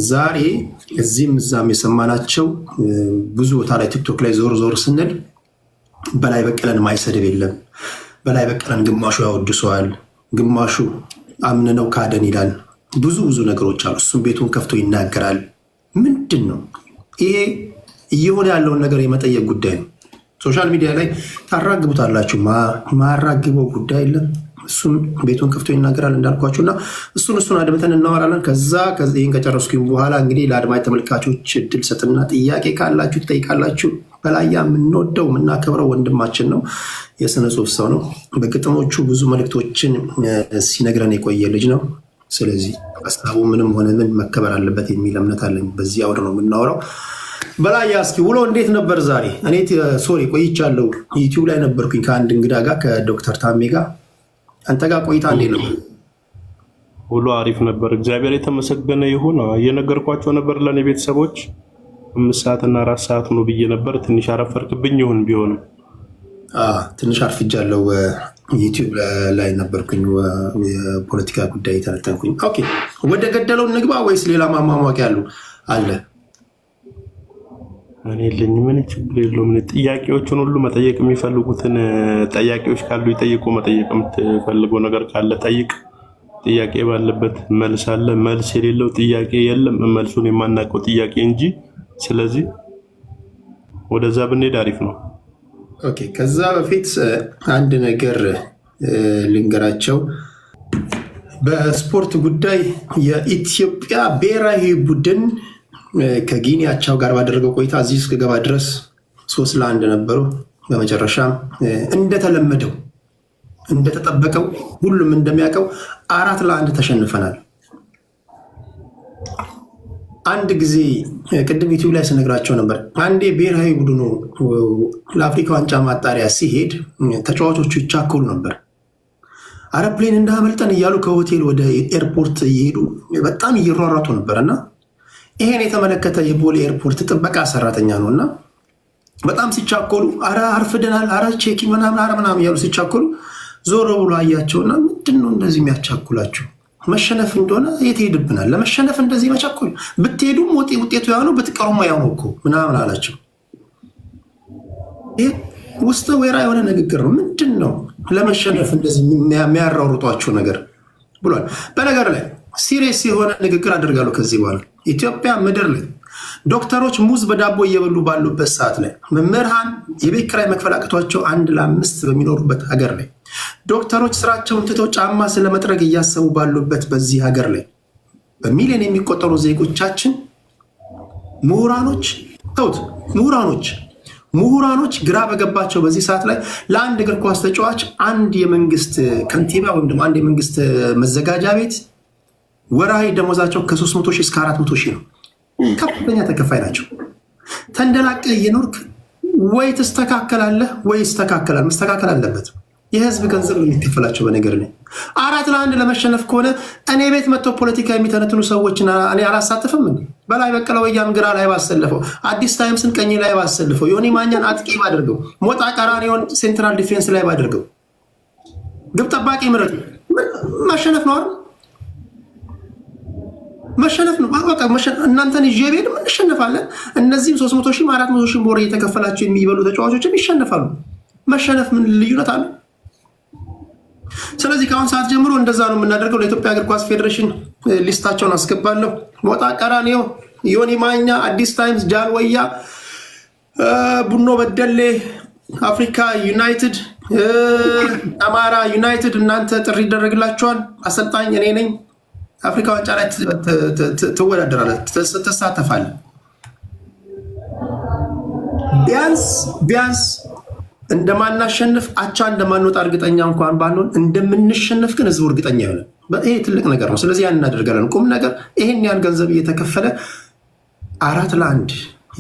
ዛሬ እዚህም እዛም የሰማናቸው ብዙ ቦታ ላይ ቲክቶክ ላይ ዞር ዞር ስንል በላይ በቀለን ማይሰድብ የለም። በላይ በቀለን ግማሹ ያወድሰዋል፣ ግማሹ አምንነው ካደን ይላል። ብዙ ነገሮች አሉ። እሱም ቤቱን ከፍቶ ይናገራል። ምንድን ነው ይሄ? እየሆነ ያለውን ነገር የመጠየቅ ጉዳይ ነው። ሶሻል ሚዲያ ላይ ታራግቡታላችሁ። ማራግበው ጉዳይ የለም። እሱም ቤቱን ከፍቶ ይናገራል እንዳልኳችሁ እና እሱን አድምተን እናወራለን። ከዛ ይህን ከጨረስኩኝ በኋላ እንግዲህ ለአድማጭ ተመልካቾች እድል ሰጥና ጥያቄ ካላችሁ ትጠይቃላችሁ። በላያ የምንወደው የምናከብረው ወንድማችን ነው። የስነ ጽሁፍ ሰው ነው። በግጥሞቹ ብዙ መልእክቶችን ሲነግረን የቆየ ልጅ ነው። ስለዚህ ሀሳቡ ምንም ሆነ ምን መከበር አለበት የሚል እምነት አለኝ። በዚህ አውድ ነው የምናወራው። በላያ እስኪ ውሎ እንዴት ነበር ዛሬ? እኔ ሶሪ ቆይቻለሁ። ዩቲዩብ ላይ ነበርኩኝ ከአንድ እንግዳ ጋር ከዶክተር ታሜ ጋር። አንተ ጋር ቆይታ እንዴት ነበር? ውሎ አሪፍ ነበር፣ እግዚአብሔር የተመሰገነ ይሁን። እየነገርኳቸው ነበር ለእኔ ቤተሰቦች 5 ሰዓትና 4 ሰዓት ነው ብዬ ነበር። ትንሽ አረፈርክብኝ። ይሁን ቢሆንም ትንሽ አርፍጃለሁ። ዩቲዩብ ላይ ነበርኩኝ፣ የፖለቲካ ጉዳይ ተነተንኩኝ። ኦኬ ወደ ገደለው እንግባ ወይስ ሌላ ማሟሟቅ ያሉ አለ? እኔ የለኝም። ምን ችግር የለውም። ጥያቄዎችን ሁሉ መጠየቅ የሚፈልጉትን ጠያቂዎች ካሉ ይጠይቁ። መጠየቅ የምትፈልገው ነገር ካለ ጠይቅ። ጥያቄ ባለበት መልስ አለ። መልስ የሌለው ጥያቄ የለም፣ መልሱን የማናውቀው ጥያቄ እንጂ። ስለዚህ ወደዛ ብንሄድ አሪፍ ነው። ኦኬ ከዛ በፊት አንድ ነገር ልንገራቸው። በስፖርት ጉዳይ የኢትዮጵያ ብሔራዊ ቡድን ከጊኒ አቻው ጋር ባደረገው ቆይታ እዚህ እስክገባ ድረስ 3-1 ነበሩ። በመጨረሻም እንደተለመደው እንደተጠበቀው ሁሉም እንደሚያውቀው 4-1 ተሸንፈናል። አንድ ጊዜ ቅድም ዩቲዩብ ላይ ስነግራቸው ነበር። አንዴ ብሔራዊ ቡድኑ ለአፍሪካ ዋንጫ ማጣሪያ ሲሄድ ተጫዋቾቹ ይቻኮሉ ነበር። አረፕሌን እንዳመልጠን እያሉ ከሆቴል ወደ ኤርፖርት እየሄዱ በጣም እየሯሯጡ ነበር እና ይሄን የተመለከተ የቦሌ ኤርፖርት ጥበቃ ሰራተኛ ነው እና በጣም ሲቻኮሉ አረ አርፍደናል፣ አረ ቼኪ ምናምን እያሉ ሲቻኮሉ ዞር ብሎ አያቸውና ምንድን ነው እንደዚህ የሚያቻኩላችሁ? መሸነፍ እንደሆነ የት ሄድብናል? ለመሸነፍ እንደዚህ መቻኮል? ብትሄዱም ውጤቱ ያው ነው፣ ብትቀሩም ያው ነው እኮ ምናምን አላቸው። ይህ ውስጥ ወይራ የሆነ ንግግር ነው። ምንድን ነው ለመሸነፍ እንደዚህ የሚያራሩጧችሁ ነገር ብሏል። በነገር ላይ ሲሪየስ የሆነ ንግግር አደርጋለሁ ከዚህ በኋላ። ኢትዮጵያ ምድር ላይ ዶክተሮች ሙዝ በዳቦ እየበሉ ባሉበት ሰዓት ላይ፣ መምህራን የቤት ኪራይ መክፈል አቅቷቸው 1 ለ5 በሚኖሩበት ሀገር ላይ፣ ዶክተሮች ስራቸውን ትተው ጫማ ስለመጥረግ እያሰቡ ባሉበት በዚህ ሀገር ላይ በሚሊዮን የሚቆጠሩ ዜጎቻችን ምሁራኖች ግራ በገባቸው በዚህ ሰዓት ላይ ለአንድ እግር ኳስ ተጫዋች አንድ የመንግስት ከንቲባ ወይም ደግሞ አንድ የመንግስት መዘጋጃ ቤት ወራዊ ደሞዛቸው ከ300 ሺህ እስከ 400 ሺህ ነው። ከፍተኛ ተከፋይ ናቸው። ተንደላቀ እየኖርክ ወይ ትስተካከላለህ ወይ ይስተካከላል። መስተካከል አለበት። የህዝብ ገንዘብ የሚከፈላቸው በነገር ላይ 4-1 ለመሸነፍ ከሆነ እኔ ቤት መጥተው ፖለቲካ የሚተነትኑ ሰዎችን እኔ አላሳትፍም። በላይ በቀለ ወያም ግራ ላይ ባሰልፈው፣ አዲስ ታይምስን ቀኝ ላይ ባሰልፈው፣ ዮኒ ማኛን አጥቂ ባደርገው፣ ሞጣ ቀራኒዮን ሴንትራል ዲፌንስ ላይ ባደርገው፣ ግብ ጠባቂ ምረጥ። ማሸነፍ ነው አይደል? መሸነፍ ነው። እናንተን ይዤ ቤት እንሸነፋለን። እነዚህም 300 ሺህ 400 ሺህ ቦር እየተከፈላቸው የሚበሉ ተጫዋቾችም ይሸነፋሉ። መሸነፍ ምን ልዩነት አለ? ስለዚህ ከአሁን ሰዓት ጀምሮ እንደዛ ነው የምናደርገው። ለኢትዮጵያ እግር ኳስ ፌዴሬሽን ሊስታቸውን አስገባለሁ። ሞጣ ቀራኒዮ፣ ዮኒ ማኛ፣ አዲስ ታይምስ፣ ጃልወያ፣ ቡኖ በደሌ፣ አፍሪካ ዩናይትድ፣ አማራ ዩናይትድ እናንተ ጥሪ ይደረግላቸዋል። አሰልጣኝ እኔ ነኝ። አፍሪካ ዋንጫ ላይ ትወዳደራለህ፣ ትሳተፋለህ። ቢያንስ እንደማናሸንፍ አቻ እንደማንወጣ እርግጠኛ እንኳን ባንሆን እንደምንሸነፍ ግን ህዝቡ እርግጠኛ ይሆናል። ይሄ ትልቅ ነገር ነው። ስለዚህ ያን እናደርጋለን። ቁም ነገር ይሄን ያን ገንዘብ እየተከፈለ 4-1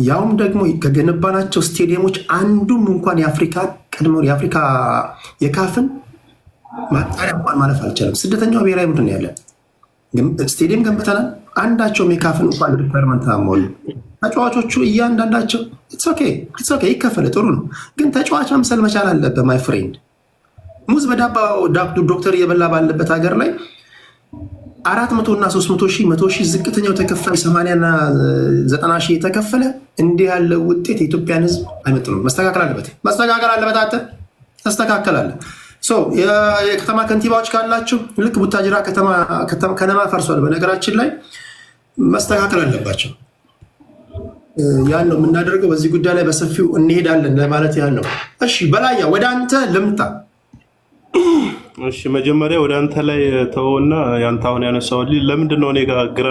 ያውም ደግሞ ከገነባናቸው ስቴዲየሞች አንዱም እንኳን የአፍሪካ የካፍን ማጣሪያ እንኳን ማለፍ አልቻለም። ስደተኛው ብሔራዊ ቡድን ያለን ስቴዲየም ገንብተናል። አንዳቸውም የካፍን እንኳን ሪኳየርመንት አሟሉ። ተጫዋቾቹ እያንዳንዳቸው ይከፈለ ጥሩ ነው፣ ግን ተጫዋች መምሰል መቻል አለበት። ማይ ፍሬንድ ሙዝ በዳባ ዶክተር እየበላ ባለበት ሀገር ላይ 400 እና 300 ሺህ 100 ሺህ ዝቅተኛው ተከፋይ 80 እና 90 ሺህ የተከፈለ እንዲህ ያለ ውጤት የኢትዮጵያን ህዝብ አይመጥኑም። መስተካከል አለበት። አንተ ተስተካከላለ። የከተማ ከንቲባዎች ካላችሁ ልክ ቡታጅራ ከነማ ፈርሷል። በነገራችን ላይ መስተካከል አለባቸው። ያን ነው የምናደርገው። በዚህ ጉዳይ ላይ በሰፊው እንሄዳለን ለማለት ያህል ነው። እሺ በላያ ወደ አንተ ልምጣ። እሺ መጀመሪያ ወደ አንተ ላይ ተወውና ያንተ አሁን ያነሳውልኝ ለምንድን ነው እኔ ጋር ግራ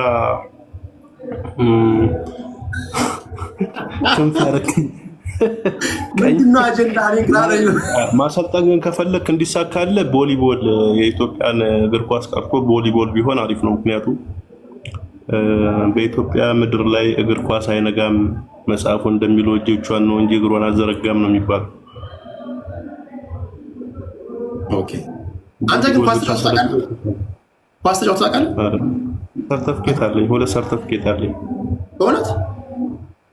ክንፈረክ ምንድነው አጀንዳ ማሰልጠን ከፈለክ እንዲሳካለ ቮሊቦል የኢትዮጵያን እግር ኳስ ቀርቶ ቮሊቦል ቢሆን አሪፍ ነው። ምክንያቱም በኢትዮጵያ ምድር ላይ እግር ኳስ አይነጋም መጽሐፉ እንደሚለው እጆቿን ነው እንጂ እግሯን አዘረጋም ነው የሚባለው። ኦኬ አንተ ግን ኳስ ተጫውተህ ታውቃለህ? ሰርተፍኬት አለኝ፣ 2 ሰርተፍኬት አለኝ።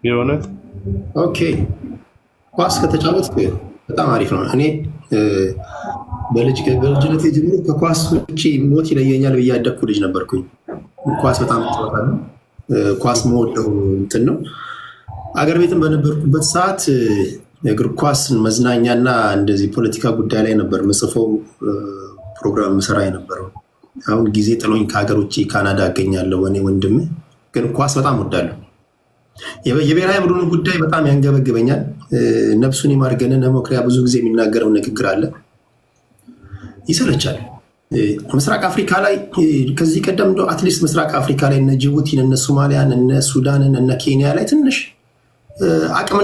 የእውነት ኦኬ ኳስ ከተጫወትክ በጣም አሪፍ ነው። እኔ በልጅነት ጀምሮ ከኳስ ውጭ ሞት ይለየኛል ብዬ ያደግኩ ልጅ ነበርኩኝ። ኳስ በጣም ተጫወታለሁ። ኳስ መወደው እንትን ነው። አገር ቤትም በነበርኩበት ሰዓት እግር ኳስ መዝናኛና እንደዚህ ፖለቲካ ጉዳይ ላይ ነበር ምጽፈው ፕሮግራም ምሰራ የነበረው። አሁን ጊዜ ጥሎኝ ከሀገር ውጭ ካናዳ አገኛለሁ። እኔ ወንድም ግን ኳስ በጣም ወዳለሁ። የብሔራዊ ቡድኑ ጉዳይ በጣም ያንገበግበኛል። ነፍሱን ይማር ገነነ መኩሪያ ብዙ ጊዜ የሚናገረው ንግግር አለ፣ ይሰለቻል። ምስራቅ አፍሪካ ላይ ከዚህ ቀደም እንደው አትሊስት ምስራቅ አፍሪካ ላይ እነ ጅቡቲን፣ እነ ሶማሊያን፣ እነ ሱዳንን፣ እነ ኬንያ ላይ ትንሽ አቅም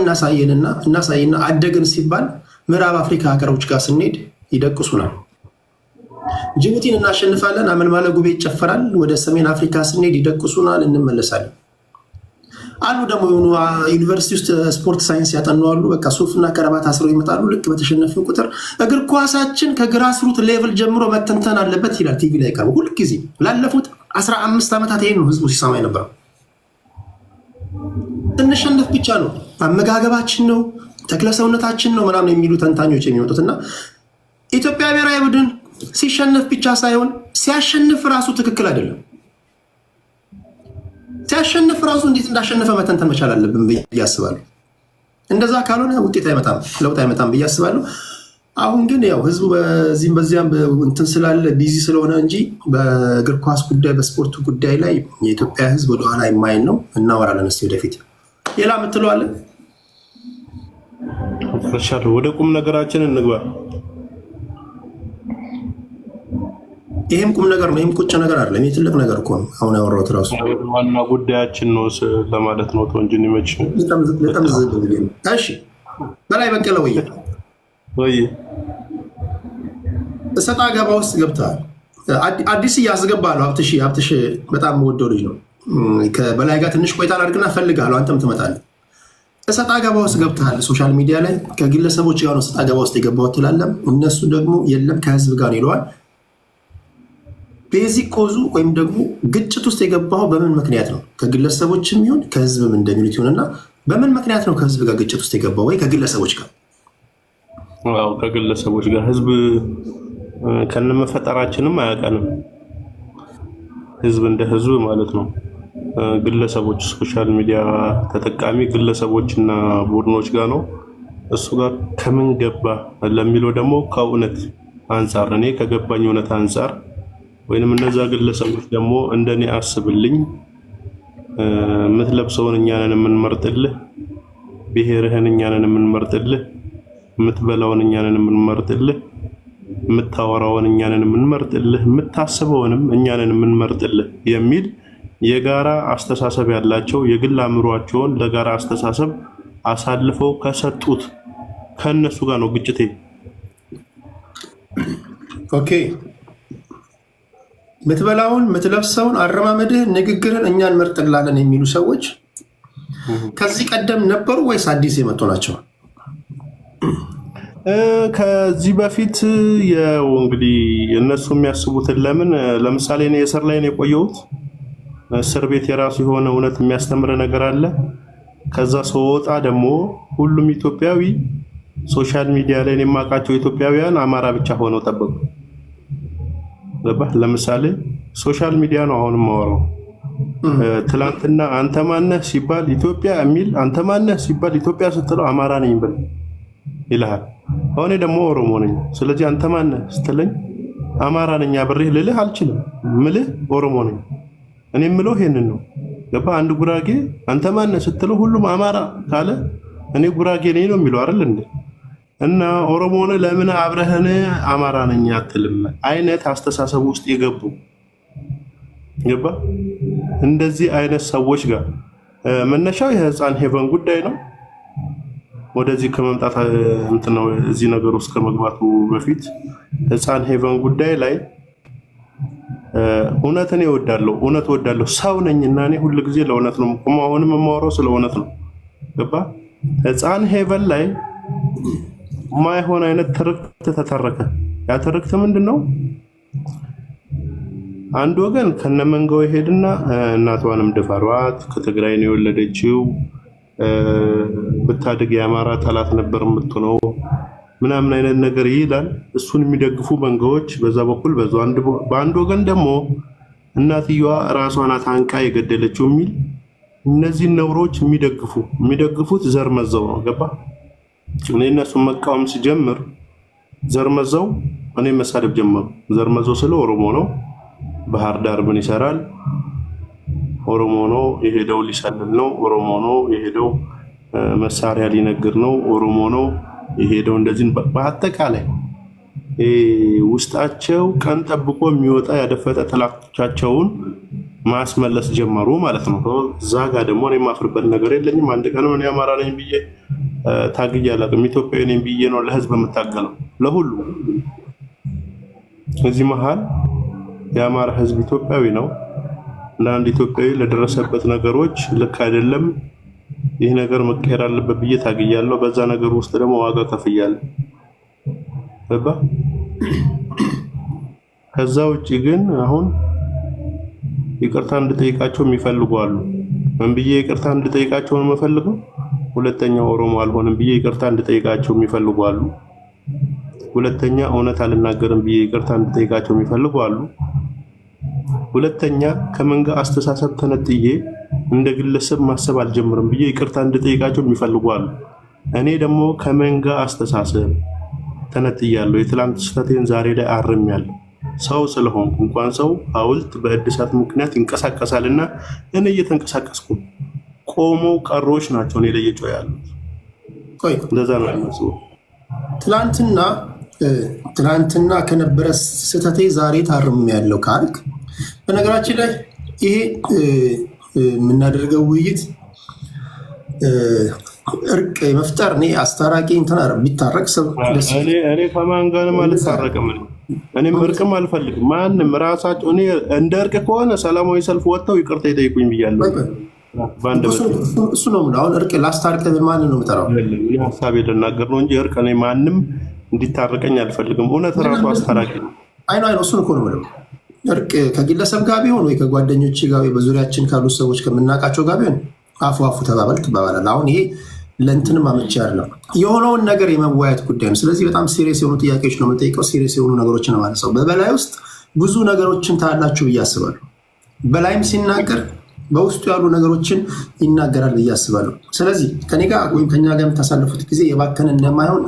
እናሳይና አደግን ሲባል ምዕራብ አፍሪካ ሀገሮች ጋር ስንሄድ ይደቅሱናል። ጅቡቲን እናሸንፋለን፣ አመልማለ ጉቤ ይጨፈራል። ወደ ሰሜን አፍሪካ ስንሄድ ይደቅሱናል፣ እንመለሳለን። አሉ ደግሞ የሆኑ ዩኒቨርሲቲ ውስጥ ስፖርት ሳይንስ ያጠናዋሉ። በቃ ሱፍና ከረባት አስረው ይመጣሉ። ልክ በተሸነፍን ቁጥር እግር ኳሳችን ከግራስሩት ሌቭል ጀምሮ መተንተን አለበት ይላል ቲቪ ላይ ቀርቦ ሁልጊዜ። ላለፉት 15 ዓመታት ይሄን ነው ህዝቡ ሲሰማ የነበረው። ስንሸነፍ ብቻ ነው አመጋገባችን ነው ተክለሰውነታችን ነው ምናምን የሚሉ ተንታኞች የሚወጡት እና ኢትዮጵያ ብሔራዊ ቡድን ሲሸነፍ ብቻ ሳይሆን ሲያሸንፍ ራሱ ትክክል አይደለም። ሲያሸንፍ ራሱ እንዴት እንዳሸነፈ መተንተን መቻል አለብን ብዬ አስባለሁ። እንደዛ ካልሆነ ውጤት አይመጣም፣ ለውጥ አይመጣም ብዬ አስባለሁ። አሁን ግን ያው ህዝቡ በዚህም በዚያም እንትን ስላለ ቢዚ ስለሆነ እንጂ በእግር ኳስ ጉዳይ በስፖርቱ ጉዳይ ላይ የኢትዮጵያ ህዝብ ወደኋላ የማይን ነው። እናወራለን እስኪ ወደፊት። ሌላ የምትለው አለ? ወደ ቁም ነገራችን እንግባ። ይሄም ቁም ነገር ነው። ይሄም ቁጭ ነገር አይደለም። ይሄ ትልቅ ነገር እኮ ነው። አሁን ያወራሁት ራሱ ዋና ጉዳያችን ነው ለማለት ነው። ተወንጅን ይመች በጣም ዝብል ነው። እሺ በላይ በቀለ ወይ እሰጣ ገባ ውስጥ ገብተሃል። አዲስ እያስገባለሁ። ሀብትሽ በጣም የምወደው ልጅ ነው። ከበላይ ጋር ትንሽ ቆይታ አድርግና እፈልግሃለሁ፣ አንተም ትመጣለህ። እሰጣ ገባ ውስጥ ገብተሃል። ሶሻል ሚዲያ ላይ ከግለሰቦች ጋር ነው እሰጣ ገባ ውስጥ የገባሁት ትላለህ። እነሱ ደግሞ የለም ከህዝብ ጋር ነው ይለዋል። ቤዚክ ኮዙ ወይም ደግሞ ግጭት ውስጥ የገባው በምን ምክንያት ነው? ከግለሰቦችም ይሁን ከህዝብም እንደሚሉት ይሁንና በምን ምክንያት ነው ከህዝብ ጋር ግጭት ውስጥ የገባው ወይ ከግለሰቦች ጋር? አዎ ከግለሰቦች ጋር። ህዝብ ከነመፈጠራችንም አያውቀንም። ህዝብ እንደ ህዝብ ማለት ነው። ግለሰቦች ሶሻል ሚዲያ ተጠቃሚ ግለሰቦችና ቡድኖች ጋር ነው። እሱ ጋር ከምን ገባ ለሚለው ደግሞ ከእውነት አንጻር እኔ ከገባኝ እውነት አንጻር ወይንም እነዛ ግለሰቦች ደግሞ እንደኔ አስብልኝ የምትለብሰውን እኛንን የምንመርጥልህ፣ ብሔርህን እኛንን የምንመርጥልህ፣ የምትበላውን እኛንን የምንመርጥልህ፣ የምታወራውን እኛንን የምንመርጥልህ፣ የምታስበውንም እኛንን የምንመርጥልህ የሚል የጋራ አስተሳሰብ ያላቸው የግል አእምሯቸውን ለጋራ አስተሳሰብ አሳልፈው ከሰጡት ከነሱ ጋር ነው ግጭቴ። ኦኬ ምትበላውን ምትለብሰውን አረማመድህን ንግግርን እኛን እንመርጥላለን የሚሉ ሰዎች ከዚህ ቀደም ነበሩ ወይስ አዲስ የመጡ ናቸው? ከዚህ በፊት ያው እንግዲህ እነሱ የሚያስቡትን ለምሳሌ እኔ እስር ላይ ነው የቆየሁት። እስር ቤት የራሱ የሆነ እውነት የሚያስተምር ነገር አለ። ከዛ ስወጣ ደግሞ ሁሉም ኢትዮጵያዊ ሶሻል ሚዲያ ላይ የማውቃቸው ኢትዮጵያውያን አማራ ብቻ ሆነው ጠበቁ። ለምሳሌ ሶሻል ሚዲያ ነው አሁን የማወራው። ትላንትና አንተ ማነህ ሲባል ኢትዮጵያ የሚል አንተ ማነህ ሲባል ኢትዮጵያ ስትለው አማራ ነኝ ብል ይልሃል። አሁን ደግሞ ኦሮሞ ነኝ። ስለዚህ አንተ ማነህ ስትለኝ አማራ ነኝ አብሬህ ልልህ አልችልም። ምልህ ኦሮሞ ነኝ። እኔ የምለው ይሄንን ነው። ገባ? አንድ ጉራጌ አንተ ማነህ ስትለው ሁሉም አማራ ካለ እኔ ጉራጌ ነኝ ነው የሚለው አይደል እንዴ? እና ኦሮሞ ነህ ለምን አብረህን አማራ ነኝ አትልም አይነት አስተሳሰብ ውስጥ የገቡ ገባ? እንደዚህ አይነት ሰዎች ጋር መነሻው የህፃን ሄቨን ጉዳይ ነው። ወደዚህ ከመምጣት እንትን ነው እዚህ ነገር ውስጥ ከመግባቱ በፊት ህፃን ሄቨን ጉዳይ ላይ እውነትን እወዳለሁ፣ እውነት እወዳለሁ። ሰው ነኝና እኔ ሁሉ ጊዜ ለእውነት ነው የምቆመው። አሁንም የማወራው ስለ እውነት ነው። ገባ? ህፃን ሄቨን ላይ ማይሆን አይነት ትርክት ተተረከ። ያ ትርክት ምንድነው? አንድ ወገን ከነመንጋው ይሄድና እናቷንም ደፈሯት፣ ከትግራይ ነው የወለደችው፣ ብታድግ የአማራ ጠላት ነበር የምትሆነው ምናምን አይነት ነገር ይላል። እሱን የሚደግፉ መንጋዎች በዛ በኩል በአንድ ወገን ደግሞ እናትየዋ ራሷን አንቃ የገደለችው የሚል እነዚህ ነውሮች የሚደግፉት ዘር መዘው ነው። ገባ? እኔ እነሱን መቃወም ሲጀምር ዘር መዘው እኔ መሳደብ ጀመሩ። ዘር መዘው ስለ ኦሮሞ ነው፣ ባህር ዳር ምን ይሰራል? ኦሮሞ ነው የሄደው ሊሰልል ነው። ኦሮሞ ነው የሄደው መሳሪያ ሊነግር ነው። ኦሮሞ ነው የሄደው እንደዚህ። በአጠቃላይ ውስጣቸው ቀን ጠብቆ የሚወጣ ያደፈጠ ጠላቶቻቸውን ማስመለስ ጀመሩ ማለት ነው። እዛ ጋር ደግሞ እኔ የማፍርበት ነገር የለኝም። አንድ ቀንም እኔ አማራ ነኝ ብዬ ታግዬ አላውቅም። ኢትዮጵያዊ ነኝ ብዬ ነው ለህዝብ የምታገለው ለሁሉ። እዚህ መሀል የአማራ ህዝብ ኢትዮጵያዊ ነው። ለአንድ ኢትዮጵያዊ ለደረሰበት ነገሮች ልክ አይደለም፣ ይህ ነገር መቀየር አለበት ብዬ ታግያለሁ። በዛ ነገር ውስጥ ደግሞ ዋጋ ከፍያለሁ። ገባ? ከዛ ውጪ ግን አሁን ይቅርታ እንድጠይቃቸው የሚፈልጉ አሉ። ምን ብዬ ይቅርታ እንድጠይቃቸው ነው የምፈልገው? ሁለተኛው ኦሮሞ አልሆንም ብዬ ይቅርታ እንድጠይቃቸው የሚፈልጉ አሉ። ሁለተኛ እውነት አልናገርም ብዬ ይቅርታ እንድጠይቃቸው የሚፈልጉ አሉ። ሁለተኛ ከመንጋ አስተሳሰብ ተነጥዬ እንደ ግለሰብ ማሰብ አልጀምርም ብዬ ይቅርታ እንድጠይቃቸው የሚፈልጉ አሉ። እኔ ደግሞ ከመንጋ አስተሳሰብ ተነጥያለሁ። የትላንት ስህተቴን ዛሬ ላይ አርሜያለሁ። ሰው ስለሆንኩ እንኳን ሰው ሐውልት በእድሳት ምክንያት ይንቀሳቀሳልና እኔ እየተንቀሳቀስኩ ቆመው ቀሮች ናቸው እኔ ለየጨው ያሉት። እንደዛ ነው የሚመስለው። ትላንትና ከነበረ ስህተቴ ዛሬ ታርሜያለሁ ካልክ፣ በነገራችን ላይ ይሄ የምናደርገው ውይይት እርቅ መፍጠር እኔ አስታራቂ እንትን ቢታረቅ ሰው እኔ ከማን ጋርም አልታረቅም። እኔም እርቅም አልፈልግም። ማንም ራሳቸው እኔ እንደ እርቅ ከሆነ ሰላማዊ ሰልፍ ወጥተው ይቅርታ ይጠይቁኝ ብያለሁ። እሱ ነው አሁን እርቅ ላስታርቅ ማን ነው የምጠራው? ሀሳቤ ልናገር ነው እንጂ እርቅ እኔ ማንም እንዲታረቀኝ አልፈልግም። እውነት ራሱ አስታራቂ ነው። አይኖ እሱን እኮ ነው የምለው። እርቅ ከግለሰብ ጋር ቢሆን ወይ ከጓደኞች ጋር ወይ በዙሪያችን ካሉ ሰዎች ከምናውቃቸው ጋር ቢሆን አፉ ተባባል ትባባላል። አሁን ይሄ ለእንትንም አመቺ አይደለም። የሆነውን ነገር የመወያየት ጉዳይ ነው። ስለዚህ በጣም ሲሪየስ የሆኑ ጥያቄዎች ነው የምንጠይቀው። ሲሪየስ የሆኑ ነገሮችን ነው ማለት ነው። በበላይ ውስጥ ብዙ ነገሮችን ታያላችሁ ብዬ አስባለሁ። በላይም ሲናገር በውስጡ ያሉ ነገሮችን ይናገራል ብዬ አስባለሁ። ስለዚህ ከኔ ጋር ወይም ከኛ ጋር የምታሳልፉት ጊዜ የባከነ እንደማይሆን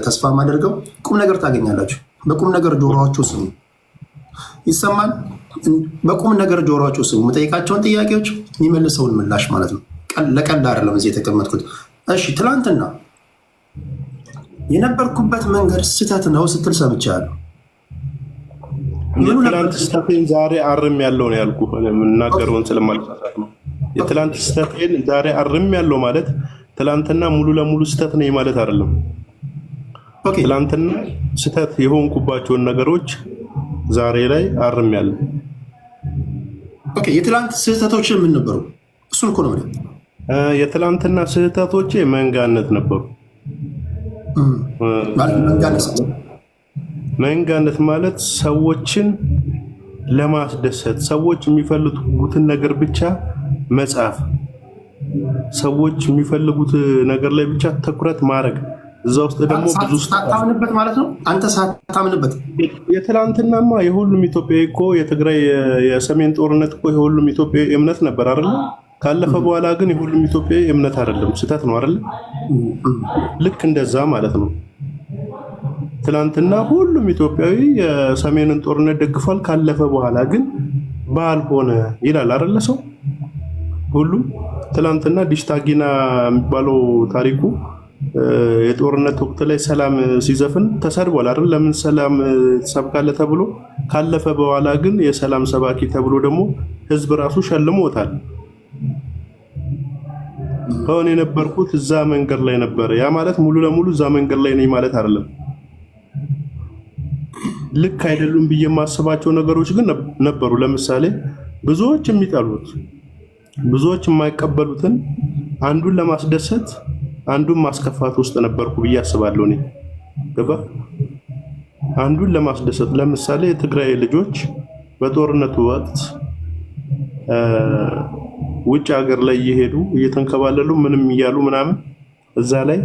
ተስፋ ማደርገው። ቁም ነገር ታገኛላችሁ። በቁም ነገር ጆሮአችሁ ስሙ። ይሰማል። በቁም ነገር ጆሮአችሁ ስሙ። የምጠይቃቸውን ጥያቄዎች የሚመልሰውን ምላሽ ማለት ነው። ለቀልድ አይደለም እዚህ የተቀመጥኩት። እሺ ትላንትና የነበርኩበት መንገድ ስህተት ነው ስትል ሰምቻለሁ። የትላንት ስህተቴን ዛሬ አርም ያለው ነው ያልኩህ። የምናገረውን ስለማልሳሳት ነው። የትላንት ስህተቴን ዛሬ አርም ያለው ማለት ትላንትና ሙሉ ለሙሉ ስህተት ነኝ ማለት አይደለም። ትላንትና ስህተት የሆንኩባቸውን ነገሮች ዛሬ ላይ አርም ያለው። የትላንት ስህተቶች ምን ነበሩ? እሱን እኮ ነው የትላንትና ስህተቶቼ መንጋነት ነበሩ። መንጋነት ማለት ሰዎችን ለማስደሰት ሰዎች የሚፈልጉትን ነገር ብቻ መጻፍ፣ ሰዎች የሚፈልጉት ነገር ላይ ብቻ ትኩረት ማድረግ፣ እዛ ውስጥ ደግሞ ብዙ ሳታምንበት ማለት ነው። አንተ ሳታምንበት የትላንትናማ የሁሉም ኢትዮጵያዊ እኮ የትግራይ የሰሜን ጦርነት እኮ የሁሉም ኢትዮጵያዊ እምነት ነበር አይደል? ካለፈ በኋላ ግን የሁሉም ኢትዮጵያዊ እምነት አይደለም፣ ስህተት ነው አይደል? ልክ እንደዛ ማለት ነው። ትላንትና ሁሉም ኢትዮጵያዊ የሰሜንን ጦርነት ደግፏል። ካለፈ በኋላ ግን ባልሆነ ይላል አይደል? ሰው ሁሉም ትላንትና ዲሽታጊና የሚባለው ታሪኩ የጦርነት ወቅት ላይ ሰላም ሲዘፍን ተሰድቧል አይደል? ለምን ሰላም ትሰብካለህ ተብሎ። ካለፈ በኋላ ግን የሰላም ሰባኪ ተብሎ ደግሞ ህዝብ ራሱ ሸልሞታል። አሁን የነበርኩት እዛ መንገድ ላይ ነበር። ያ ማለት ሙሉ ለሙሉ እዛ መንገድ ላይ ነኝ ማለት አይደለም። ልክ አይደሉም ብዬ የማስባቸው ነገሮች ግን ነበሩ። ለምሳሌ ብዙዎች የሚጠሉት ብዙዎች የማይቀበሉትን አንዱን ለማስደሰት አንዱን ማስከፋት ውስጥ ነበርኩ ብዬ አስባለሁ። እኔ ገባ አንዱን ለማስደሰት ለምሳሌ የትግራይ ልጆች በጦርነቱ ወቅት ውጭ ሀገር ላይ እየሄዱ እየተንከባለሉ ምንም እያሉ ምናምን እዛ ላይ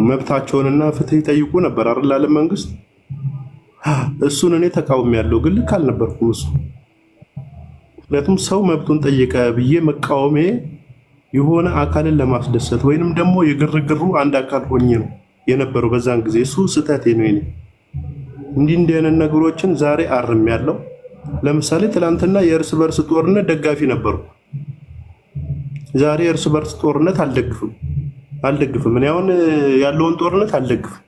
መብታቸውንና ፍትህ ይጠይቁ ነበር አይደል? ዓለም መንግስት እሱን እኔ ተቃውሜያለሁ፣ ግን ልክ አልነበርኩም እሱ። ምክንያቱም ሰው መብቱን ጠየቀ ብዬ መቃወሜ የሆነ አካልን ለማስደሰት ወይንም ደግሞ የግርግሩ አንድ አካል ሆኜ ነው የነበረው በዛን ጊዜ። እሱ ስህተቴ ነው። እንዲህ አይነት ነገሮችን ዛሬ አርሜያለሁ። ለምሳሌ ትላንትና የእርስ በርስ ጦርነት ደጋፊ ነበርኩ። ዛሬ የእርስ በርስ ጦርነት አልደግፍም። እኔ አሁን ያለውን ጦርነት አልደግፍም።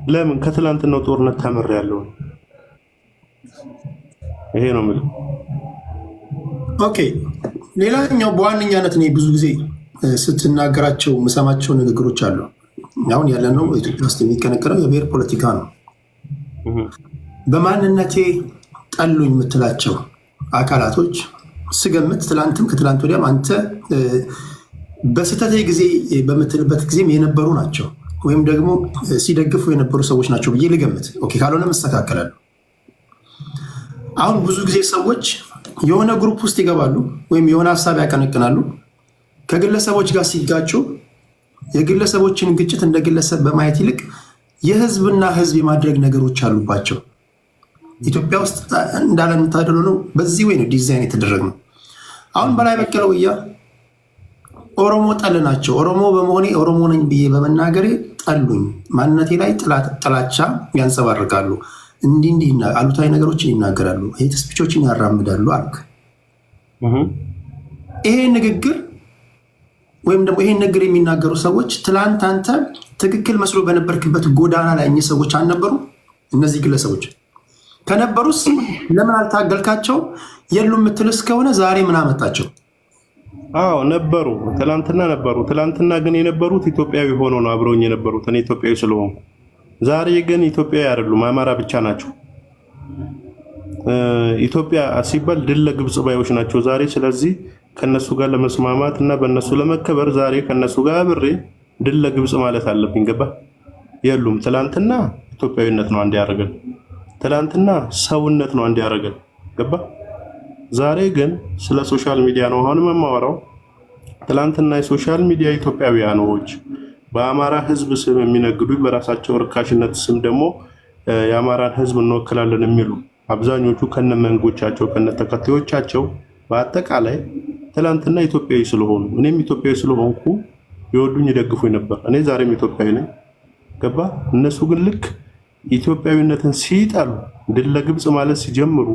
ለምን? ከትላንትናው ጦርነት ተምሬያለሁ። ይሄ ነው የምልህ። ኦኬ። ሌላኛው በዋነኛነት እኔ ብዙ ጊዜ ስትናገራቸው የምሰማቸው ንግግሮች አሉ። አሁን ያለነው ኢትዮጵያ ውስጥ የሚቀነቀረው የብሔር ፖለቲካ ነው። በማንነቴ ጠሉኝ የምትላቸው አካላቶች ስገምት ትላንትም ከትላንት ወዲያም አንተ በስህተቴ ጊዜ በምትልበት ጊዜም የነበሩ ናቸው፣ ወይም ደግሞ ሲደግፉ የነበሩ ሰዎች ናቸው ብዬ ልገምት። ኦኬ፣ ካልሆነ መስተካከላሉ። አሁን ብዙ ጊዜ ሰዎች የሆነ ግሩፕ ውስጥ ይገባሉ ወይም የሆነ ሀሳብ ያቀነቅናሉ። ከግለሰቦች ጋር ሲጋጩ የግለሰቦችን ግጭት እንደ ግለሰብ በማየት ይልቅ የህዝብና ህዝብ የማድረግ ነገሮች አሉባቸው። ኢትዮጵያ ውስጥ እንዳለምታደሉ ነው። በዚህ ወይ ነው ዲዛይን የተደረገ ነው። አሁን በላይ በቀለ ወያ ኦሮሞ ጠል ናቸው። ኦሮሞ በመሆኔ ኦሮሞ ነኝ ብዬ በመናገሬ ጠሉኝ፣ ማንነቴ ላይ ጥላቻ ያንጸባርቃሉ፣ እንዲህ አሉታዊ ነገሮችን ይናገራሉ፣ ሄት ስፒቾችን ያራምዳሉ አልክ። ይሄ ንግግር ወይም ደግሞ ይሄን ነገር የሚናገሩ ሰዎች ትላንት አንተ ትክክል መስሎ በነበርክበት ጎዳና ላይ እኚህ ሰዎች አልነበሩ? እነዚህ ግለሰቦች ከነበሩስ ለምን አልታገልካቸው? የሉም የምትልስ ከሆነ ዛሬ ምን አመጣቸው? አዎ ነበሩ፣ ትላንትና ነበሩ። ትላንትና ግን የነበሩት ኢትዮጵያዊ ሆኖ ነው አብረውኝ የነበሩት፣ እኔ ኢትዮጵያዊ ስለሆንኩ። ዛሬ ግን ኢትዮጵያዊ አይደሉም፣ አማራ ብቻ ናቸው። ኢትዮጵያ ሲባል ድል ለግብጽ ባዮች ናቸው ዛሬ። ስለዚህ ከነሱ ጋር ለመስማማት እና በእነሱ ለመከበር ዛሬ ከነሱ ጋር አብሬ ድል ለግብጽ ማለት አለብኝ። ገባ? የሉም። ትላንትና ኢትዮጵያዊነት ነው አንድ ያደረገን፣ ትላንትና ሰውነት ነው አንድ ያደረገን። ገባ? ዛሬ ግን ስለ ሶሻል ሚዲያ ነው አሁን የማወራው። ትላንትና የሶሻል ሚዲያ ኢትዮጵያውያኖች በአማራ ሕዝብ ስም የሚነግዱ በራሳቸው ርካሽነት ስም ደግሞ የአማራን ሕዝብ እንወክላለን የሚሉ አብዛኞቹ ከነመንጎቻቸው ከነተከታዮቻቸው በአጠቃላይ ትላንትና ኢትዮጵያዊ ስለሆኑ እኔም ኢትዮጵያዊ ስለሆንኩ ይወዱኝ ይደግፉኝ ነበር። እኔ ዛሬም ኢትዮጵያዊ ነኝ። ገባ? እነሱ ግን ልክ ኢትዮጵያዊነትን ሲጠሉ ድል ለግብጽ ማለት ሲጀምሩ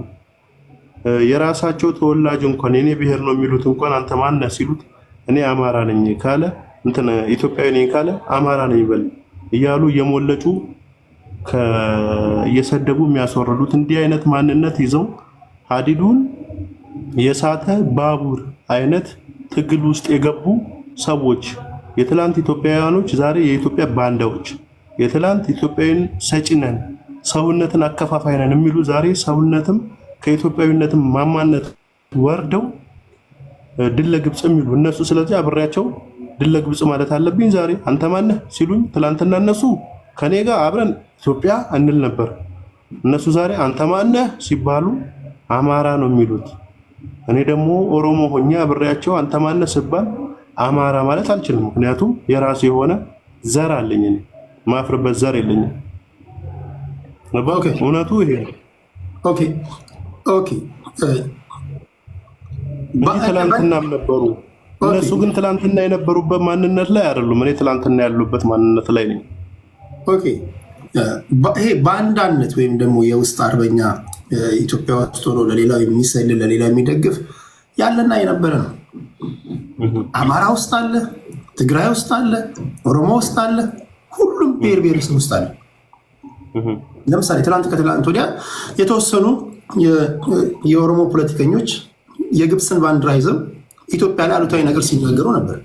የራሳቸው ተወላጅ እንኳን የኔ ብሔር ነው የሚሉት እንኳን አንተ ማን ነህ ሲሉት እኔ አማራ ነኝ ካለ እንትን ኢትዮጵያዊ ነኝ ካለ አማራ ነኝ በል እያሉ እየሞለጩ እየሰደቡ የሚያስወርዱት እንዲህ አይነት ማንነት ይዘው ሀዲዱን የሳተ ባቡር አይነት ትግል ውስጥ የገቡ ሰዎች የትላንት ኢትዮጵያውያኖች ዛሬ የኢትዮጵያ ባንዳዎች፣ የትላንት ኢትዮጵያዊን ሰጪነን ሰውነትን አከፋፋይ ነን የሚሉ ዛሬ ሰውነትም ከኢትዮጵያዊነትም ማማነት ወርደው ድል ለግብጽ የሚሉ እነሱ። ስለዚህ አብሬያቸው ድል ለግብጽ ማለት አለብኝ ዛሬ። አንተ ማነህ ሲሉኝ ትላንትና እነሱ ከኔ ጋር አብረን ኢትዮጵያ እንል ነበር። እነሱ ዛሬ አንተ ማነህ ሲባሉ አማራ ነው የሚሉት። እኔ ደግሞ ኦሮሞ ሆኜ አብሬያቸው አንተ ማነህ ስባል አማራ ማለት አልችልም። ምክንያቱም የራሴ የሆነ ዘር አለኝ። እኔ ማፍርበት ዘር የለኝም። እውነቱ ይሄ ነው። ኦኬ ኦኬ። ትላንትናም ነበሩ እነሱ፣ ግን ትላንትና የነበሩበት ማንነት ላይ አይደሉም። እኔ ትላንትና ያሉበት ማንነት ላይ ነኝ። ኦኬ። ይሄ በአንዳነት ወይም ደግሞ የውስጥ አርበኛ ኢትዮጵያ ውስጥ ሆኖ ለሌላው የሚሰል ለሌላው የሚደግፍ ያለና የነበረ ነው። አማራ ውስጥ አለ፣ ትግራይ ውስጥ አለ፣ ኦሮሞ ውስጥ አለ፣ ሁሉም ብሔር ብሔረሰብ ውስጥ አለ። ለምሳሌ ከትላንት ወዲያ የተወሰኑ የኦሮሞ ፖለቲከኞች የግብፅን ባንዲራ ይዘው ኢትዮጵያ ላይ አሉታዊ ነገር ሲናገሩ ነበር።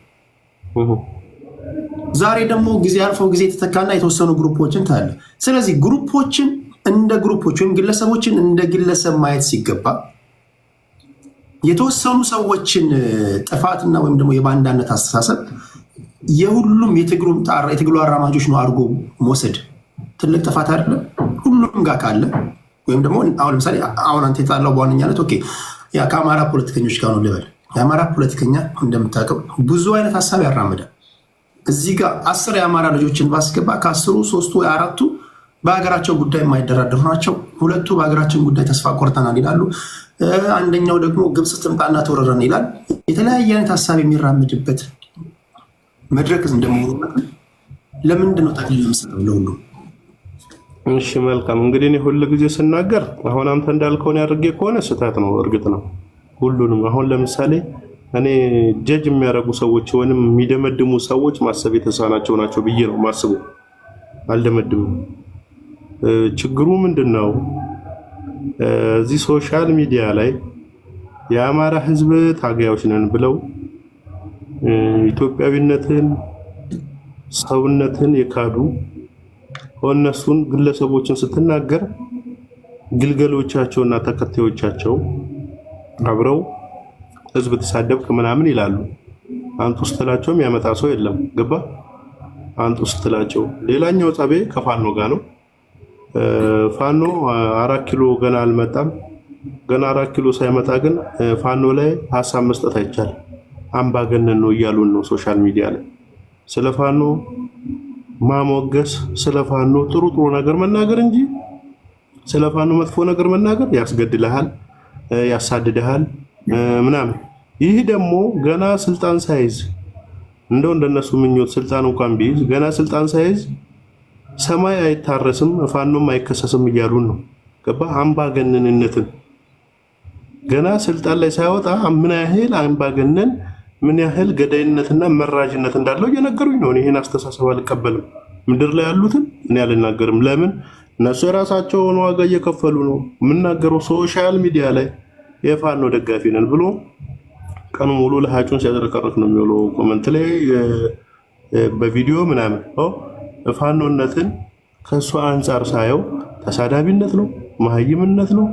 ዛሬ ደግሞ ጊዜ አልፎ ጊዜ የተተካና የተወሰኑ ግሩፖችን ታያለ። ስለዚህ ግሩፖችን እንደ ግሩፖች ወይም ግለሰቦችን እንደ ግለሰብ ማየት ሲገባ የተወሰኑ ሰዎችን ጥፋትና ወይም ደግሞ የባንዳነት አስተሳሰብ የሁሉም የትግሉ አራማጆች ነው አድርጎ መውሰድ ትልቅ ጥፋት አይደለም? ሁሉም ጋር ካለ ወይም ደግሞ አሁን ለምሳሌ አሁን አንተ የጣላው በዋነኛነት ኦኬ ከአማራ ፖለቲከኞች ጋር ነው ልበል። የአማራ ፖለቲከኛ እንደምታውቀው ብዙ አይነት ሀሳብ ያራምዳል። እዚህ ጋር 10 የአማራ ልጆችን ባስገባ ከ10ሩ 3ቱ ወይ 4ቱ በሀገራቸው ጉዳይ የማይደራደሩ ናቸው። 2ቱ በሀገራችን ጉዳይ ተስፋ ቆርጠናል ይላሉ። አንደኛው ደግሞ ግብፅ ትምጣና ተወረረን ይላል። የተለያየ አይነት ሀሳብ የሚራምድበት መድረክ እንደመሆኑ ለምንድን ነው ጠቅላይ ለምሳሌ ለሁሉ? እሺ መልካም። እንግዲህ እኔ ሁሉ ጊዜ ስናገር አሁን አንተ እንዳልከውን ያድርጌ ከሆነ ስህተት ነው። እርግጥ ነው ሁሉንም አሁን ለምሳሌ እኔ ጀጅ የሚያደርጉ ሰዎች ወይንም የሚደመድሙ ሰዎች ማሰብ የተሳናቸው ናቸው ብዬ ነው ማስበው። አልደመድምም። ችግሩ ምንድን ነው? እዚህ ሶሻል ሚዲያ ላይ የአማራ ሕዝብ ታጋዮች ነን ብለው ኢትዮጵያዊነትን፣ ሰውነትን የካዱ እነሱን ግለሰቦችን ስትናገር ግልገሎቻቸውና ተከታዮቻቸው አብረው ህዝብ ተሳደብክ ምናምን ይላሉ። አንቱ ስትላቸውም ያመጣ ሰው የለም። ገባ? አንቱ ስትላቸው ሌላኛው ጸቤ ከፋኖ ጋር ነው። ፋኖ 4 ኪሎ ገና አልመጣም። ገና 4 ኪሎ ሳይመጣ ግን ፋኖ ላይ ሀሳብ መስጠት አይቻልም። አምባገነን ነው እያሉን ነው ሶሻል ሚዲያ ላይ። ስለ ፋኖ ማሞገስ፣ ስለ ፋኖ ጥሩ ነገር መናገር እንጂ ስለ ፋኖ መጥፎ ነገር መናገር ያስገድልሃል፣ ያሳድድሃል ምናምን። ይህ ደግሞ ገና ስልጣን ሳይዝ እንደነሱ ምኞት ስልጣን እንኳን ቢይዝ ገና ስልጣን ሳይዝ ሰማይ አይታረስም ፋኖም አይከሰስም እያሉን ነው። ገባ? አምባገነንነትን ገና ስልጣን ላይ ሳይወጣ ምን ያህል አምባገነን ምን ያህል ገዳይነትና መራጅነት እንዳለው እየነገሩኝ ነው። ይሄን አስተሳሰብ አልቀበልም። ምድር ላይ ያሉትን እኔ አልናገርም። ለምን? እነሱ የራሳቸውን ዋጋ እየከፈሉ ነው። የምናገረው ሶሻል ሚዲያ ላይ የፋኖ ደጋፊ ነን ብሎ ቀኑ ሙሉ ለሃጩን ሲያዝረከረክ ነው የሚውለው። ኮመንት ላይ በቪዲዮ ምናምን ፋኖነትን ከእሱ አንጻር ሳየው ተሳዳቢነት ነው፣ መሀይምነት ነው፣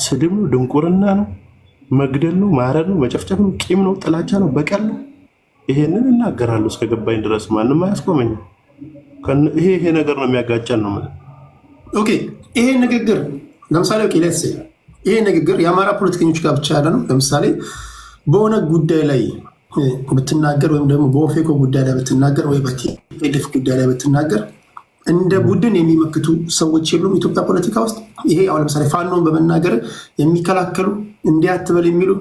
ስድብ ነው፣ ድንቁርና ነው፣ መግደል ነው፣ ማረድ ነው፣ መጨፍጨፍ ነው፣ ቂም ነው፣ ጥላቻ ነው፣ በቀል ነው። ይሄንን እናገራለሁ እስከገባኝ ድረስ ማንም አያስቆመኝም። ይሄ ነገር ነው የሚያጋጨን ነው ማለት። ኦኬ ይሄ ንግግር ለምሳሌ ይሄ ንግግር የአማራ ፖለቲከኞች ጋር ብቻ ያለ ነው። ለምሳሌ በሆነ ጉዳይ ላይ ብትናገር ወይም ደግሞ በኦፌኮ ጉዳይ ላይ ብትናገር ወይ በቲፒኤልኤፍ ጉዳይ ላይ ብትናገር እንደ ቡድን የሚመክቱ ሰዎች የሉም ኢትዮጵያ ፖለቲካ ውስጥ። ይሄ አሁን ለምሳሌ ፋኖን በመናገር የሚከላከሉ እንዲያትበል የሚሉ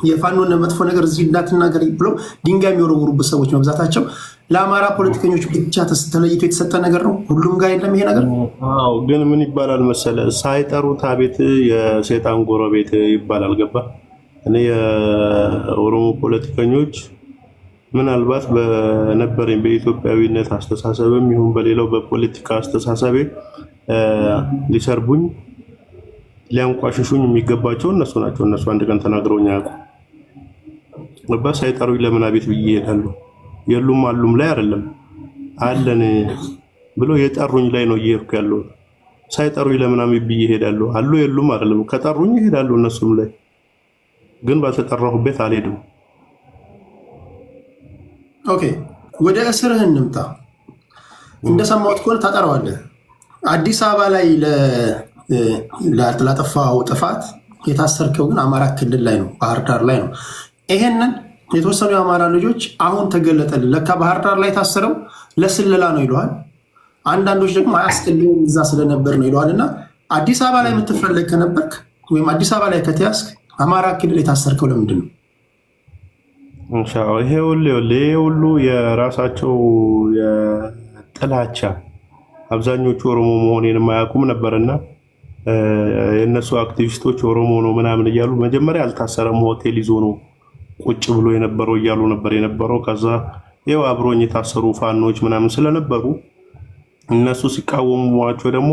የፋኖን መጥፎ ነገር እዚህ እንዳትናገር ብለው ድንጋይ የሚወረውሩበት ሰዎች መብዛታቸው ለአማራ ፖለቲከኞች ብቻ ተለይቶ የተሰጠ ነገር ነው። ሁሉም ጋር የለም ይሄ ነገር። አዎ ግን ምን ይባላል መሰለ፣ ሳይጠሩት አቤት የሰይጣን ጎረቤት ይባላል። ገባ? እኔ የኦሮሞ ፖለቲከኞች ምናልባት በነበረኝ በኢትዮጵያዊነት አስተሳሰብም ይሁን በሌላው በፖለቲካ አስተሳሰቤ ሊሰርቡኝ ሊያንቋሽሹኝ የሚገባቸው እነሱ ናቸው። እነሱ አንድ ቀን ተናግረውኝ አያውቁም። ገባ? ሳይጠሩኝ ለምን አቤት ብዬ እሄዳለሁ? የሉም አሉም ላይ አይደለም አለን ብሎ የጠሩኝ ላይ ነው እየሄድኩ ያለው። ሳይጠሩኝ ለምን አቤት ብዬ እሄዳለሁ? አሉ የሉም አይደለም፣ ከጠሩኝ እሄዳለሁ እነሱም ላይ። ግን ባልተጠራሁበት አልሄድም። ኦኬ ወደ እስርህ እንምጣ። እንደሰማሁት ከሆነ ታጠራዋለህ። አዲስ አበባ ላይ ላጠፋው ጥፋት የታሰርከው ግን አማራ ክልል ላይ ነው፣ ባህር ዳር ላይ ነው። ይሄንን የተወሰኑ የአማራ ልጆች አሁን ተገለጠልን ለካ ባህር ዳር ላይ ታሰረው ለስለላ ነው ይለዋል። አንዳንዶች ደግሞ አያስቀልም እዛ ስለነበር ነው ይለዋል። እና አዲስ አበባ ላይ የምትፈለግ ከነበርክ ወይም አዲስ አበባ ላይ ከተያዝክ አማራ ክልል የታሰርከው ለምንድን ነው? ይሄ ሁሉ የራሳቸው የጥላቻ አብዛኞቹ ኦሮሞ መሆኔን የማያውቁም ነበርና የእነሱ አክቲቪስቶች ኦሮሞ ነው ምናምን እያሉ መጀመሪያ አልታሰረም ሆቴል ይዞ ነው ቁጭ ብሎ የነበረው እያሉ ነበር የነበረው። ከዛ ይኸው አብሮኝ የታሰሩ ፋኖች ምናምን ስለነበሩ እነሱ ሲቃወሟቸው ደግሞ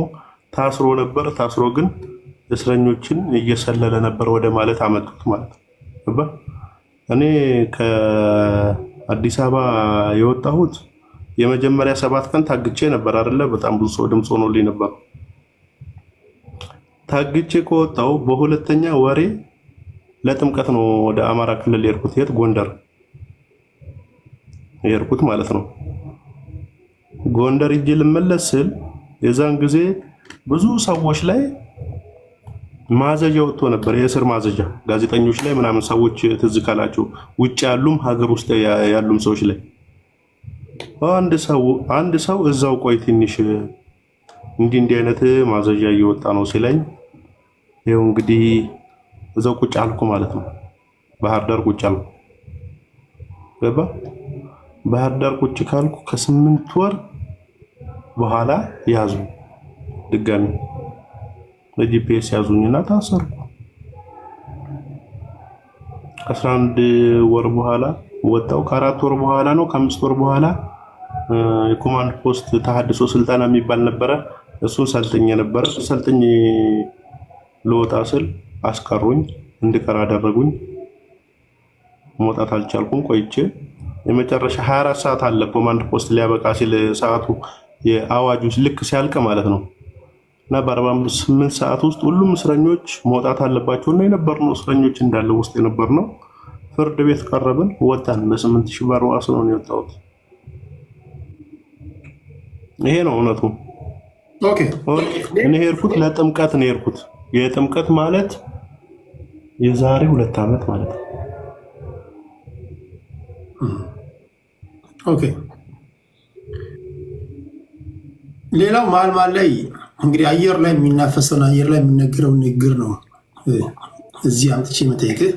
ታስሮ ነበር። ታስሮ ግን እስረኞችን እየሰለለ ነበር ወደ ማለት አመጡት ማለት ነው። እኔ ከአዲስ አበባ የወጣሁት የመጀመሪያ 7 ቀን ታግቼ ነበር አይደለ? በጣም ብዙ ሰው ድምፅ ሆኖልኝ ነበር። ታግቼ ከወጣሁ በሁለተኛ ወሬ ለጥምቀት ነው ወደ አማራ ክልል የሄድኩት። የት? ጎንደር የሄድኩት ማለት ነው። ጎንደር ሂጄ ልመለስ ስል የዛን ጊዜ ብዙ ሰዎች ላይ ማዘዣ ወጥቶ ነበር፣ የእስር ማዘዣ ጋዜጠኞች ላይ ምናምን ሰዎች ትዝ ካላቸው ውጭ ያሉም ሀገር ውስጥ ያሉም ሰዎች ላይ አንድ ሰው እዛው ቆይ ትንሽ እንዲህ አይነት ማዘዣ እየወጣ ነው ሲለኝ ይኸው እንግዲህ እዛው ቁጭ አልኩ ማለት ነው። ባህር ዳር ቁጭ አልኩ። ገባ? ባህር ዳር ቁጭ ካልኩ ከ8 ወር በኋላ ያዙ ድጋሚ በጂፒኤስ ያዙኝና ታሰርኩ። 11 ወር በኋላ ወጣው። ከ4 ወር በኋላ ነው ከ5 ወር በኋላ የኮማንድ ፖስት ተሐድሶ ስልጠና የሚባል ነበረ። እሱን ሰልጥኜ ነበር። ሰልጥኜ ልወጣ ስል አስቀሩኝ፣ እንድቀር አደረጉኝ። መውጣት አልቻልኩም። ቆይቼ የመጨረሻ 24 ሰዓት አለ ኮማንድ ፖስት ሊያበቃ ሲል ሰዓቱ የአዋጁ ልክ ሲያልቅ ማለት ነው። እና በ48 ሰዓት ውስጥ ሁሉም እስረኞች መውጣት አለባቸው እና የነበርነው እስረኞች እንዳለ ውስጥ የነበርነው ፍርድ ቤት ቀረብን፣ ወጣን። በ8000 ብር ዋስ ነው የወጣሁት። ይሄ ነው እውነቱ። ኦኬ እኔ ሄድኩት ለጥምቀት ነው ሄድኩት። የጥምቀት ማለት የዛሬ 2 ዓመት ማለት ነው። ኦኬ ሌላው መሀል ላይ እንግዲህ አየር ላይ የሚናፈሰውን አየር ላይ የሚነገረው ንግግር ነው እዚህ አምጥቼ መጠየቅህ።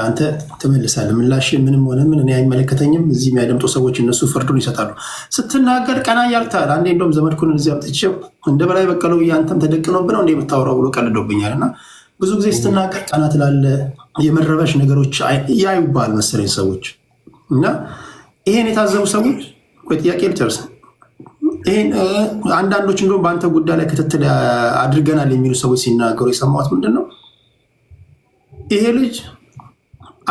አንተ ትመልሳለህ። ምላሽ ምንም ሆነ ምን እኔ አይመለከተኝም። እዚህ የሚያደምጡ ሰዎች እነሱ ፍርዱን ይሰጣሉ። ስትናገር ቀና እያልታል። አንዴ እንደውም ዘመድኩን እዚህ አምጥቼው እንደ በላይ በቀለው አንተም ተደቅኖብህ ነው እንደ የምታወራው ብሎ ቀልዶብኛል። እና ብዙ ጊዜ ስትናገር ቀና ትላለህ። የመረበሽ ነገሮች ያዩባል መሰለኝ ሰዎች። እና ይሄን የታዘቡ ሰዎች ቆይ ጥያቄ ልጨርስ። ይሄን አንዳንዶች እንደውም በአንተ ጉዳይ ላይ ክትትል አድርገናል የሚሉ ሰዎች ሲናገሩ የሰማሁት ምንድን ነው ይሄ ልጅ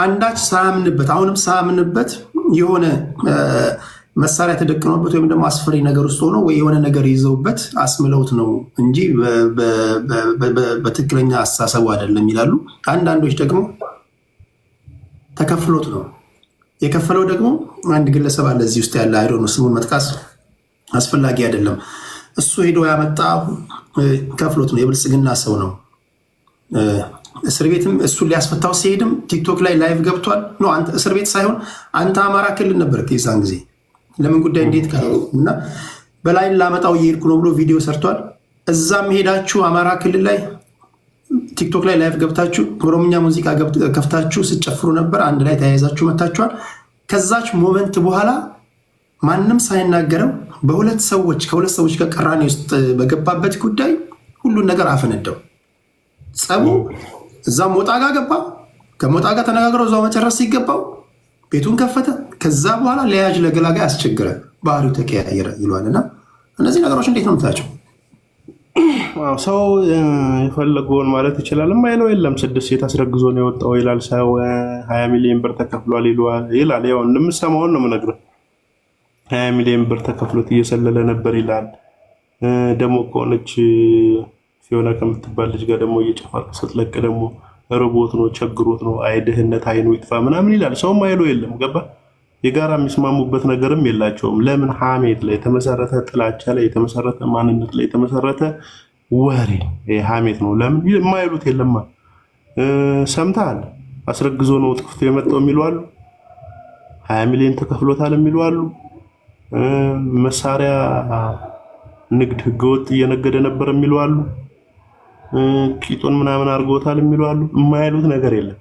አንዳች ሳያምንበት አሁንም ሳያምንበት የሆነ መሳሪያ ተደቅኖበት ወይም ደግሞ አስፈሪ ነገር ውስጥ ሆኖ ወይ የሆነ ነገር ይዘውበት አስምለውት ነው እንጂ በትክክለኛ አስተሳሰቡ አይደለም ይላሉ። አንዳንዶች ደግሞ ተከፍሎት ነው። የከፈለው ደግሞ አንድ ግለሰብ አለ እዚህ ውስጥ ያለ አይዶ ነው፣ ስሙን መጥቀስ አስፈላጊ አይደለም። እሱ ሄዶ ያመጣ ከፍሎት ነው። የብልጽግና ሰው ነው። እስር ቤትም እሱን ሊያስፈታው ሲሄድም ቲክቶክ ላይ ላይቭ ገብቷል። አንተ እስር ቤት ሳይሆን አንተ አማራ ክልል ነበር የዛን ጊዜ። ለምን ጉዳይ እንዴት እና በላይ ላመጣው እየሄድኩ ነው ብሎ ቪዲዮ ሰርቷል። እዛም ሄዳችሁ አማራ ክልል ላይ ቲክቶክ ላይ ላይቭ ገብታችሁ ኦሮምኛ ሙዚቃ ከፍታችሁ ስጨፍሩ ነበር። አንድ ላይ ተያይዛችሁ መታችኋል። ከዛች ሞመንት በኋላ ማንም ሳይናገረው ከሁለት ሰዎች ጋር ቅራኔ ውስጥ በገባበት ጉዳይ ሁሉን ነገር አፈነደው። ጸቡ እዛም ሞጣ ጋር ገባ። ከሞጣ ጋር ተነጋግረው እዛው መጨረስ ሲገባው ቤቱን ከፈተ። ከዛ በኋላ ለያጅ ለገላጋይ አስቸገረ፣ ባህሪው ተቀያየረ ይሏል። እና እነዚህ ነገሮች እንዴት ነው የምታያቸው? ሰው የፈለገውን ማለት ይችላል። የማይለው የለም። 6 ሴት አስረግዞ ነው የወጣው ይላል። ሰው 20 ሚሊዮን ብር ተከፍሏል ይላል። ያው እንደምሰማውን ነው የምነግርህ። 20 ሚሊዮን ብር ተከፍሎት እየሰለለ ነበር ይላል። ደግሞ ከሆነች ሲሆነ ከምትባል ልጅ ጋር ደግሞ እየጨፋቅ ስትለቅ ደግሞ ርቦት ነው ቸግሮት ነው አይ ድህነት አይኑ ይጥፋ ምናምን ይላል። ሰውም አይለው የለም። ገባ? የጋራ የሚስማሙበት ነገርም የላቸውም። ለምን? ሐሜት ላይ የተመሰረተ ጥላቻ ላይ የተመሰረተ ማንነት ላይ የተመሰረተ ወሬ ሐሜት ነው። ለምን የማይሉት የለማ። ሰምተሃል? አስረግዞ ነው ጥፍቶ የመጣው የሚሉ አሉ። 20 ሚሊዮን ተከፍሎታል የሚሉ አሉ። መሳሪያ ንግድ ህገወጥ እየነገደ ነበር የሚሉ አሉ። ቂጡን ምናምን አድርጎታል የሚሉ አሉ። የማይሉት ነገር የለም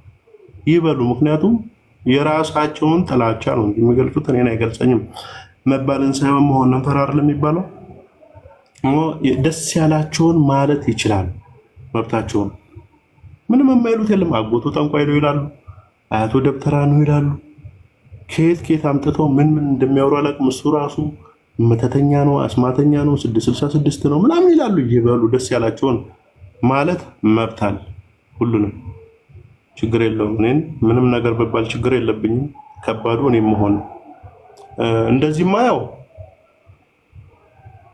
ይበሉ። ምክንያቱም የራሳቸውን ጥላቻ ነው የሚገልጹት። እኔን አይገልጸኝም መባልን ሳይሆን መሆን ነበር አይደል የሚባለው። ደስ ያላቸውን ማለት ይችላሉ፣ መብታቸውን። ምንም የማይሉት የለም። አጎቱ ጠንቋይ ነው ይላሉ፣ አያቱ ደብተራ ነው ይላሉ። ከየት አምጥተው ምን እንደሚያወሩ አላውቅም። እሱ ራሱ መተተኛ ነው፣ አስማተኛ ነው፣ 666 ነው ምናምን ይላሉ። ይበሉ፣ ደስ ያላቸውን ማለት መብታል። ሁሉንም ችግር የለውም። እኔን ምንም ነገር በባል ችግር የለብኝም። ከባዱ እኔ መሆን እንደዚህማ ያው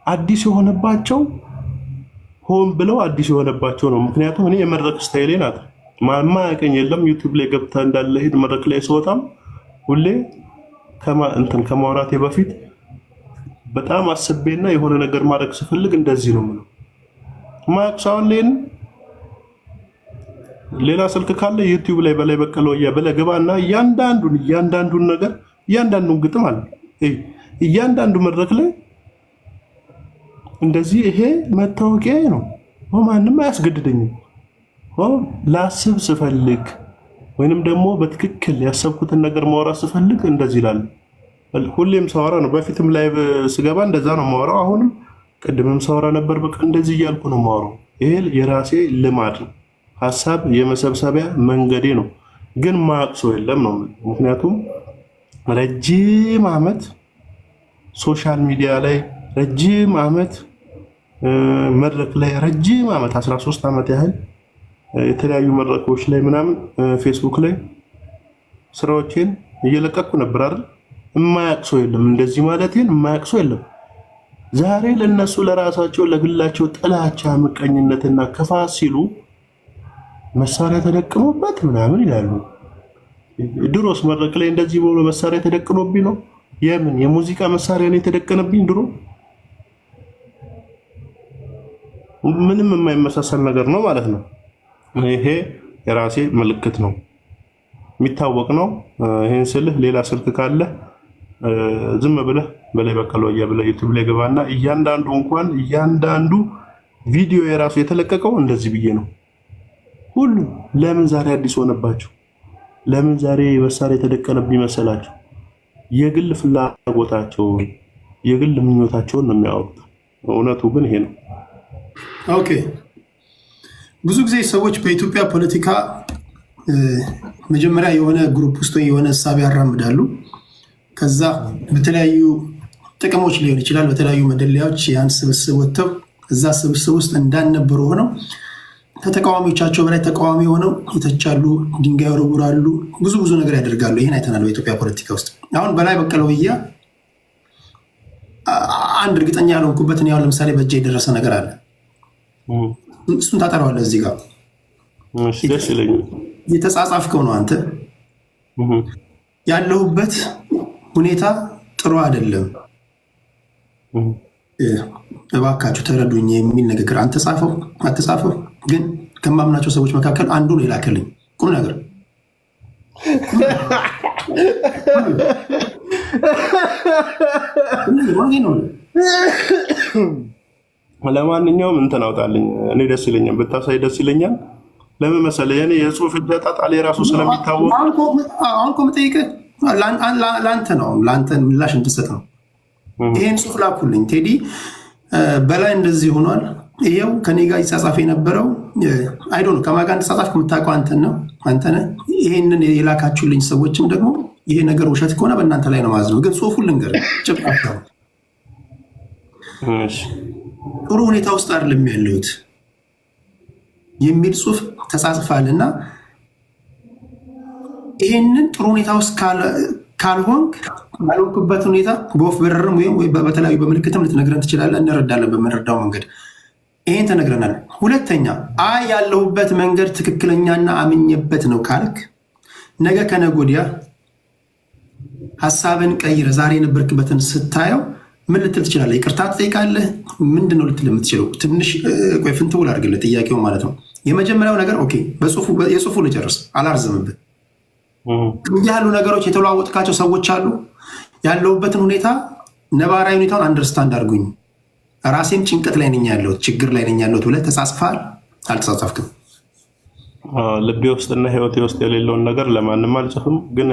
አዲስ የሆነባቸው ሆን ብለው አዲስ የሆነባቸው ነው። ምክንያቱም እኔ የመድረክ ስታይሌ ናት ማያውቀኝ የለም። ዩቲዩብ ላይ ገብታ እንዳለ ሄድ መድረክ ላይ ስወጣም ሁሌ ከማውራቴ በፊት በጣም አስቤና የሆነ ነገር ማድረግ ስፈልግ እንደዚህ ነው የምለው። ማክሳውን ሌላ ስልክ ካለ ዩቲዩብ ላይ በላይ በቀለ ወያ ብለህ ግባና እያንዳንዱን ነገር እያንዳንዱን ግጥም አለ እያንዳንዱ መድረክ ላይ እንደዚህ ይሄ መታወቂያ ነው። ማንም አያስገድደኝም። ላስብ ስፈልግ ወይንም ደግሞ በትክክል ያሰብኩትን ነገር ማውራት ስፈልግ እንደዚህ ይላል። ሁሌም ሳወራ ነው። በፊትም ላይ ስገባ እንደዛ ነው ማወራው። አሁንም ቅድምም ሳወራ ነበር። በቃ እንደዚህ እያልኩ ነው ማወራው። ይሄ የራሴ ልማድ ነው። ሀሳብ የመሰብሰቢያ መንገዴ ነው። ግን ማቅሶ የለም ነው። ምክንያቱም ረጅም ዓመት ሶሻል ሚዲያ ላይ ረጅም ዓመት መድረክ ላይ ረጅም ዓመት 13 ዓመት ያህል የተለያዩ መድረኮች ላይ ምናምን ፌስቡክ ላይ ስራዎችን እየለቀኩ ነበር አይደል? የማያቅሰው የለም። እንደዚህ ማለቴን የማያቅሰው የለም። ዛሬ ለነሱ ለራሳቸው ለግላቸው ጥላቻ፣ ምቀኝነትና ክፋት ሲሉ መሳሪያ ተደቅኖበት ምናምን ይላሉ። ድሮስ መድረክ ላይ እንደዚህ ብሎ መሳሪያ ተደቅኖብኝ ነው? የምን የሙዚቃ መሳሪያ ነው የተደቀነብኝ? ድሮ ምንም የማይመሳሰል ነገር ነው ማለት ነው። ይሄ የራሴ ምልክት ነው፣ የሚታወቅ ነው። ይሄን ስልህ ሌላ ስልክ ካለ ዝም ብለህ በላይ በቀለ ወያ ብለህ ዩቲዩብ ላይ ገባና እያንዳንዱ ቪዲዮ የራሱ የተለቀቀው እንደዚህ ብዬ ነው። ሁሉ ለምን ዛሬ አዲስ ሆነባቸው? ለምን ዛሬ መሳሪያ የተደቀነብኝ መሰላቸው? የግል ፍላጎታቸውን የግል ምኞታቸውን ነው የሚያወሩት። እውነቱ ግን ይሄ ነው። ኦኬ። ብዙ ጊዜ ሰዎች በኢትዮጵያ ፖለቲካ መጀመሪያ የሆነ ግሩፕ ውስጥ የሆነ ሀሳብ ያራምዳሉ። ከዛ በተለያዩ ጥቅሞች ሊሆን ይችላል፣ በተለያዩ መደለያዎች ያን ስብስብ ወጥተው እዛ ስብስብ ውስጥ እንዳልነበሩ ሆነው ከተቃዋሚዎቻቸው በላይ ተቃዋሚ ሆነው ይተቻሉ፣ ድንጋይ ይወረውራሉ፣ ብዙ ነገር ያደርጋሉ። ይህን አይተናል በኢትዮጵያ ፖለቲካ ውስጥ። አሁን በላይ በቀለ ወያ አንድ እርግጠኛ ያልሆንኩበትን ያው ለምሳሌ በእጄ የደረሰ ነገር አለ። እሱን ታጠራዋለህ እዚህ ጋር የተጻጻፍከው ነው። አንተ ያለሁበት ሁኔታ ጥሩ አይደለም፣ እባካችሁ ተረዱኝ የሚል ንግግር አንተ ጻፈው አትጻፈው፣ ግን ከማምናቸው ሰዎች መካከል አንዱ ነው የላከልኝ። ቁም ነገር ለማንኛውም እንትን አውጣልኝ። እኔ ደስ ይለኛል፣ ብታሳይ ደስ ይለኛል። ለምን መሰለህ? የኔ የጽሁፍ እጀጣጣል የራሱ ስለሚታወቅ አሁን እኮ የምጠይቅህ ለአንተ ነው፣ ለአንተ ምላሽ እንድሰጥ ነው። ይሄን ጽሁፍ ላኩልኝ ቴዲ በላይ እንደዚህ ሆኗል። ይሄው ከኔ ጋር ይጻጻፍ የነበረው አይዶ ነው። ከማን ጋር እንድጻጻፍ ከምታውቀው አንተ ነህ። ይሄንን የላካችሁልኝ ሰዎችም ደግሞ ይሄ ነገር ውሸት ከሆነ በእናንተ ላይ ነው ማዝነው። ግን ጽሁፉን ልንገርህ፣ ጭብጣቸው ጥሩ ሁኔታ ውስጥ አይደለም ያለሁት የሚል ጽሁፍ ተጻጽፋልና ይሄንን ጥሩ ሁኔታ ውስጥ ካልሆንክ ባልሆንክበት ሁኔታ በወፍ በረርም ወይም በተለያዩ በምልክትም ልትነግረን ትችላለህ። እንረዳለን በምንረዳው መንገድ። ይሄን ተነግረናል። ሁለተኛ ያለሁበት መንገድ ትክክለኛና አምኜበት ነው ካልክ ነገ ከነገ ወዲያ ሀሳብን ቀይረ ዛሬ የነበርክበትን ስታየው ምን ልትል ትችላለህ? ይቅርታ ትጠይቃለህ? ምንድን ነው ልትል የምትችለው? ትንሽ ቆይ ፍንትውል አድርግልህ ጥያቄው ማለት ነው። የመጀመሪያው ነገር ኦኬ፣ የጽሁፉ ልጨርስ አላርዝምብህ። ያሉ ነገሮች የተለዋወጥካቸው ሰዎች አሉ። ያለውበትን ሁኔታ ነባራዊ ሁኔታውን አንደርስታንድ አድርጉኝ፣ ራሴም ጭንቀት ላይ ነኝ ያለሁት፣ ችግር ላይ ነኝ ያለሁት ብለህ ተጻጽፈሃል? አልተጻጻፍክም? ልቤ ውስጥና ህይወቴ ውስጥ የሌለውን ነገር ለማንም አልጽፍም። ግን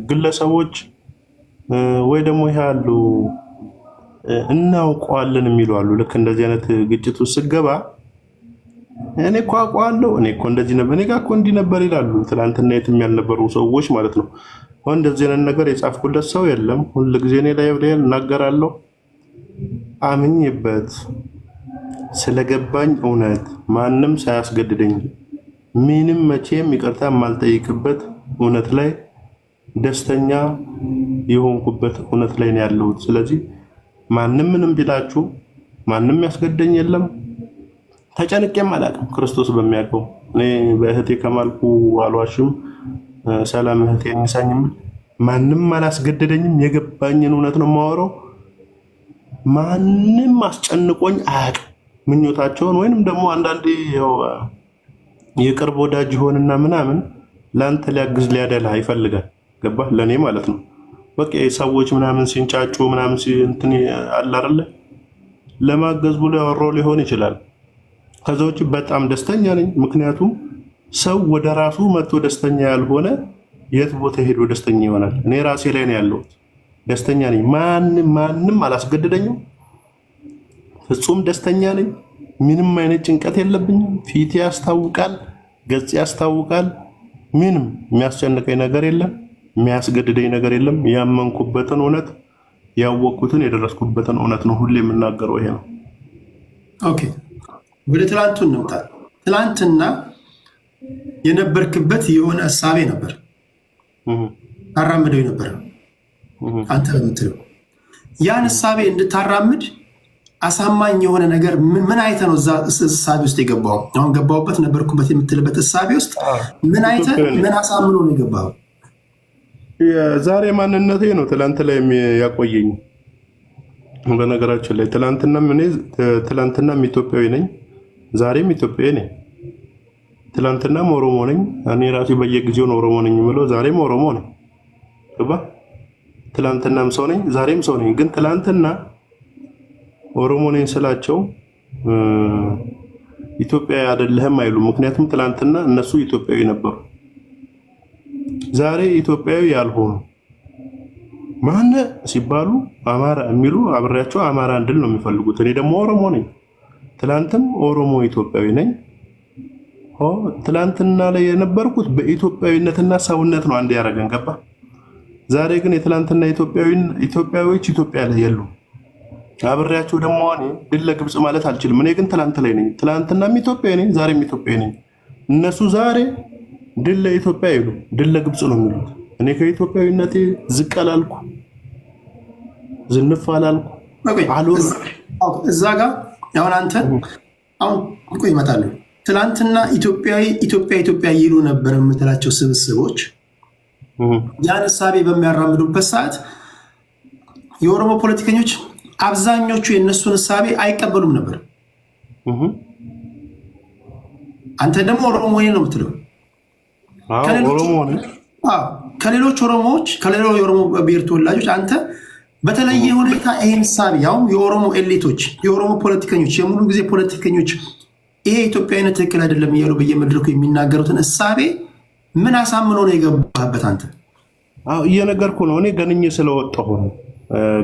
ግለሰቦች ወይ ደግሞ ይሄ አሉ እናውቀዋለን የሚሉ አሉ። ልክ እንደዚህ አይነት ግጭት ውስጥ ስገባ እኔ እኮ አውቀዋለሁ፣ እኔ እኮ እንደዚህ ነበር፣ እኔ ጋር እኮ እንዲህ ነበር ይላሉ። ትናንትና የትም ያልነበሩ ሰዎች ማለት ነው። አሁን እንደዚህ አይነት ነገር የጻፍኩለት ሰው የለም። ሁሉ ጊዜ እኔ ላይ እናገራለሁ አምኜበት ስለገባኝ እውነት ማንም ሳያስገድደኝ ምንም መቼም ይቅርታ የማልጠይቅበት እውነት ላይ ደስተኛ የሆንኩበት እውነት ላይ ነው ያለሁት። ስለዚህ ማንም ምንም ቢላችሁ ማንም ያስገድደኝ የለም። ተጨንቄም አላውቅም። ክርስቶስ በሚያውቀው እኔ በእህቴ ከማልኩ አልዋሽም። ሰላም እህቴ ንሳኝም ማንም አላስገደደኝም። የገባኝን እውነት ነው የማወራው። ማንም አስጨንቆኝ አያውቅም። ምኞታቸውን ወይንም ደግሞ አንዳንዴ ያው የቅርብ ወዳጅ ይሆንና ምናምን ለአንተ ሊያግዝ ሊያደላ ይፈልጋል። ገባህ? ለእኔ ማለት ነው። በቃ ሰዎች ምናምን ሲንጫጩ ምናምን እንትን አለ አይደለ ለማገዝ ብሎ ያወራው ሊሆን ይችላል። ከዛ ውጭ በጣም ደስተኛ ነኝ። ምክንያቱም ሰው ወደ ራሱ መጥቶ ደስተኛ ያልሆነ የት ቦታ ሄዶ ደስተኛ ይሆናል? እኔ ራሴ ላይ ነው ያለሁት። ደስተኛ ነኝ። ማንም አላስገደደኝም። ፍጹም ደስተኛ ነኝ። ምንም አይነት ጭንቀት የለብኝም። ፊቴ ያስታውቃል፣ ገጽ ያስታውቃል። ምንም የሚያስጨንቀኝ ነገር የለም፣ የሚያስገድደኝ ነገር የለም። ያመንኩበትን እውነት ያወቅኩትን የደረስኩበትን እውነት ነው ሁሌ የምናገረው። ይሄ ነው። ኦኬ፣ ወደ ትላንቱ እንምጣ። ትላንትና የነበርክበት የሆነ እሳቤ ነበር ታራምደው ነበር አንተ ለምትለው ያን እሳቤ እንድታራምድ አሳማኝ የሆነ ነገር ምን አይተህ ነው እዛ እሳቤ ውስጥ የገባው? አሁን ገባሁበት ነበርኩበት የምትልበት እሳቤ ውስጥ ምን አይተህ ምን አሳምኖ ነው የገባው? የዛሬ ማንነቴ ነው ትላንት ላይ ያቆየኝ። በነገራችን ላይ ትላንትናም ኢትዮጵያዊ ነኝ፣ ዛሬም ኢትዮጵያዊ ነኝ። ትላንትናም ኦሮሞ ነኝ። እኔ ራሴ በየጊዜው ነው ኦሮሞ ነኝ የምለው። ዛሬም ኦሮሞ ነኝ። ትላንትናም ሰው ነኝ፣ ዛሬም ሰው ነኝ። ግን ትላንትና ኦሮሞ ነኝ ስላቸው ኢትዮጵያዊ አይደለህም አይሉም። ምክንያቱም ትላንትና እነሱ ኢትዮጵያዊ ነበሩ። ዛሬ ኢትዮጵያዊ ያልሆኑ ማነ ሲባሉ አማራ የሚሉ አብሬያቸው አማራ እንድል ነው የሚፈልጉት። እኔ ደግሞ ኦሮሞ ነኝ። ትላንትም ኦሮሞ ኢትዮጵያዊ ነኝ። ትላንትና ላይ የነበርኩት በኢትዮጵያዊነትና ሰውነት ነው አንድ ያደረገን። ገባ? ዛሬ ግን የትላንትና ኢትዮጵያዊዎች ኢትዮጵያ ላይ የሉም። አብሬያቸው ደግሞ እኔ ድል ለግብጽ ማለት አልችልም። እኔ ግን ትላንት ላይ ነኝ። ትላንትናም ኢትዮጵያዊ ነኝ፣ ዛሬም ኢትዮጵያዊ ነኝ። እነሱ ዛሬ ድል ለኢትዮጵያ አይሉ ድል ለግብጽ ነው የሚሉት። እኔ ከኢትዮጵያዊነቴ ዝቅ አላልኩ፣ ዝንፍ አላልኩ። እዛ ጋር አሁን አንተ አሁን ቆይ ይመጣሉ። ትላንትና ኢትዮጵያ ይሉ ነበር የምትላቸው ስብስቦች ያን እሳቤ በሚያራምዱበት ሰዓት የኦሮሞ ፖለቲከኞች አብዛኞቹ የእነሱን እሳቤ አይቀበሉም ነበር። አንተ ደግሞ ኦሮሞ ነው የምትለው። ከሌሎች ኦሮሞዎች ከሌሎች የኦሮሞ ብሔር ተወላጆች አንተ በተለየ ሁኔታ ይህን እሳቤ ያውም የኦሮሞ ኤሊቶች የኦሮሞ ፖለቲከኞች የሙሉ ጊዜ ፖለቲከኞች ይሄ ኢትዮጵያዊነት ትክክል አይደለም እያሉ በየመድረኩ የሚናገሩትን እሳቤ ምን አሳምኖ ነው የገባህበት አንተ? እየነገርኩ ነው። እኔ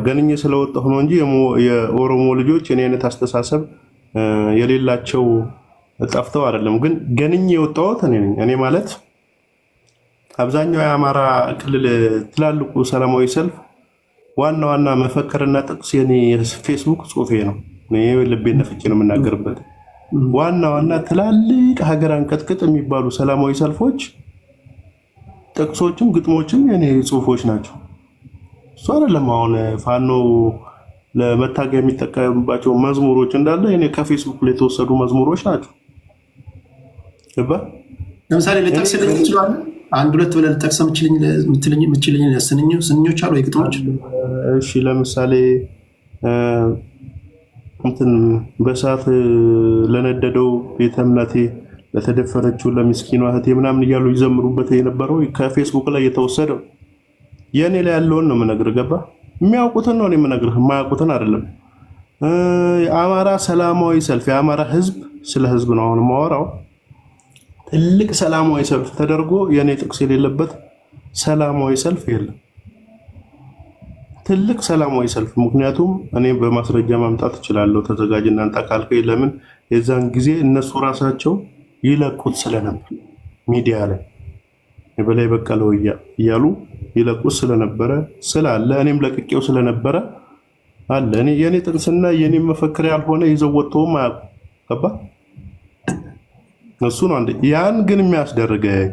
ገንኜ ስለወጣሁ ነው እንጂ የኦሮሞ ልጆች የኔ አይነት አስተሳሰብ የሌላቸው ጠፍተው አይደለም። ግን ገንኜ የወጣሁት እኔ ነኝ። እኔ ማለት አብዛኛው የአማራ ክልል ትላልቁ ሰላማዊ ሰልፍ ዋና መፈክርና ጥቅስ የኔ ፌስቡክ ጽሁፌ ነው። እኔ ልቤን ነፍቼ ነው የምናገርበት። ዋና ትላልቅ ሀገር አንቀጥቅጥ የሚባሉ ሰላማዊ ሰልፎች ጥቅሶችም ግጥሞችም የኔ ጽሁፎች ናቸው። እሱ አይደለም አሁን ፋኖ ለመታገያ የሚጠቀምባቸው መዝሙሮች እንዳለ እኔ ከፌስቡክ ላይ የተወሰዱ መዝሙሮች ናቸው። ለምሳሌ ለጥቅስ ይችላል አንድ ሁለት ብለህ ልጠቅስ የምትችልኝ ስንኞች አሉ የግጥሞች? እሺ ለምሳሌ እንትን በእሳት ለነደደው ቤተ እምነቴ ለተደፈረችው ለምስኪኗ እህቴ ምናምን እያሉ ይዘምሩበት የነበረው ከፌስቡክ ላይ የተወሰደው የኔ ላይ ያለውን ነው የምነግርህ። ገባ? የሚያውቁትን ነው የምነግርህ፣ የማያውቁትን አይደለም። የአማራ ሰላማዊ ሰልፍ የአማራ ህዝብ ስለ ህዝብ ነው አሁን የማወራው። ትልቅ ሰላማዊ ሰልፍ ተደርጎ የኔ ጥቅስ የሌለበት ሰላማዊ ሰልፍ የለም። ትልቅ ሰላማዊ ሰልፍ። ምክንያቱም እኔ በማስረጃ ማምጣት እችላለሁ። ተዘጋጅ እናንተ ካልከኝ ለምን የዛን ጊዜ እነሱ ራሳቸው ይለቁት ስለነበር ሚዲያ ላይ የበላይ በቀለ እያሉ ይለቁት ስለነበረ ስላለ እኔም ለቅቄው ስለነበረ አለ እኔ የኔ ጥቅስና የኔ መፈክር ያልሆነ ይዘው ወጥተውም አያውቁም። ገባ? እሱ ነው አንዴ። ያን ግን የሚያስደርገኝ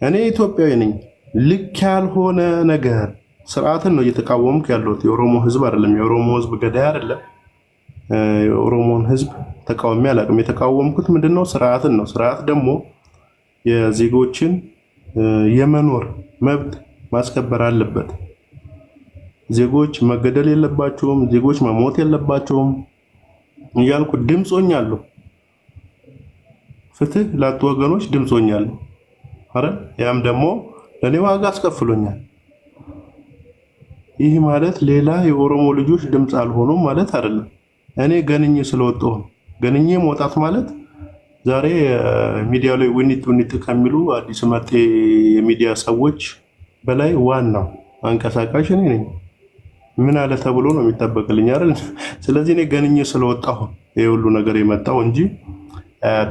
እኔ ኢትዮጵያዊ ነኝ። ልክ ያልሆነ ነገር ስርዓትን ነው እየተቃወምኩ ያለሁት። የኦሮሞ ህዝብ አይደለም። የኦሮሞ ህዝብ ገዳይ አይደለም። የኦሮሞን ህዝብ ተቃውሜ አላውቅም። የተቃወምኩት ምንድነው? ስርዓትን ነው። ስርዓት ደግሞ የዜጎችን የመኖር መብት ማስከበር አለበት። ዜጎች መገደል የለባቸውም፣ ዜጎች መሞት የለባቸውም እያልኩ ድምጾኛለሁ። ፍትህ ላጡ ወገኖች ድምጾኛለሁ። አረ ያም ደግሞ ለኔ ዋጋ አስከፍሎኛል። ይህ ማለት ሌላ የኦሮሞ ልጆች ድምጽ አልሆኑም ማለት አይደለም። እኔ ገንኜ ስለወጣሁ ነው። ገንኜ መውጣት ማለት ዛሬ ሚዲያ ላይ ውኒት ከሚሉ አዲስ መጤ የሚዲያ ሰዎች በላይ ዋናው አንቀሳቃሽ እኔ ነኝ። ምን አለ ተብሎ ነው የሚጠበቅልኝ አይደል? ስለዚህ እኔ ገንኜ ስለወጣሁ ይሄ ሁሉ ነገር የመጣው እንጂ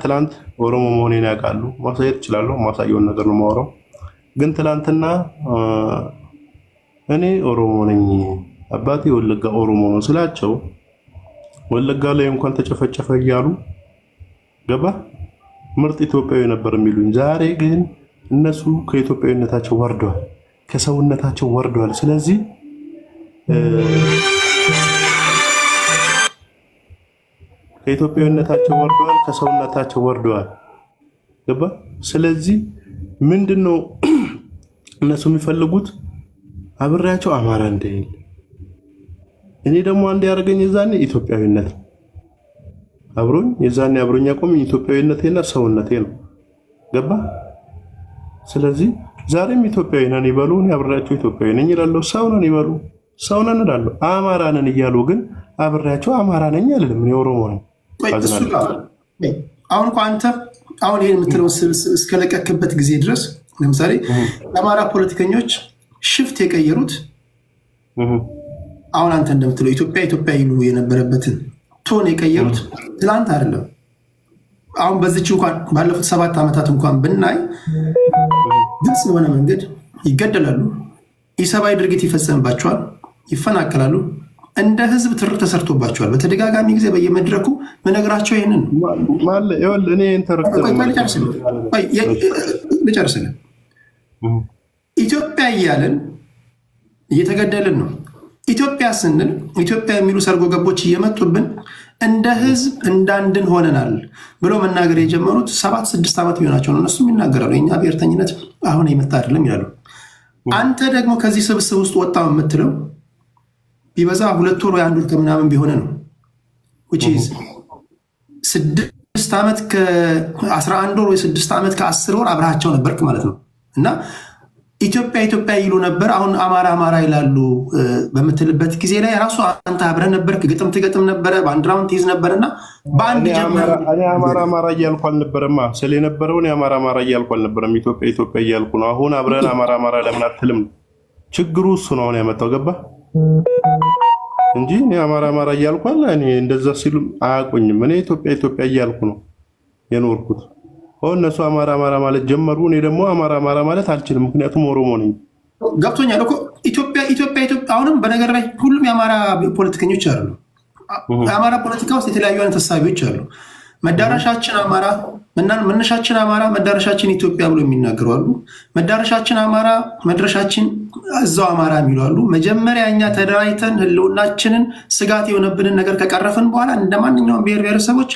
ትላንት ኦሮሞ መሆኔን ያውቃሉ። ማሳየት እችላለሁ። ማሳየውን ነገር ነው የማወራው። ግን ትላንትና እኔ ኦሮሞ ነኝ አባቴ ወለጋ ኦሮሞ ነው ስላቸው ወለጋ ላይ እንኳን ተጨፈጨፈ እያሉ ገባ ምርጥ ኢትዮጵያዊ ነበር የሚሉኝ። ዛሬ ግን እነሱ ከኢትዮጵያዊነታቸው ወርደዋል፣ ከሰውነታቸው ወርደዋል። ስለዚህ ከኢትዮጵያዊነታቸው ወርደዋል፣ ከሰውነታቸው ወርደዋል። ገባ? ስለዚህ ምንድነው እነሱ የሚፈልጉት? አብሬያቸው አማራ እንደሌለ። እኔ ደግሞ አንድ ያደረገኝ የዛኔ ኢትዮጵያዊነት አብሮኝ የዛኔ አብሮኝ ያቆመኝ ኢትዮጵያዊነቴና ሰውነቴ ነው። ገባ? ስለዚህ ዛሬም ኢትዮጵያዊ ነን ይበሉ፣ እኔ አብሬያቸው ኢትዮጵያዊ ነኝ ይላሉ። ሰው ነን ይበሉ፣ ሰው ነን እላለሁ። አማራ ነን እያሉ ግን አብሬያቸው አማራ ነኝ አልልም። እኔ ኦሮሞ ነኝ። አሁን እኮ አንተ አሁን ይሄን የምትለው እስከለቀክበት ጊዜ ድረስ ለምሳሌ የአማራ ፖለቲከኞች ሽፍት የቀየሩት አሁን አንተ እንደምትለው ኢትዮጵያ ይሉ የነበረበትን ቶን የቀየሩት ትላንት አይደለም። አሁን በዚች እንኳን ባለፉት 7 ዓመታት እንኳን ብናይ ግልጽ በሆነ መንገድ ይገደላሉ፣ ኢሰብአዊ ድርጊት ይፈጸምባቸዋል፣ ይፈናቀላሉ። እንደ ህዝብ ትር ተሰርቶባቸዋል። በተደጋጋሚ ጊዜ በየመድረኩ መነግራቸው ይሄንን ማለት ይወል እኔ ልጨርስልን። ኢትዮጵያ እያለን እየተገደልን ነው። ኢትዮጵያ ስንል ኢትዮጵያ የሚሉ ሰርጎ ገቦች እየመጡብን እንደ ህዝብ እንዳንድን ሆነናል ብሎ መናገር የጀመሩት 7-6 ዓመት ቢሆናቸው ነው። እነሱም ይናገራሉ የኛ ብሔርተኝነት አሁን የመጣ አይደለም ይላሉ። አንተ ደግሞ ከዚህ ስብስብ ውስጥ ወጣው የምትለው ቢበዛ 2 ወር ወይ 1 ወር ከምናምን ቢሆነ ነው። which is 6 ዓመት ከ11 ወር ወይ 6 ዓመት ከ10 ወር አብረሃቸው ነበርክ ማለት ነው። እና ኢትዮጵያ ይሉ ነበር። አሁን አማራ ይላሉ በምትልበት ጊዜ ላይ ራሱ አንተ አብረህ ነበርክ። ግጥም ትገጥም ነበረ፣ ባንዲራውን ትይዝ ነበርና በአንድ ጀምር እኔ አማራ እያልኩ አልነበረማ። ስለነበረው እኔ አማራ እያልኩ አልነበረም። ኢትዮጵያ እያልኩ ነው። አሁን አብረን አማራ ለምን አትልም? ችግሩ እሱ ነው አሁን ያመጣው። ገባ እንጂ እኔ አማራ እያልኩ አለ። እኔ እንደዛ ሲሉ አያውቁኝም። እኔ ኢትዮጵያ እያልኩ ነው የኖርኩት። እነሱ አማራ ማለት ጀመሩ። እኔ ደግሞ አማራ ማለት አልችልም፣ ምክንያቱም ኦሮሞ ነኝ። ገብቶኛል እኮ ኢትዮጵያ። አሁንም በነገር ላይ ሁሉም የአማራ ፖለቲከኞች አሉ። የአማራ ፖለቲካ ውስጥ የተለያዩ አይነት ሀሳቢዎች አሉ። መዳረሻችን አማራ፣ መነሻችን አማራ፣ መዳረሻችን ኢትዮጵያ ብሎ የሚናገሩ አሉ። መዳረሻችን አማራ፣ መድረሻችን እዛው አማራ የሚሉ አሉ። መጀመሪያ እኛ ተደራጅተን ህልውናችንን ስጋት የሆነብንን ነገር ከቀረፍን በኋላ እንደ ማንኛውም ብሔረሰቦች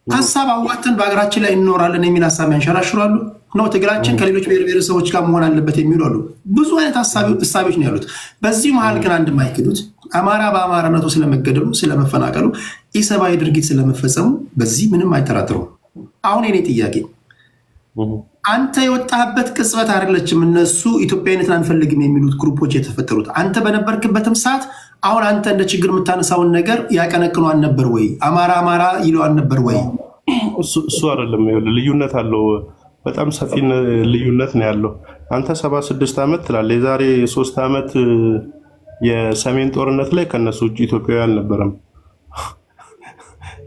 ሀሳብ አዋተን በሀገራችን ላይ እንኖራለን የሚል ሀሳብ ያንሸራሽራሉ። ነው ትግላችን ከሌሎች ብሔረሰቦች ጋር መሆን አለበት የሚሉ አሉ። ብዙ አይነት ሀሳቢዎች ነው ያሉት። በዚህ መሀል ግን አንድ የማይክዱት አማራ በአማራነቱ ስለመገደሉ፣ ስለመፈናቀሉ፣ ኢሰብአዊ ድርጊት ስለመፈጸሙ በዚህ ምንም አይጠራጥሩም። አሁን የኔ ጥያቄ አንተ የወጣህበት ቅጽበት አይደለችም እነሱ ኢትዮጵያዊነትን አንፈልግም የሚሉት ግሩፖች የተፈጠሩት። አንተ በነበርክበትም ሰዓት አሁን አንተ እንደ ችግር የምታነሳውን ነገር ያቀነቅኑ አልነበር ወይ? አማራ አማራ ይለው አልነበር ወይ? እሱ አይደለም። ልዩነት አለው፣ በጣም ሰፊ ልዩነት ነው ያለው። አንተ 76 ዓመት ትላለህ። የዛሬ 3 ዓመት የሰሜን ጦርነት ላይ ከነሱ ውጭ ኢትዮጵያዊ አልነበረም።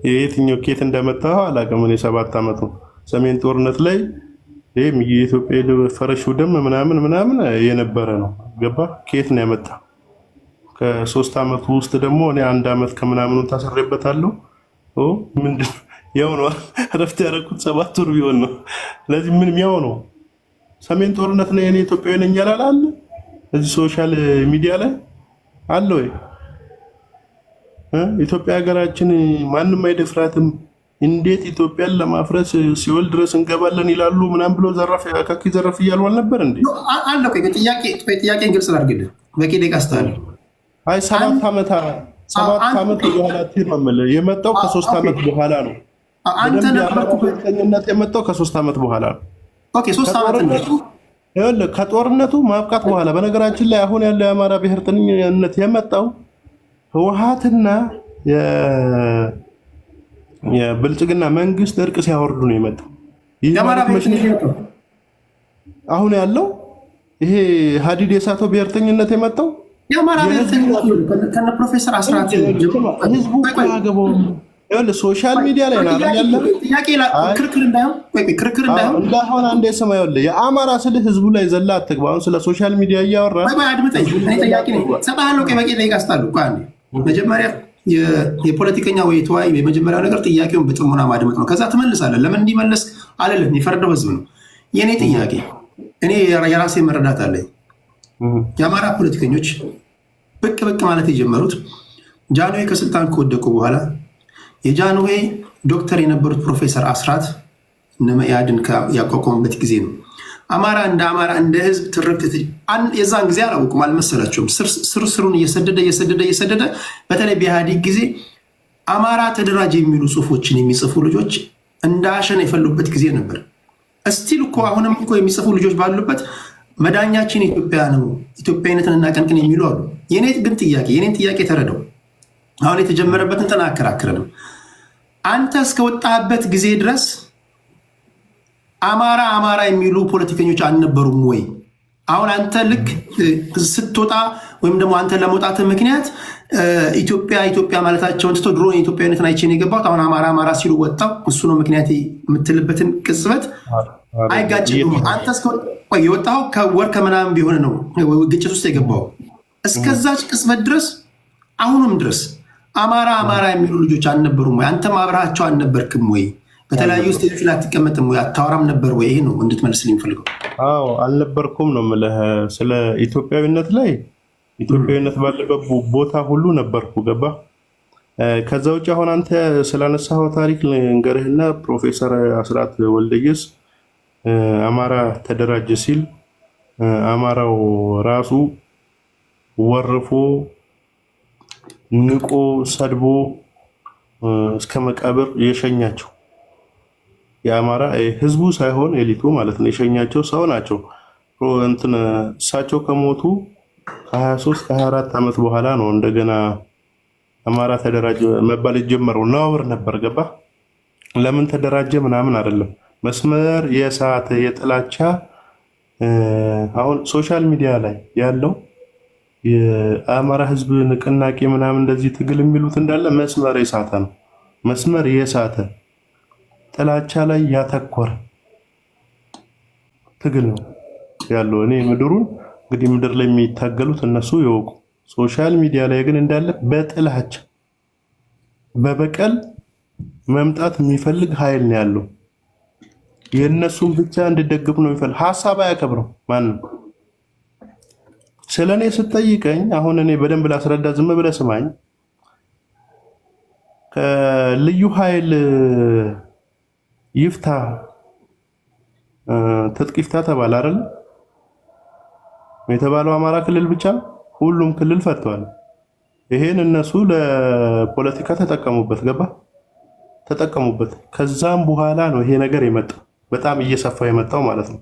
የየትኛው ኬት እንደመጣው አላውቅም። እኔ 7 ዓመት ነው ሰሜን ጦርነት ላይ የኢትዮጵያ ፈረሹ ደም ምናምን የነበረ ነው። ገባ? ኬት ነው ያመጣ? ከ3 ዓመቱ ውስጥ ደግሞ እኔ 1 ዓመት ከምናምኑ ታሰረበታለሁ። ምንድን ያው ነው ረፍት ያደረኩት 7 ወር ቢሆን ነው። ስለዚህ ምንም ያው ነው። ሰሜን ጦርነት ላይ እኔ ኢትዮጵያዊ ነኝ ያላል አለ እዚህ ሶሻል ሚዲያ ላይ አለ ወይ? ኢትዮጵያ ሀገራችን ማንም አይደፍራትም፣ እንዴት ኢትዮጵያን ለማፍረስ ሲወል ድረስ እንገባለን ይላሉ ምናምን ብሎ ዘራፍ ያካኪ ዘራፍ እያሉ አልነበር እንዴ? አለ ቆይ ጥያቄን ግልጽ ላድርግልህ። በቂ ደቂቃ አስተዋል። አይ 7 ዓመት በኋላ የመጣው ከ3 ዓመት በኋላ ነው። አንተ ነበርኩበት የመጣው ከ3 ዓመት በኋላ ነው። ኦኬ 3 ዓመት ነው ከጦርነቱ ማብቃት በኋላ። በነገራችን ላይ አሁን ያለው የአማራ ብሔርተኝነት የመጣው ህወሓትና የብልጽግና መንግስት እርቅ ሲያወርዱ ነው የመጣው። አሁን ያለው ይሄ ሀዲድ የሳተው ብሔርተኝነት የመጣው የአማራ ብሔርተኝነት ከነ ፕሮፌሰር አስራት ህዝቡ ያገባው ሶሻል ሚዲያ ላይ ነው ያለ ክርክር እንዳይሆን እንዳሁን አንዴ ስማ፣ ይኸውልህ የአማራ ስልህ ህዝቡ ላይ ዘላ አትግባ። አሁን ስለ ሶሻል ሚዲያ እያወራ አድምጠኝ። ጥያቄ ነው ሰጣለሁ። በቂ ደቂቃ አስጣለሁ። መጀመሪያ የፖለቲከኛ ወይ ተወያይ የመጀመሪያው ነገር ጥያቄውን በጥሞና ማድመጥ ነው። ከዛ ትመልሳለህ። ለምን እንዲመለስ አለለም የፈረደው ህዝብ ነው። የኔ ጥያቄ እኔ የራሴ መረዳት አለኝ። የአማራ ፖለቲከኞች ብቅ ማለት የጀመሩት ጃንሆይ ከስልጣን ከወደቁ በኋላ የጃንሆይ ዶክተር የነበሩት ፕሮፌሰር አስራት መኢአድን ያቋቋሙበት ጊዜ ነው። አማራ እንደ ህዝብ ትርክት የዛን ጊዜ አላወቁም፣ አልመሰላቸውም። ስሩን እየሰደደ በተለይ በኢህአዴግ ጊዜ አማራ ተደራጅ የሚሉ ጽሁፎችን የሚጽፉ ልጆች እንደ አሸን የፈሉበት ጊዜ ነበር። እስቲል እኮ አሁንም እኮ የሚጽፉ ልጆች ባሉበት መዳኛችን ኢትዮጵያ ነው፣ ኢትዮጵያዊነትን እናቀንቅን የሚሉ አሉ። የኔን ጥያቄ ተረደው። አሁን የተጀመረበትን እንትን አከራክረንም። አንተ እስከወጣህበት ጊዜ ድረስ አማራ የሚሉ ፖለቲከኞች አልነበሩም ወይ? አሁን አንተ ልክ ስትወጣ ወይም ደግሞ አንተ ለመውጣት ምክንያት ኢትዮጵያ ማለታቸውን ትቶ ድሮ የኢትዮጵያዊነትን አይቼን የገባሁት አሁን አማራ ሲሉ ወጣው እሱ ነው ምክንያት የምትልበትን ቅጽበት አይጋጭም። አንተ የወጣው ከወር ከምናምን ቢሆን ነው ግጭት ውስጥ የገባው። እስከዛች ቅጽበት ድረስ አሁንም ድረስ አማራ የሚሉ ልጆች አልነበሩም ወይ? አንተም አብረሃቸው አልነበርክም ወይ? በተለያዩ ስቴጆች ላይ አትቀመጥም ወይ? አታወራም ነበር ወይ? ይሄ ነው እንድትመልስልኝ የምፈልገው። አዎ አልነበርኩም ነው የምልህ። ስለ ኢትዮጵያዊነት ላይ ኢትዮጵያዊነት ባለበት ቦታ ሁሉ ነበርኩ። ገባ? ከዛ ውጭ አሁን አንተ ስላነሳኸው ታሪክ ልንገርህና ፕሮፌሰር አስራት ወልደየስ አማራ ተደራጀ ሲል አማራው ራሱ ወርፎ ንቆ ሰድቦ እስከ መቃብር የሸኛቸው የአማራ ህዝቡ ሳይሆን ኤሊቱ ማለት ነው። የሸኛቸው ሰው ናቸው። እሳቸው ከሞቱ ከ23 ከ24 ዓመት በኋላ ነው እንደገና አማራ ተደራጀ መባል የጀመረው። ነውር ነበር። ገባ? ለምን ተደራጀ ምናምን አይደለም። መስመር የሳተ የጥላቻ አሁን ሶሻል ሚዲያ ላይ ያለው የአማራ ህዝብ ንቅናቄ ምናምን እንደዚህ ትግል የሚሉት እንዳለ መስመር የሳተ ነው። መስመር የሳተ ጥላቻ ላይ ያተኮረ ትግል ነው ያለው። እኔ ምድሩን እንግዲህ ምድር ላይ የሚታገሉት እነሱ ይወቁ። ሶሻል ሚዲያ ላይ ግን እንዳለ በጥላቻ በበቀል መምጣት የሚፈልግ ኃይል ነው ያለው። የእነሱን ብቻ እንድደግፍ ነው የሚፈልግ። ሀሳብ አያከብረው ማንም። ስለ እኔ ስትጠይቀኝ አሁን እኔ በደንብ ላስረዳ፣ ዝም ብለህ ስማኝ። ከልዩ ኃይል ይፍታ ትጥቅ ይፍታ ተባለ አይደል? የተባለው አማራ ክልል ብቻ ሁሉም ክልል ፈተዋል። ይሄን እነሱ ለፖለቲካ ተጠቀሙበት። ገባ? ተጠቀሙበት። ከዛም በኋላ ነው ይሄ ነገር የመጣው በጣም እየሰፋ የመጣው ማለት ነው።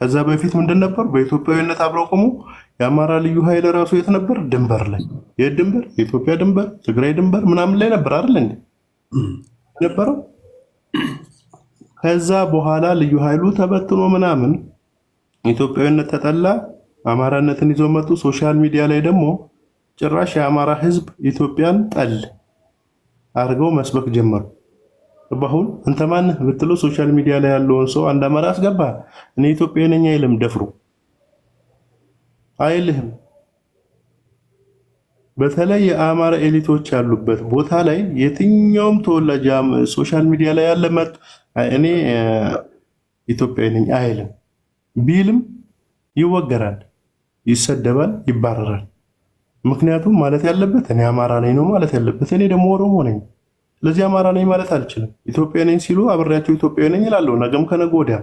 ከዛ በፊት ምንድን ነበር? በኢትዮጵያዊነት አብረው ቆሙ። የአማራ ልዩ ኃይል ራሱ የት ነበር? ድንበር ላይ። የት ድንበር? የኢትዮጵያ ድንበር፣ ትግራይ ድንበር ምናምን ላይ ነበር አይደል እንዴ ነበረው። ከዛ በኋላ ልዩ ኃይሉ ተበትኖ ምናምን ኢትዮጵያዊነት ተጠላ፣ አማራነትን ይዘው መጡ። ሶሻል ሚዲያ ላይ ደግሞ ጭራሽ የአማራ ህዝብ ኢትዮጵያን ጠል አድርገው መስበክ ጀመሩ። በአሁን አንተ ማነህ ብትለው ሶሻል ሚዲያ ላይ ያለውን ሰው አንድ አማራ አስገባ እኔ ኢትዮጵያዊ ነኝ አይልም፣ ደፍሮ አይልህም። በተለይ የአማራ ኤሊቶች ያሉበት ቦታ ላይ የትኛውም ተወላጅ ሶሻል ሚዲያ ላይ ያለ መጥ እኔ ኢትዮጵያዊ ነኝ አይልም። ቢልም ይወገራል፣ ይሰደባል፣ ይባረራል። ምክንያቱም ማለት ያለበት እኔ አማራ ነኝ ነው ማለት ያለበት። እኔ ደግሞ ኦሮሞ ነኝ፣ ስለዚህ አማራ ነኝ ማለት አልችልም። ኢትዮጵያ ነኝ ሲሉ አብሬያቸው ኢትዮጵያዊ ነኝ እላለሁ። ነገም ከነገ ወዲያ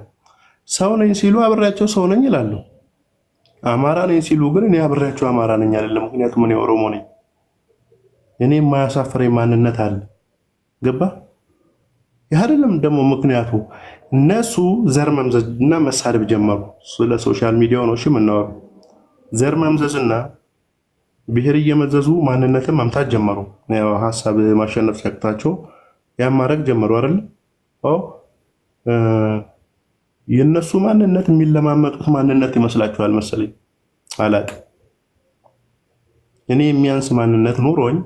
ሰው ነኝ ሲሉ አብሬያቸው ሰው ነኝ እላለሁ። አማራ ነኝ ሲሉ ግን እኔ አብሬያቸው አማራ ነኝ አይደለም። ምክንያቱም እኔ ኦሮሞ ነኝ። እኔ የማያሳፍረኝ ማንነት አለ። ገባ? ይህ አይደለም ደግሞ ምክንያቱ እነሱ ዘር መምዘዝና መሳደብ ጀመሩ። ስለ ሶሻል ሚዲያው ነው እሺ የምናወራው። ዘር መምዘዝና ብሔር እየመዘዙ ማንነትን መምታት ጀመሩ። ያው ሐሳብ ማሸነፍ ሲያቅታቸው ያን ማድረግ ጀመሩ አይደል? የነሱ ማንነት የሚለማመጡት ማንነት ይመስላችኋል መሰለኝ፣ አላቅም። እኔ የሚያንስ ማንነት ኑሮኝ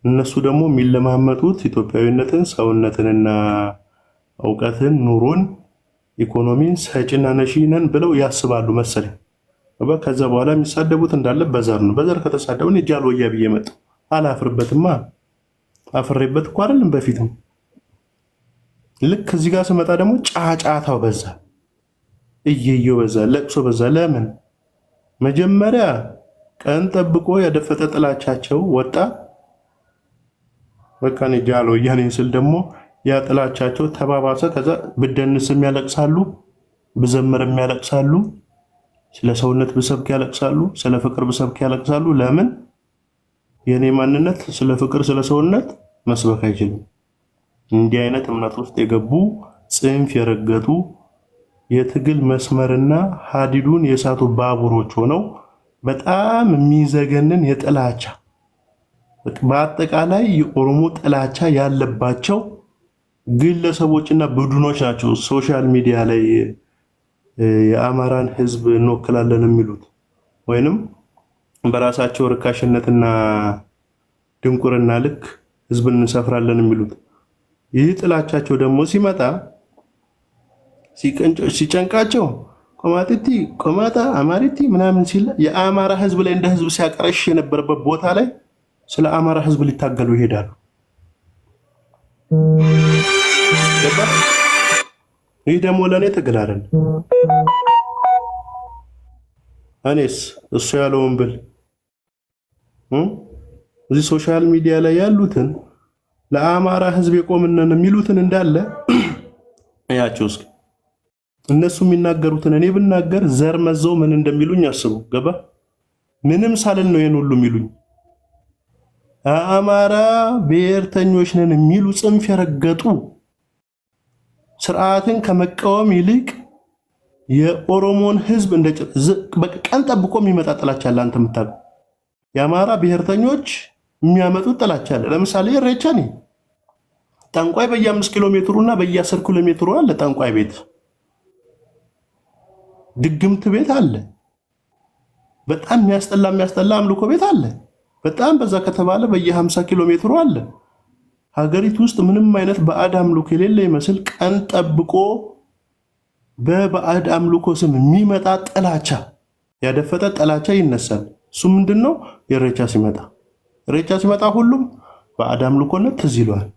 እነሱ ደግሞ የሚለማመጡት ኢትዮጵያዊነትን፣ ሰውነትንና እውቀትን ኑሮን ኢኮኖሚን ሰጪና ነሺ ነን ብለው ያስባሉ መሰለኝ። ከዛ በኋላ የሚሳደቡት እንዳለ በዘር ነው። በዘር ከተሳደቡ እኔ ጃልወያ ብዬ መጣሁ። አላፍርበትማ። አፍሬበት እኮ አይደለም በፊትም። ልክ እዚህ ጋር ስመጣ ደግሞ ጫጫታው በዛ፣ እየየው በዛ፣ ለቅሶ በዛ። ለምን? መጀመሪያ ቀን ጠብቆ ያደፈጠ ጥላቻቸው ወጣ። በቃ እኔ ጃልወያ ነኝ ስል ደግሞ ያ ጥላቻቸው ተባባሰ። ከዛ ብደንስም ያለቅሳሉ፣ ብዘምርም ያለቅሳሉ፣ ስለ ሰውነት ብሰብክ ያለቅሳሉ፣ ስለ ፍቅር ብሰብክ ያለቅሳሉ። ለምን? የኔ ማንነት ስለ ፍቅር ስለ ሰውነት መስበክ አይችልም። እንዲህ አይነት እምነት ውስጥ የገቡ ጽንፍ የረገጡ የትግል መስመርና ሀዲዱን የሳቱ ባቡሮች ሆነው በጣም የሚዘገንን የጥላቻ በአጠቃላይ የኦሮሞ ጥላቻ ያለባቸው ግለሰቦችና ቡድኖች ናቸው ሶሻል ሚዲያ ላይ የአማራን ህዝብ እንወክላለን የሚሉት ወይንም በራሳቸው ርካሽነትና ድንቁርና ልክ ህዝብን እንሰፍራለን የሚሉት። ይህ ጥላቻቸው ደግሞ ሲመጣ ሲጨንቃቸው ቆማጢቲ ቆማጣ አማሪቲ ምናምን ሲል የአማራ ህዝብ ላይ እንደ ህዝብ ሲያቀረሽ የነበረበት ቦታ ላይ ስለ አማራ ህዝብ ሊታገሉ ይሄዳሉ። ይህ ደግሞ ለእኔ ትግል አይደለም። እኔስ እሱ ያለውን ብል እዚህ ሶሻል ሚዲያ ላይ ያሉትን ለአማራ ህዝብ የቆምነን የሚሉትን እንዳለ ያቸው እስኪ እነሱ የሚናገሩትን እኔ ብናገር ዘር መዘው ምን እንደሚሉኝ አስቡ። ገባ? ምንም ሳልል ነው ይሄን ሁሉ የሚሉኝ። አማራ ብሔርተኞች ነን የሚሉ ጽንፍ የረገጡ ስርዓትን ከመቃወም ይልቅ የኦሮሞን ህዝብ እንደ ቀን ጠብቆ የሚመጣ ጥላቻ አለ። አንተ የምታውቀው የአማራ ብሔርተኞች የሚያመጡት ጥላቻ አለ። ለምሳሌ ኢሬቻ ነው። ጠንቋይ በየ5 ኪሎ ሜትሩና በየ10 ኪሎ ሜትሩ አለ። ጠንቋይ ቤት፣ ድግምት ቤት አለ። በጣም የሚያስጠላ አምልኮ ቤት አለ። በጣም በዛ ከተባለ በየ50 ኪሎ ሜትሩ አለ። ሀገሪቱ ውስጥ ምንም አይነት ባዕድ አምልኮ የሌለ ይመስል ቀን ጠብቆ በባዕድ አምልኮ ስም የሚመጣ ጥላቻ፣ ያደፈጠ ጥላቻ ይነሳል። እሱ ምንድነው? ኢሬቻ ሲመጣ ሁሉም ባዕድ አምልኮነት ትዝ ይለዋል።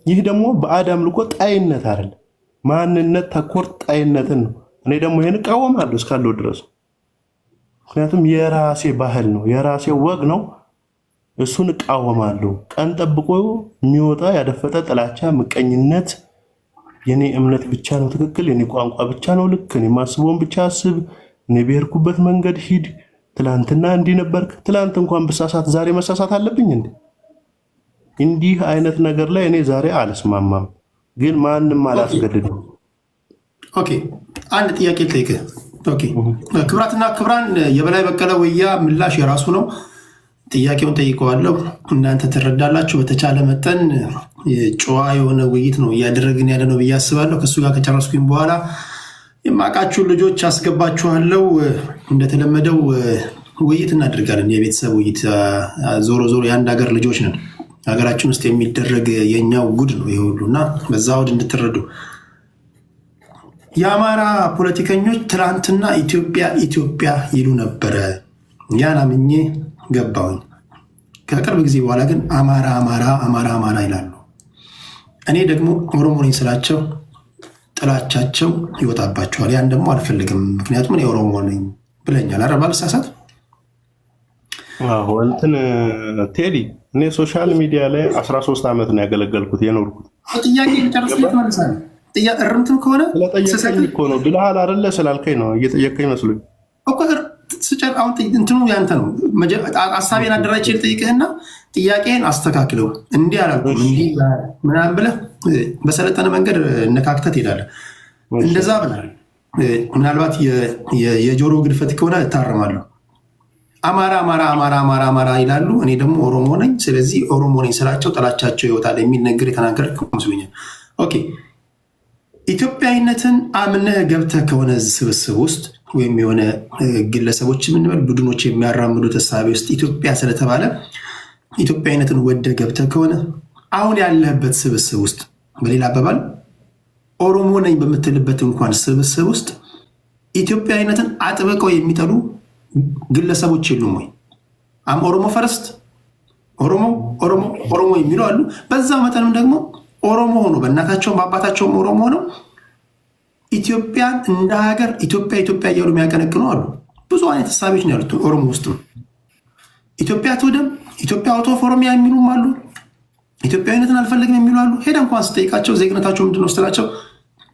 ይህ ደግሞ ባዕድ አምልኮ ጣይነት አይደለም፣ ማንነት ተኮር ጣይነትን ነው። እኔ ደግሞ ይሄን እቃወማለሁ እስካለው ድረስ። ምክንያቱም የራሴ ባህል ነው፣ የራሴ ወግ ነው። እሱን እቃወማለሁ። ቀን ጠብቆ የሚወጣ ያደፈጠ ጥላቻ፣ ምቀኝነት፣ የኔ እምነት ብቻ ነው ትክክል፣ የኔ ቋንቋ ብቻ ነው ልክ፣ እኔ ማስበውን ብቻ አስብ፣ እኔ በሄድኩበት መንገድ ሂድ፣ ትላንትና እንዲህ ነበርክ። ትላንት እንኳን ብሳሳት ዛሬ መሳሳት አለብኝ እንዴ? እንዲህ አይነት ነገር ላይ እኔ ዛሬ አልስማማም፣ ግን ማንም አላስገድድም። ኦኬ አንድ ጥያቄ ልጠይቅህ። ኦኬ ክብራትና ክብራን፣ የበላይ በቀለ ወያ ምላሽ የራሱ ነው። ጥያቄውን ጠይቀዋለሁ፣ እናንተ ትረዳላችሁ። በተቻለ መጠን ጨዋ የሆነ ውይይት ነው እያደረግን ያለ ነው ብዬ አስባለሁ። ከእሱ ጋር ከጨረስኩኝ በኋላ የማውቃችሁን ልጆች አስገባችኋለሁ። እንደተለመደው ውይይት እናደርጋለን፣ የቤተሰብ ውይይት። ዞሮ ዞሮ የአንድ ሀገር ልጆች ነን። ሀገራችን ውስጥ የሚደረግ የኛው ጉድ ነው ይሄ ሁሉ እና በዛ ወድ እንድትረዱ። የአማራ ፖለቲከኞች ትናንትና ኢትዮጵያ ኢትዮጵያ ይሉ ነበረ። ያን አምኜ ገባሁኝ። ከቅርብ ጊዜ በኋላ ግን አማራ አማራ አማራ አማራ ይላሉ። እኔ ደግሞ ኦሮሞ ነኝ ስላቸው ጥላቻቸው ይወጣባቸዋል። ያን ደግሞ አልፈልግም፣ ምክንያቱም እኔ ኦሮሞ ነኝ ብለኛል። አረ ባልሳሳት እንትን ቴዲ፣ እኔ ሶሻል ሚዲያ ላይ 13 ዓመት ነው ያገለገልኩት የኖርኩት። ጥያቄ ጨርስ መልሳል። እርምትም ከሆነ ስለጠየቀኝ እኮ ነው ብለሃል አይደለ? ስላልከኝ ነው እየጠየቀኝ መስሎኝ እኮ። አሁን እንትኑ ያንተ ነው። ሀሳቤን አደራጅ ልጠይቅህና ጥያቄን አስተካክለው። እንዲህ አላልኩም እንዲህ ምናምን ብለህ በሰለጠነ መንገድ ነካክተህ ትሄዳለህ። እንደዛ ብላል። ምናልባት የጆሮ ግድፈት ከሆነ እታረማለሁ። አማራ አማራ አማራ አማራ አማራ ይላሉ። እኔ ደግሞ ኦሮሞ ነኝ፣ ስለዚህ ኦሮሞ ነኝ ስላቸው ጥላቻቸው ይወጣል የሚል ነገር የተናገርክ መስሎኛል። ኦኬ ኢትዮጵያዊነትን አምነህ ገብተህ ከሆነ ስብስብ ውስጥ ወይም የሆነ ግለሰቦች የምንበል ቡድኖች የሚያራምዱት እሳቤ ውስጥ ኢትዮጵያ ስለተባለ ኢትዮጵያዊነትን ወደ ገብተህ ከሆነ አሁን ያለህበት ስብስብ ውስጥ፣ በሌላ አባባል ኦሮሞ ነኝ በምትልበት እንኳን ስብስብ ውስጥ ኢትዮጵያዊነትን አጥብቀው የሚጠሉ ግለሰቦች የሉም ወይ? ኦሮሞ ፈረስት ኦሮሞ ኦሮሞ ኦሮሞ የሚሉ አሉ። በዛው መጠንም ደግሞ ኦሮሞ ሆኖ በእናታቸውም በአባታቸውም ኦሮሞ ሆነው ኢትዮጵያን እንደ ሀገር ኢትዮጵያ ኢትዮጵያ እያሉ የሚያቀነቅኑ አሉ። ብዙ አይነት ሀሳቦች ነው ያሉት ኦሮሞ ውስጥ። ኢትዮጵያ ትውደም፣ ኢትዮጵያ አውቶ ኦሮሚያ የሚሉም አሉ። ኢትዮጵያዊነትን አልፈልግም የሚሉ አሉ። ሄደ እንኳን ስጠይቃቸው ዜግነታቸው ምንድን ነው ስትላቸው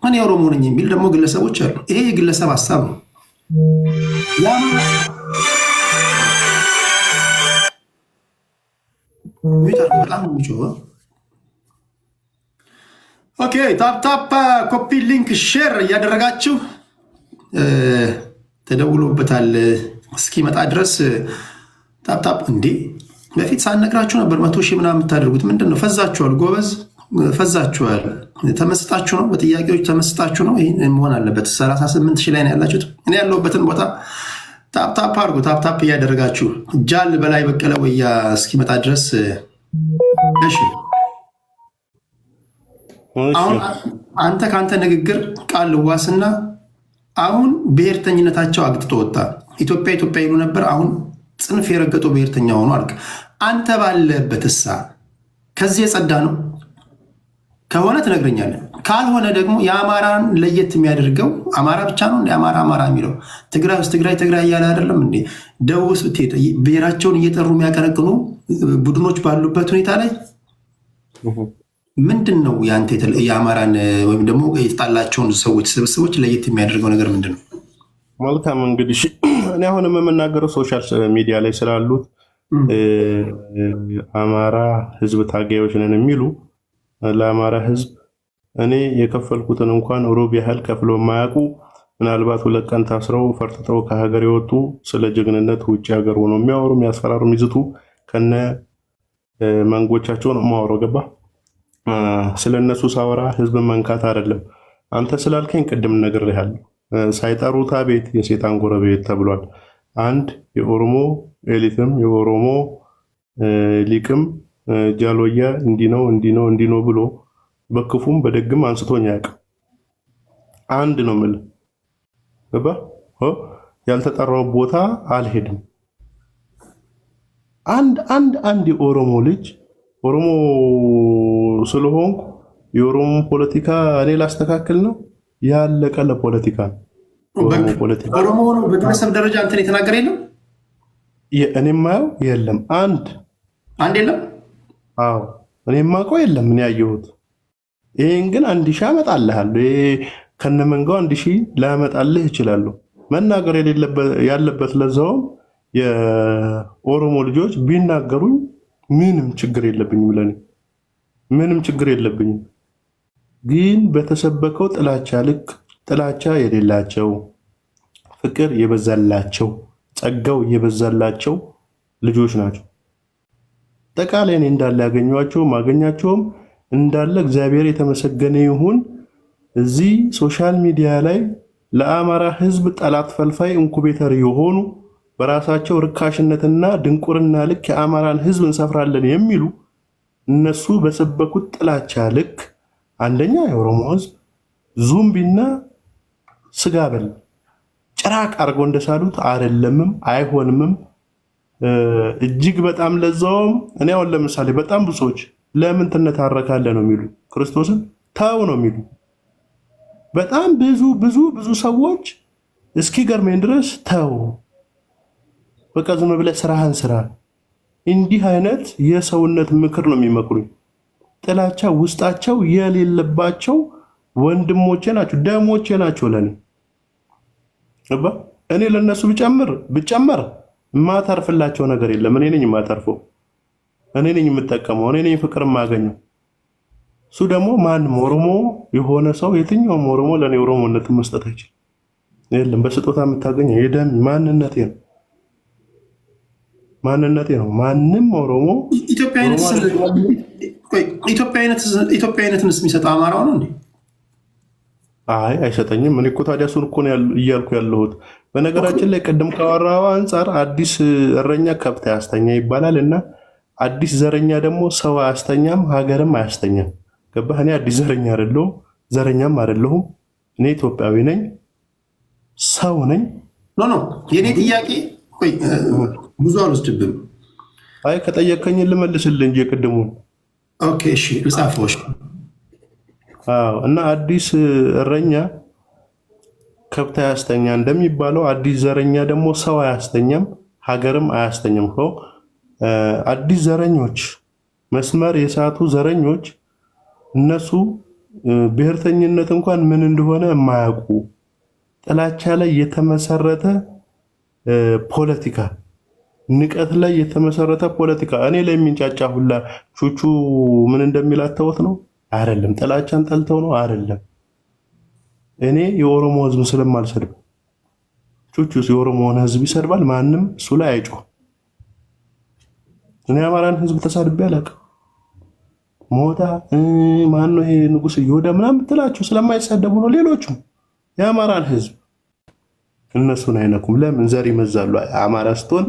እኔ ኦሮሞ ነኝ የሚል ደግሞ ግለሰቦች አሉ። ይሄ የግለሰብ ሀሳብ ነው። በጣም የሚጮኸው ኦኬ። ታፕታፕ ኮፒ ሊንክ ሼር እያደረጋችሁ ተደውሎበታል እስኪመጣ ድረስ ታፕታፕ። እንዴ በፊት ሳነግራችሁ ነበር 100 ሺህ ምናምን የምታደርጉት ምንድን ነው? ፈዛችኋል፣ ጎበዝ ፈዛችኋል። ተመስጣችሁ ነው፣ በጥያቄዎች ተመስጣችሁ ነው። ይህ መሆን አለበት። 38 ሺህ ላይ ነው ያላችሁት። እኔ ያለሁበትን ቦታ ታፕታፕ አድርጉ። ታፕታፕ እያደረጋችሁ ጃል በላይ በቀለ ወያ እስኪመጣ ድረስ እሺ። አሁን አንተ ከአንተ ንግግር ቃል ልዋስና አሁን ብሔርተኝነታቸው አግጥቶ ወጣ። ኢትዮጵያ ኢትዮጵያ ይሉ ነበር፣ አሁን ጽንፍ የረገጡ ብሔርተኛ ሆኖ አልክ። አንተ ባለበት እሳ ከዚህ የጸዳ ነው ከሆነ ትነግረኛለህ። ካልሆነ ደግሞ የአማራን ለየት የሚያደርገው አማራ ብቻ ነው እንደ አማራ አማራ የሚለው ትግራይ ውስጥ ትግራይ ትግራይ እያለ አይደለም እንዴ? ደቡብ ውስጥ ብትሄድ ብሔራቸውን እየጠሩ የሚያቀነቅኑ ቡድኖች ባሉበት ሁኔታ ላይ ምንድን ነው ያንተ የአማራን ወይም ደግሞ የተጣላቸውን ሰዎች ስብስቦች ለየት የሚያደርገው ነገር ምንድን ነው? መልካም እንግዲህ እኔ አሁንም የምናገረው ሶሻል ሚዲያ ላይ ስላሉት አማራ ህዝብ ታጋዮች ነን የሚሉ ለአማራ ህዝብ እኔ የከፈልኩትን እንኳን ሩብ ያህል ከፍሎ የማያውቁ ምናልባት 2 ቀን ታስረው ፈርጥጠው ከሀገር የወጡ ስለ ጀግንነት ውጭ ሀገር ሆኖ የሚያወሩ የሚያስፈራሩ የሚዝቱ ከነ መንጎቻቸውን ማወራው ገባ። ስለነሱ ሳወራ ህዝብ መንካት አይደለም። አንተ ስላልከኝ ቅድም ነግሬሃለሁ። ሳይጠሩት ቤት የሴጣን ጎረቤት ተብሏል። አንድ የኦሮሞ ኤሊትም የኦሮሞ ሊቅም ጃሎያ እንዲህ ነው ብሎ በክፉም በደግም አንስቶኝ አያውቅም። አንድ ነው የምልህ ገባ። ያልተጠራው ቦታ አልሄድም። አንድ የኦሮሞ ልጅ ኦሮሞ ስለሆንኩ የኦሮሞ ፖለቲካ እኔ ላስተካክል ነው ያለቀ ለፖለቲካ ነው። ኦሮሞ ሆኖ በግለሰብ ደረጃ እንትን የተናገረ የለም። እኔ የማየው የለም። አንድ የለም። አዎ እኔ የማውቀው የለም። እኔ ያየሁት ይሄን ግን 1000 አመጣልሃለሁ። ይሄ ከነመንጋው 1000 ላመጣልህ እችላለሁ። መናገር ያለበት ለዛውም የኦሮሞ ልጆች ቢናገሩኝ ምንም ችግር የለብኝም። ለኔ ምንም ችግር የለብኝም። ግን በተሰበከው ጥላቻ ልክ ጥላቻ የሌላቸው ፍቅር የበዛላቸው ጸጋው የበዛላቸው ልጆች ናቸው። ጠቃላይ እኔ እንዳለ ማገኛቸውም እንዳለ እግዚአብሔር የተመሰገነ ይሁን። እዚህ ሶሻል ሚዲያ ላይ ለአማራ ህዝብ ጠላት ፈልፋይ ኢንኩቤተር የሆኑ በራሳቸው ርካሽነትና ድንቁርና ልክ የአማራን ህዝብ እንሰፍራለን የሚሉ እነሱ በሰበኩት ጥላቻ ልክ አንደኛ የኦሮሞ ህዝብ ዙምቢና ስጋ በል ጭራቅ አድርገው እንደሳሉት አይደለምም፣ አይሆንምም። እጅግ በጣም ለዛውም እኔ አሁን ለምሳሌ በጣም ብዙ ሰዎች ለምን ትነታረካለህ ነው የሚሉ፣ ክርስቶስን ተው ነው የሚሉ በጣም ብዙ ሰዎች እስኪገርመኝ ድረስ ተው በቃ ዝም ብለህ ስራህን ስራ። እንዲህ አይነት የሰውነት ምክር ነው የሚመክሩኝ። ጥላቻ ውስጣቸው የሌለባቸው ወንድሞቼ ናቸው፣ ደሞቼ ናቸው ለኔ። እኔ ለነሱ ብጨመር የማተርፍላቸው ነገር የለም። እኔ ነኝ የማተርፈው፣ እኔ ነኝ የምጠቀመው፣ እኔ ነኝ ፍቅር የማገኘው። እሱ ደግሞ ማንም ኦሮሞ የሆነ ሰው የትኛውም ኦሮሞ ለኔ ኦሮሞነትን መስጠት አይችልም። የለም በስጦታ የምታገኘው የደም ማንነቴ ነው። ማንም ኦሮሞ ኢትዮጵያዊነትንስ የሚሰጠው አማራው ነው እንዴ? አይ አይሰጠኝም። እኔ እኮ ታዲያ እሱን እኮ ነው እያልኩ ያለሁት። በነገራችን ላይ ቅድም ካወራው አንጻር አዲስ እረኛ ከብት አያስተኛ ይባላል እና አዲስ ዘረኛ ደግሞ ሰው አያስተኛም፣ ሀገርም አያስተኛም። ገባህ? እኔ አዲስ ዘረኛ አይደለሁም፣ ዘረኛም አይደለሁም። እኔ ኢትዮጵያዊ ነኝ፣ ሰው ነኝ። ኖ የኔ ጥያቄ ብዙ አልወስድብም። አይ ከጠየቀኝ ልመልስልህ እንጂ የቅድሙን። ኦኬ እሺ ልጻፈው። አዎ እና አዲስ እረኛ ከብት አያስተኛ እንደሚባለው አዲስ ዘረኛ ደግሞ ሰው አያስተኛም፣ ሀገርም አያስተኛም። አዲስ ዘረኞች መስመር የሳቱ ዘረኞች እነሱ ብሔርተኝነት እንኳን ምን እንደሆነ የማያውቁ ጥላቻ ላይ የተመሰረተ ፖለቲካ፣ ንቀት ላይ የተመሰረተ ፖለቲካ እኔ ላይ የሚንጫጫ ሁላ ቹቹ ምን እንደሚላተውት ነው አይደለም። ጥላቻን ጠልተው ነው አይደለም። እኔ የኦሮሞ ህዝብ ስለማልሰድብ ቹቹስ የኦሮሞውን ህዝብ ይሰድባል፣ ማንም እሱ ላይ አይጮህ። እኔ አማራን ህዝብ ተሳድቤ አላውቅም። ሞታ ማን ነው ይሄ ንጉስ ይወዳ ምናምን ብትላችሁ ስለማይሳደቡ ነው። ሌሎቹም የአማራን ህዝብ እነሱን አይነኩም። ለምን ዘር ይመዛሉ። አማራ ስትሆን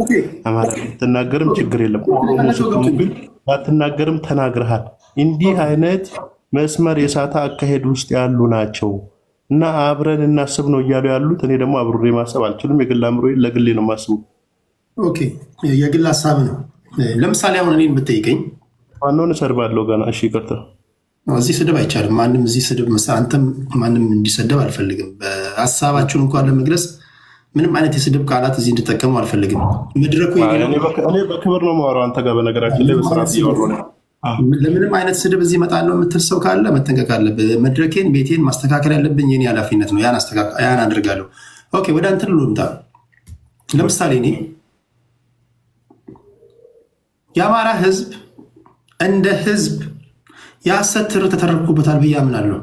አማራ ብትናገርም ችግር የለም። ኦሮሞ ስትሆን ግን ባትናገርም ተናግረሃል። እንዲህ አይነት መስመር የሳታ አካሄድ ውስጥ ያሉ ናቸው እና አብረን እናስብ ነው እያሉ ያሉት። እኔ ደግሞ አብሬ ማሰብ አልችልም። የግል አምሮዬ ለግሌ ነው ማስቡ። ኦኬ የግል ሀሳብ ነው። ለምሳሌ አሁን እኔን ብትጠይቀኝ ማንነውን እሰድባለሁ ገና። እሺ ይቅርታ፣ እዚህ ስድብ አይቻልም። ማንም እዚህ ስድብ አንተም ማንም እንዲሰደብ አልፈልግም። በሀሳባችሁን እንኳን ለመግለጽ ምንም አይነት የስድብ ቃላት እዚህ እንድጠቀሙ አልፈልግም። መድረኩ እኔ በክብር ነው የማወራው አንተ ጋር። በነገራችን ላይ በስርዓት እያወራሁ ነው። ለምንም አይነት ስድብ እዚህ እመጣለሁ የምትል ሰው ካለ መጠንቀቅ አለብህ። መድረኬን ቤቴን ማስተካከል ያለብኝ የኔ ኃላፊነት ነው። ያን አድርጋለሁ። ኦኬ ወደ አንተ ልምጣ። ለምሳሌ እኔ የአማራ ህዝብ እንደ ህዝብ የሐሰት ትርክት ተተረኩበታል ብዬ አምናለሁ።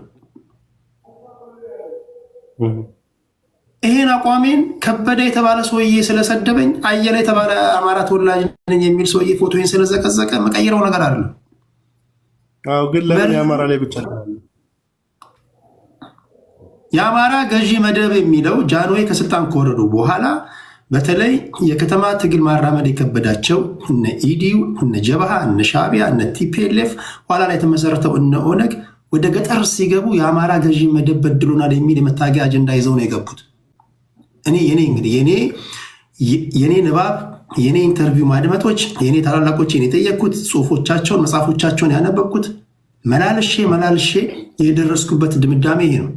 ይሄን አቋሜን ከበደ የተባለ ሰውዬ ስለሰደበኝ፣ አየለ የተባለ አማራ ተወላጅ ነኝ የሚል ሰውዬ ፎቶዬን ስለዘቀዘቀ መቀየረው ነገር አይደለም። አዎ ግን ለምን የአማራ ላይ ብቻ የአማራ ገዢ መደብ የሚለው ጃንሆይ ከስልጣን ከወረዱ በኋላ በተለይ የከተማ ትግል ማራመድ የከበዳቸው እነ ኢዲዩ፣ እነ ጀብሃ፣ እነ ሻዕቢያ፣ እነ ቲፒኤልኤፍ ኋላ ላይ የተመሰረተው እነ ኦነግ ወደ ገጠር ሲገቡ የአማራ ገዢ መደብ በድሎናል የሚል የመታገያ አጀንዳ ይዘው ነው የገቡት። የኔ ንባብ፣ የኔ ኢንተርቪው ማድመጦች፣ የኔ ታላላቆች የጠየቅኩት ጽሁፎቻቸውን፣ መጽሐፎቻቸውን ያነበብኩት መላልሼ የደረስኩበት ድምዳሜ ይሄ ነው።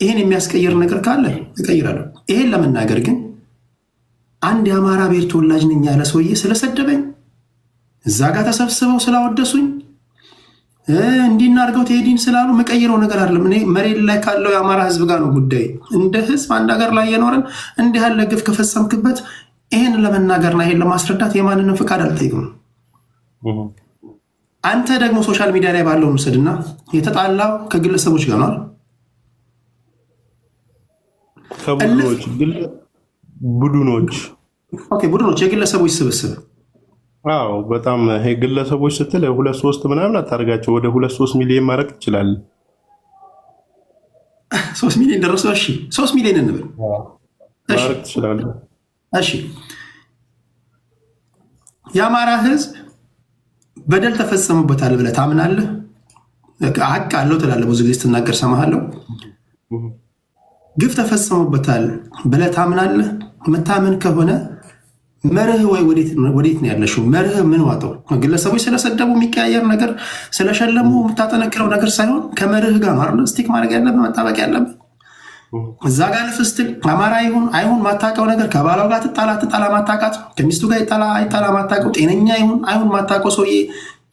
ይሄን የሚያስቀይር ነገር ካለ እቀይራለሁ። ይሄን ለመናገር ግን አንድ የአማራ ብሔር ተወላጅ ነኝ ያለ ሰውዬ ስለሰደበኝ፣ እዛ ጋር ተሰብስበው ስላወደሱኝ፣ እንዲናርገው ቴዲን ስላሉ መቀይረው ነገር አይደለም። እኔ መሬት ላይ ካለው የአማራ ህዝብ ጋር ነው ጉዳይ። እንደ ህዝብ አንድ ሀገር ላይ የኖረን እንዲህ ያለ ግፍ ከፈጸምክበት ይህን ለመናገርና ይህን ለማስረዳት የማንንም ፍቃድ አልጠይቅም። አንተ ደግሞ ሶሻል ሚዲያ ላይ ባለው ውሰድና የተጣላው ከግለሰቦች ጋር ነው ከቡድኖች ቡድኖች የግለሰቦች ስብስብ። አዎ በጣም ይሄ ግለሰቦች ስትል 2-3 ምናምን አታርጋቸው፣ ወደ 2-3 ሚሊዮን ማድረግ ትችላለህ። 3 ሚሊዮን ደረሰው። እሺ 3 ሚሊዮን እንብል ማድረግ ትችላለህ። እሺ የአማራ ህዝብ በደል ተፈጸሙበታል ብለህ ታምናለህ? ሀቅ አለው ትላለህ፣ ብዙ ጊዜ ስትናገር ሰማሃለሁ። ግፍ ተፈጸሙበታል ብለህ ታምናለህ? መታመን ከሆነ መርህ ወይ ወዴት ነው ያለሽው? መርህ ምን ዋጠው? ግለሰቦች ስለሰደቡ የሚቀያየር ነገር ስለሸለሙ የምታጠነክረው ነገር ሳይሆን ከመርህ ጋር ነው ስቲክ ማድረግ ያለብህ፣ መጣበቅ ያለብህ። እዛ ጋር ልፍስትል አማራ ይሁን አይሁን ማታቀው ነገር ከባሏ ጋር ትጣላ ማታቃት፣ ከሚስቱ ጋር አይጣላ ማታቀው፣ ጤነኛ ይሁን አይሁን ማታቀው ሰውዬ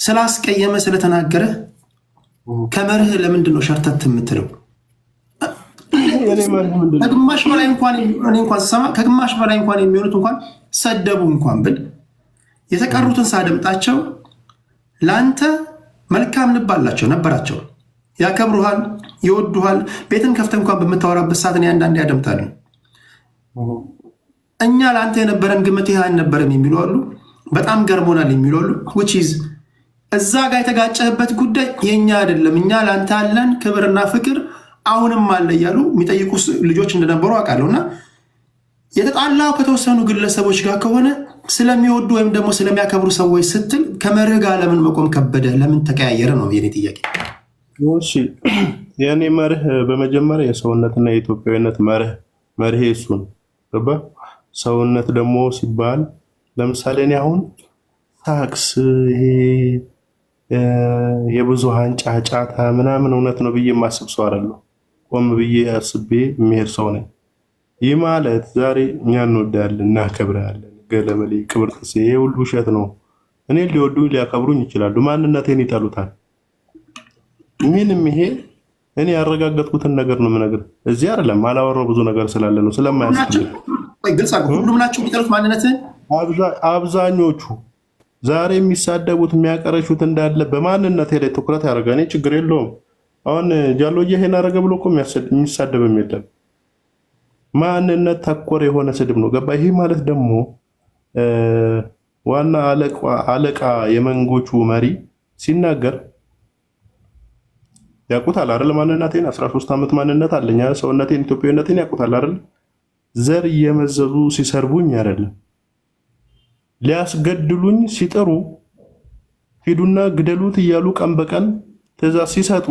ስላስቀየመ ስለተናገረ ከመርህ ለምንድን ነው ሸርተት የምትለው? ከግማሽ በላይ እንኳን ስሰማ ከግማሽ በላይ እንኳን የሚሆኑት እንኳን ሰደቡ እንኳን ብል የተቀሩትን ሳደምጣቸው ለአንተ መልካም ልብ አላቸው ነበራቸው፣ ያከብሩሃል፣ ይወዱሃል። ቤትን ከፍተህ እንኳን በምታወራበት ሰዓት አንዳንዴ ያደምጣሉ። እኛ ለአንተ የነበረን ግምት ይህ አልነበረም የሚሉ አሉ፣ በጣም ገርሞናል የሚሉ አሉ። እዛ ጋር የተጋጨህበት ጉዳይ የእኛ አይደለም፣ እኛ ለአንተ ያለን ክብርና ፍቅር አሁንም አለ እያሉ የሚጠይቁ ልጆች እንደነበሩ አውቃለሁ። እና የተጣላው ከተወሰኑ ግለሰቦች ጋር ከሆነ ስለሚወዱ ወይም ደግሞ ስለሚያከብሩ ሰዎች ስትል ከመርህ ጋር ለምን መቆም ከበደ? ለምን ተቀያየረ ነው የኔ ጥያቄ። እሺ የኔ መርህ በመጀመሪያ የሰውነትና የኢትዮጵያዊነት መርህ እሱን ገባ። ሰውነት ደግሞ ሲባል ለምሳሌ እኔ አሁን ታክስ ይሄ የብዙሃን ጫጫታ ምናምን እውነት ነው ብዬ የማስብ ሰው አይደለሁ። ቆም ብዬ አስቤ የሚሄድ ሰው ነኝ። ይህ ማለት ዛሬ እኛ እንወዳለን እናከብራለን፣ ገለመሌ ክብር ጥሴ፣ ይሄ ሁሉ ውሸት ነው። እኔ ሊወዱኝ ሊያከብሩኝ ይችላሉ፣ ማንነቴን ይጠሉታል። ምንም ይሄ እኔ ያረጋገጥኩትን ነገር ነው የምነግርህ። እዚህ አይደለም አላወራው ብዙ ነገር ስላለ ነው ስለማያስፈልግ። ግልጽ ሁሉም ናቸው የሚጠሉት ማንነትን። አብዛኞቹ ዛሬ የሚሳደቡት የሚያቀረሹት እንዳለ በማንነቴ ላይ ትኩረት ያደርጋል። እኔ ችግር የለውም። አሁን ጃሎዬ ይሄን አደረገ ብሎ እኮ የሚሳደብም የለም። ማንነት ተኮር የሆነ ስድብ ነው። ገባ? ይሄ ማለት ደግሞ ዋና አለቃ የመንጎቹ መሪ ሲናገር ያውቁታል አይደል? ማንነቴን 13 ዓመት ማንነት አለኝ፣ ሰውነቴን ኢትዮጵያዊነቴን ያውቁታል አይደል? ዘር እየመዘዙ ሲሰርቡኝ አይደለም ሊያስገድሉኝ ሲጠሩ ሂዱና ግደሉት እያሉ ቀን በቀን ትዕዛዝ ሲሰጡ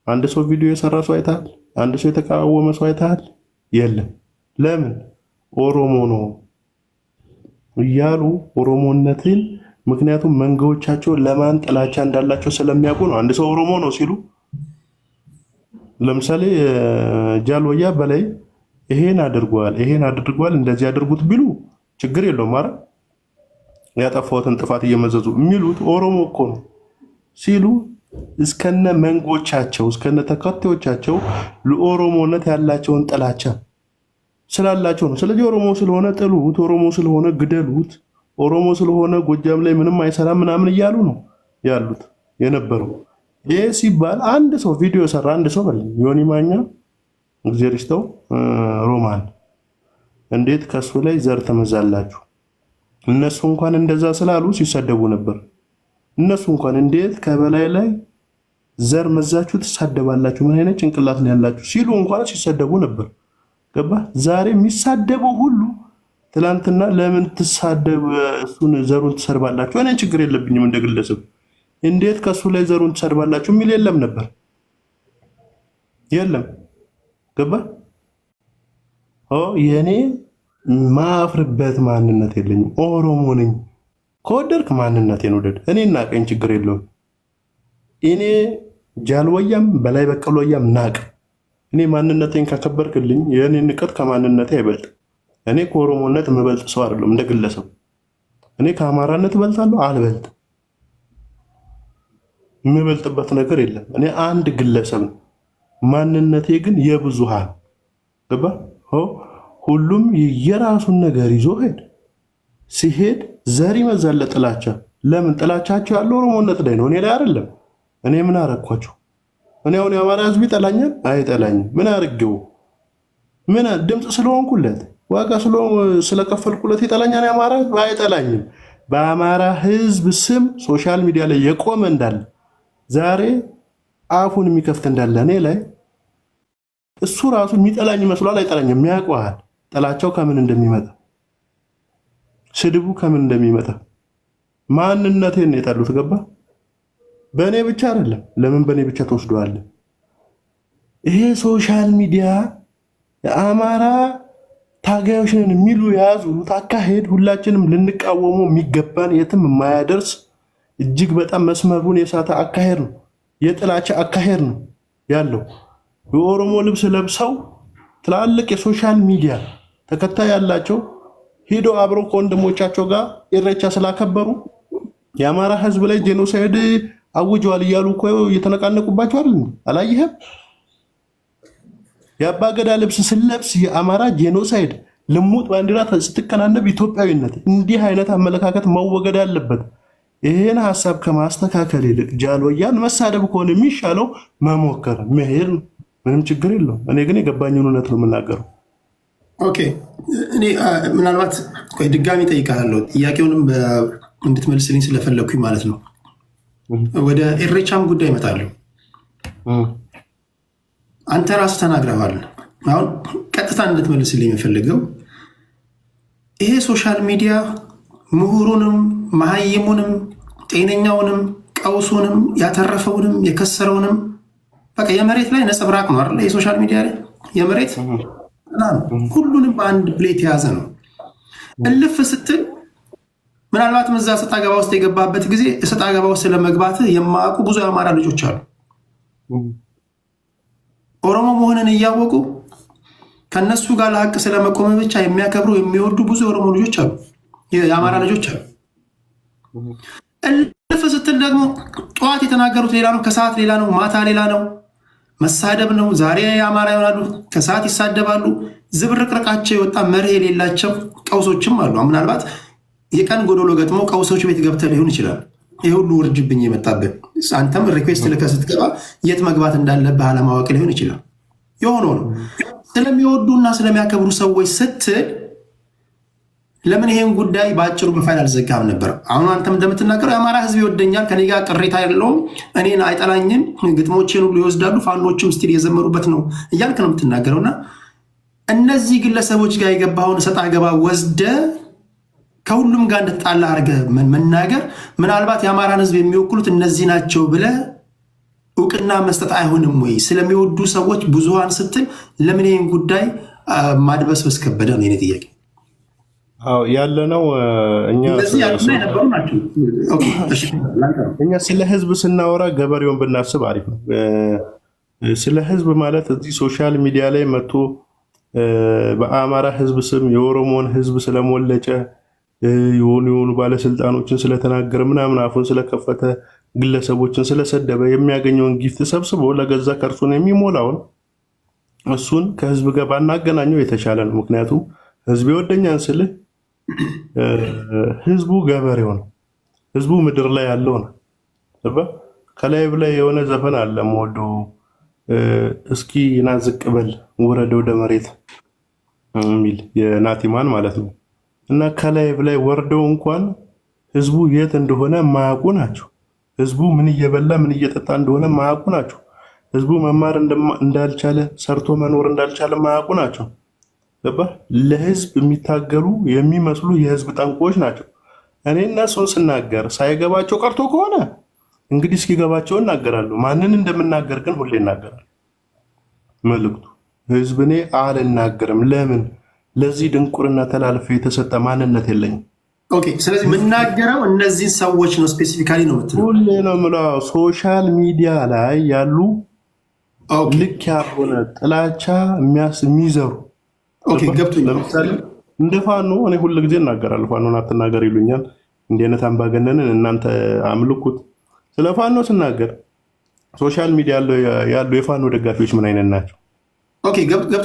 አንድ ሰው ቪዲዮ የሰራ ሰው አይተሃል? አንድ ሰው የተቃወመ ሰው አይተሃል? የለም። ለምን? ኦሮሞ ነው እያሉ ኦሮሞነትን፣ ምክንያቱም መንጋዎቻቸው ለማን ጥላቻ እንዳላቸው ስለሚያውቁ ነው። አንድ ሰው ኦሮሞ ነው ሲሉ ለምሳሌ ጃልወያ በላይ ይሄን አድርጓል እንደዚህ አድርጉት ቢሉ ችግር የለውም ማለት ያጠፋሁትን ጥፋት እየመዘዙ የሚሉት ኦሮሞ እኮ ነው ሲሉ እስከነ መንጎቻቸው እስከነ ተከታዮቻቸው ለኦሮሞነት ያላቸውን ጥላቻ ስላላቸው ነው። ስለዚህ ኦሮሞ ስለሆነ ጥሉት፣ ኦሮሞ ስለሆነ ግደሉት፣ ኦሮሞ ስለሆነ ጎጃም ላይ ምንም አይሰራም ምናምን እያሉ ነው ያሉት የነበረው። ይሄ ሲባል አንድ ሰው ቪዲዮ የሰራ አንድ ሰው በል ዮኒ ማኛ እግዚአብሔር ይስጠው ሮማን እንዴት ከሱ ላይ ዘር ተመዛላችሁ? እነሱ እንኳን እንደዛ ስላሉ ሲሰደቡ ነበር። እነሱ እንኳን እንዴት ከበላይ ላይ ዘር መዛችሁ ትሳደባላችሁ? ምን አይነት ጭንቅላት ነው ያላችሁ? ሲሉ እንኳን ሲሰደቡ ነበር። ገባ? ዛሬ የሚሳደበው ሁሉ ትላንትና ለምን ትሳደብ እሱን ዘሩን ትሰርባላችሁ? እኔ ችግር የለብኝም እንደ ግለሰብ። እንዴት ከሱ ላይ ዘሩን ትሰርባላችሁ የሚል የለም ነበር፣ የለም። ገባ? የኔ ማፍርበት ማንነት የለኝም። ኦሮሞ ነኝ። ከወደድክ ማንነቴን ውደድ። እኔ ናቀኝ፣ ችግር የለውም። እኔ ጃልወያም በላይ በቀሎያም ናቅ። እኔ ማንነቴን ካከበርክልኝ የእኔ ንቀት ከማንነቴ አይበልጥ። እኔ ከኦሮሞነት የምበልጥ ሰው አይደለም እንደ ግለሰብ። እኔ ከአማራነት እበልጣለሁ አልበልጥ። የምበልጥበት ነገር የለም። እኔ አንድ ግለሰብ ነው። ማንነቴ ግን የብዙሃን ገባ? ሁሉም የራሱን ነገር ይዞ ሄድ ሲሄድ ዘር ይመዛል ጥላቻ ለምን ጥላቻቸው ያለው ኦሮሞነት ላይ ነው፣ እኔ ላይ አይደለም። እኔ ምን አረኳቸው? እኔ አሁን የአማራ ህዝብ ይጠላኛል? አይጠላኝም። ምን አርገው? ምን ድምፅ ስለሆንኩለት ዋጋ ስለከፈልኩለት ይጠላኛል? የአማራ ህዝብ አይጠላኝም። በአማራ ህዝብ ስም ሶሻል ሚዲያ ላይ የቆመ እንዳለ ዛሬ አፉን የሚከፍት እንዳለ እኔ ላይ እሱ ራሱ የሚጠላኝ ይመስሏል። አይጠላኝም። ያውቀዋል ጥላቻው ከምን እንደሚመጣ፣ ስድቡ ከምን እንደሚመጣ። ማንነቴን ነው የጠሉት። ገባ? በእኔ ብቻ አይደለም። ለምን በእኔ ብቻ ተወስደዋል? ይሄ ሶሻል ሚዲያ የአማራ ታጋዮች ነን የሚሉ የያዙት አካሄድ ሁላችንም ልንቃወሙ የሚገባን የትም የማያደርስ እጅግ በጣም መስመሩን የሳተ አካሄድ ነው። የጥላቻ አካሄድ ነው ያለው። የኦሮሞ ልብስ ለብሰው ትላልቅ የሶሻል ሚዲያ ተከታይ ያላቸው ሄዶ አብረው ከወንድሞቻቸው ጋር ኢሬቻ ስላከበሩ የአማራ ህዝብ ላይ ጄኖሳይድ አውጀዋል እያሉ እኮ እየተነቃነቁባቸው አይደል? አላየህም? የአባገዳ ልብስ ስለብስ የአማራ ጄኖሳይድ ልሙጥ ባንዲራ ስትከናነብ ኢትዮጵያዊነት፣ እንዲህ አይነት አመለካከት መወገድ አለበት። ይሄን ሐሳብ ከማስተካከል ይልቅ ጃሎያን መሳደብ ከሆነ የሚሻለው መሞከር መሄድ፣ ምንም ችግር የለውም። እኔ ግን የገባኝን እውነት ነው የምናገረው። ኦኬ፣ እኔ ምናልባት ቆይ ድጋሚ ጠይቃለሁ፣ ጥያቄውንም እንድትመልስልኝ ስለፈለግኩኝ ማለት ነው። ወደ ኢሬቻም ጉዳይ እመጣለሁ። አንተ ራስህ ተናግረዋል። አሁን ቀጥታ እንድትመልስልኝ የምፈልገው ይሄ ሶሻል ሚዲያ ምሁሩንም መሀይሙንም ጤነኛውንም ቀውሱንም ያተረፈውንም የከሰረውንም በቃ የመሬት ላይ ነጸብራቅ ነው አይደል? የሶሻል ሚዲያ ላይ የመሬት ሁሉንም በአንድ ፕሌት የያዘ ነው። እልፍ ስትል ምናልባት እዛ ሰጣ ገባ ውስጥ የገባበት ጊዜ ሰጣ ገባ ውስጥ ለመግባት የማያውቁ ብዙ የአማራ ልጆች አሉ። ኦሮሞ መሆንን እያወቁ ከነሱ ጋር ለሀቅ ስለመቆም ብቻ የሚያከብሩ የሚወዱ ብዙ የኦሮሞ ልጆች አሉ፣ የአማራ ልጆች አሉ። እልፍ ስትል ደግሞ ጠዋት የተናገሩት ሌላ ነው፣ ከሰዓት ሌላ ነው፣ ማታ ሌላ ነው፣ መሳደብ ነው። ዛሬ የአማራ ይሆናሉ፣ ከሰዓት ይሳደባሉ። ዝብርቅርቃቸው የወጣ መርህ የሌላቸው ቀውሶችም አሉ። ምናልባት የቀን ጎዶሎ ገጥሞ ቀውሶች ቤት ገብተህ ሊሆን ይችላል። ይህ ሁሉ ውርጅብኝ የመጣብን አንተም ሪኩዌስት ልከህ ስትገባ የት መግባት እንዳለብህ አለማወቅ ሊሆን ይችላል። የሆነው ነው ስለሚወዱና ስለሚያከብሩ ሰዎች ስትል ለምን ይሄን ጉዳይ በአጭሩ በፋይል አልዘጋም ነበር? አሁን አንተም እንደምትናገረው የአማራ ህዝብ ይወደኛል፣ ከኔ ጋር ቅሬታ የለውም፣ እኔን አይጠላኝም፣ ግጥሞቼን ሁሉ ይወስዳሉ፣ ፋኖችም ስቲል የዘመሩበት ነው እያልክ ነው የምትናገረውና እነዚህ ግለሰቦች ጋር የገባውን ሰጣ ገባ ወስደ ከሁሉም ጋር እንደተጣላ አድርገህ መናገር ምናልባት የአማራን ህዝብ የሚወክሉት እነዚህ ናቸው ብለህ እውቅና መስጠት አይሆንም ወይ? ስለሚወዱ ሰዎች ብዙሃን ስትል ለምን ይህን ጉዳይ ማድበስበስ ከበደ ነው የኔ ጥያቄ። ያለነው እኛ ስለ ህዝብ ስናወራ ገበሬውን ብናስብ አሪፍ ነው። ስለ ህዝብ ማለት እዚህ ሶሻል ሚዲያ ላይ መጥቶ በአማራ ህዝብ ስም የኦሮሞን ህዝብ ስለሞለጨ የሆኑ ባለስልጣኖችን ስለተናገረ ምናምን አፉን ስለከፈተ ግለሰቦችን ስለሰደበ የሚያገኘውን ጊፍት ሰብስቦ ለገዛ ከርሱን የሚሞላውን እሱን ከህዝብ ጋር ባናገናኘው የተሻለ ነው። ምክንያቱም ህዝብ ይወደኛል ስልህ ህዝቡ ገበሬው ነው፣ ህዝቡ ምድር ላይ ያለው ነው። ከላይ ላይ የሆነ ዘፈን አለ ሞዶ እስኪ ናዝቅ በል ወረደ ወደ መሬት የሚል የናቲማን ማለት ነው። እና ከላይ ላይ ወርደው እንኳን ህዝቡ የት እንደሆነ ማያውቁ ናቸው። ህዝቡ ምን እየበላ ምን እየጠጣ እንደሆነ ማያውቁ ናቸው። ህዝቡ መማር እንዳልቻለ ሰርቶ መኖር እንዳልቻለ ማያውቁ ናቸው። ለህዝብ የሚታገሉ የሚመስሉ የህዝብ ጠንቆች ናቸው። እኔ እነሱን ስናገር ሳይገባቸው ቀርቶ ከሆነ እንግዲህ እስኪገባቸው እናገራለሁ። ማንን እንደምናገር ግን ሁሌ እናገራለሁ። መልእክቱ ህዝብ እኔ አልናገርም። ለምን? ለዚህ ድንቁርና ተላልፎ የተሰጠ ማንነት የለኝም። ኦኬ፣ ስለዚህ የምናገረው እነዚህ ሰዎች ነው፣ ስፔሲፊካሊ ነው የምትለው። ሁሌ ነው የምለው ሶሻል ሚዲያ ላይ ያሉ ልክ ያልሆነ ጥላቻ የሚዘሩ ለምሳሌ እንደ ፋኖ እኔ ሁሉ ጊዜ እናገራለሁ። ፋኖን አትናገር ይሉኛል። እንዲህ አይነት አምባገነንን እናንተ አምልኩት። ስለ ፋኖ ስናገር ሶሻል ሚዲያ ያሉ የፋኖ ደጋፊዎች ምን አይነት ናቸው? ኦኬ፣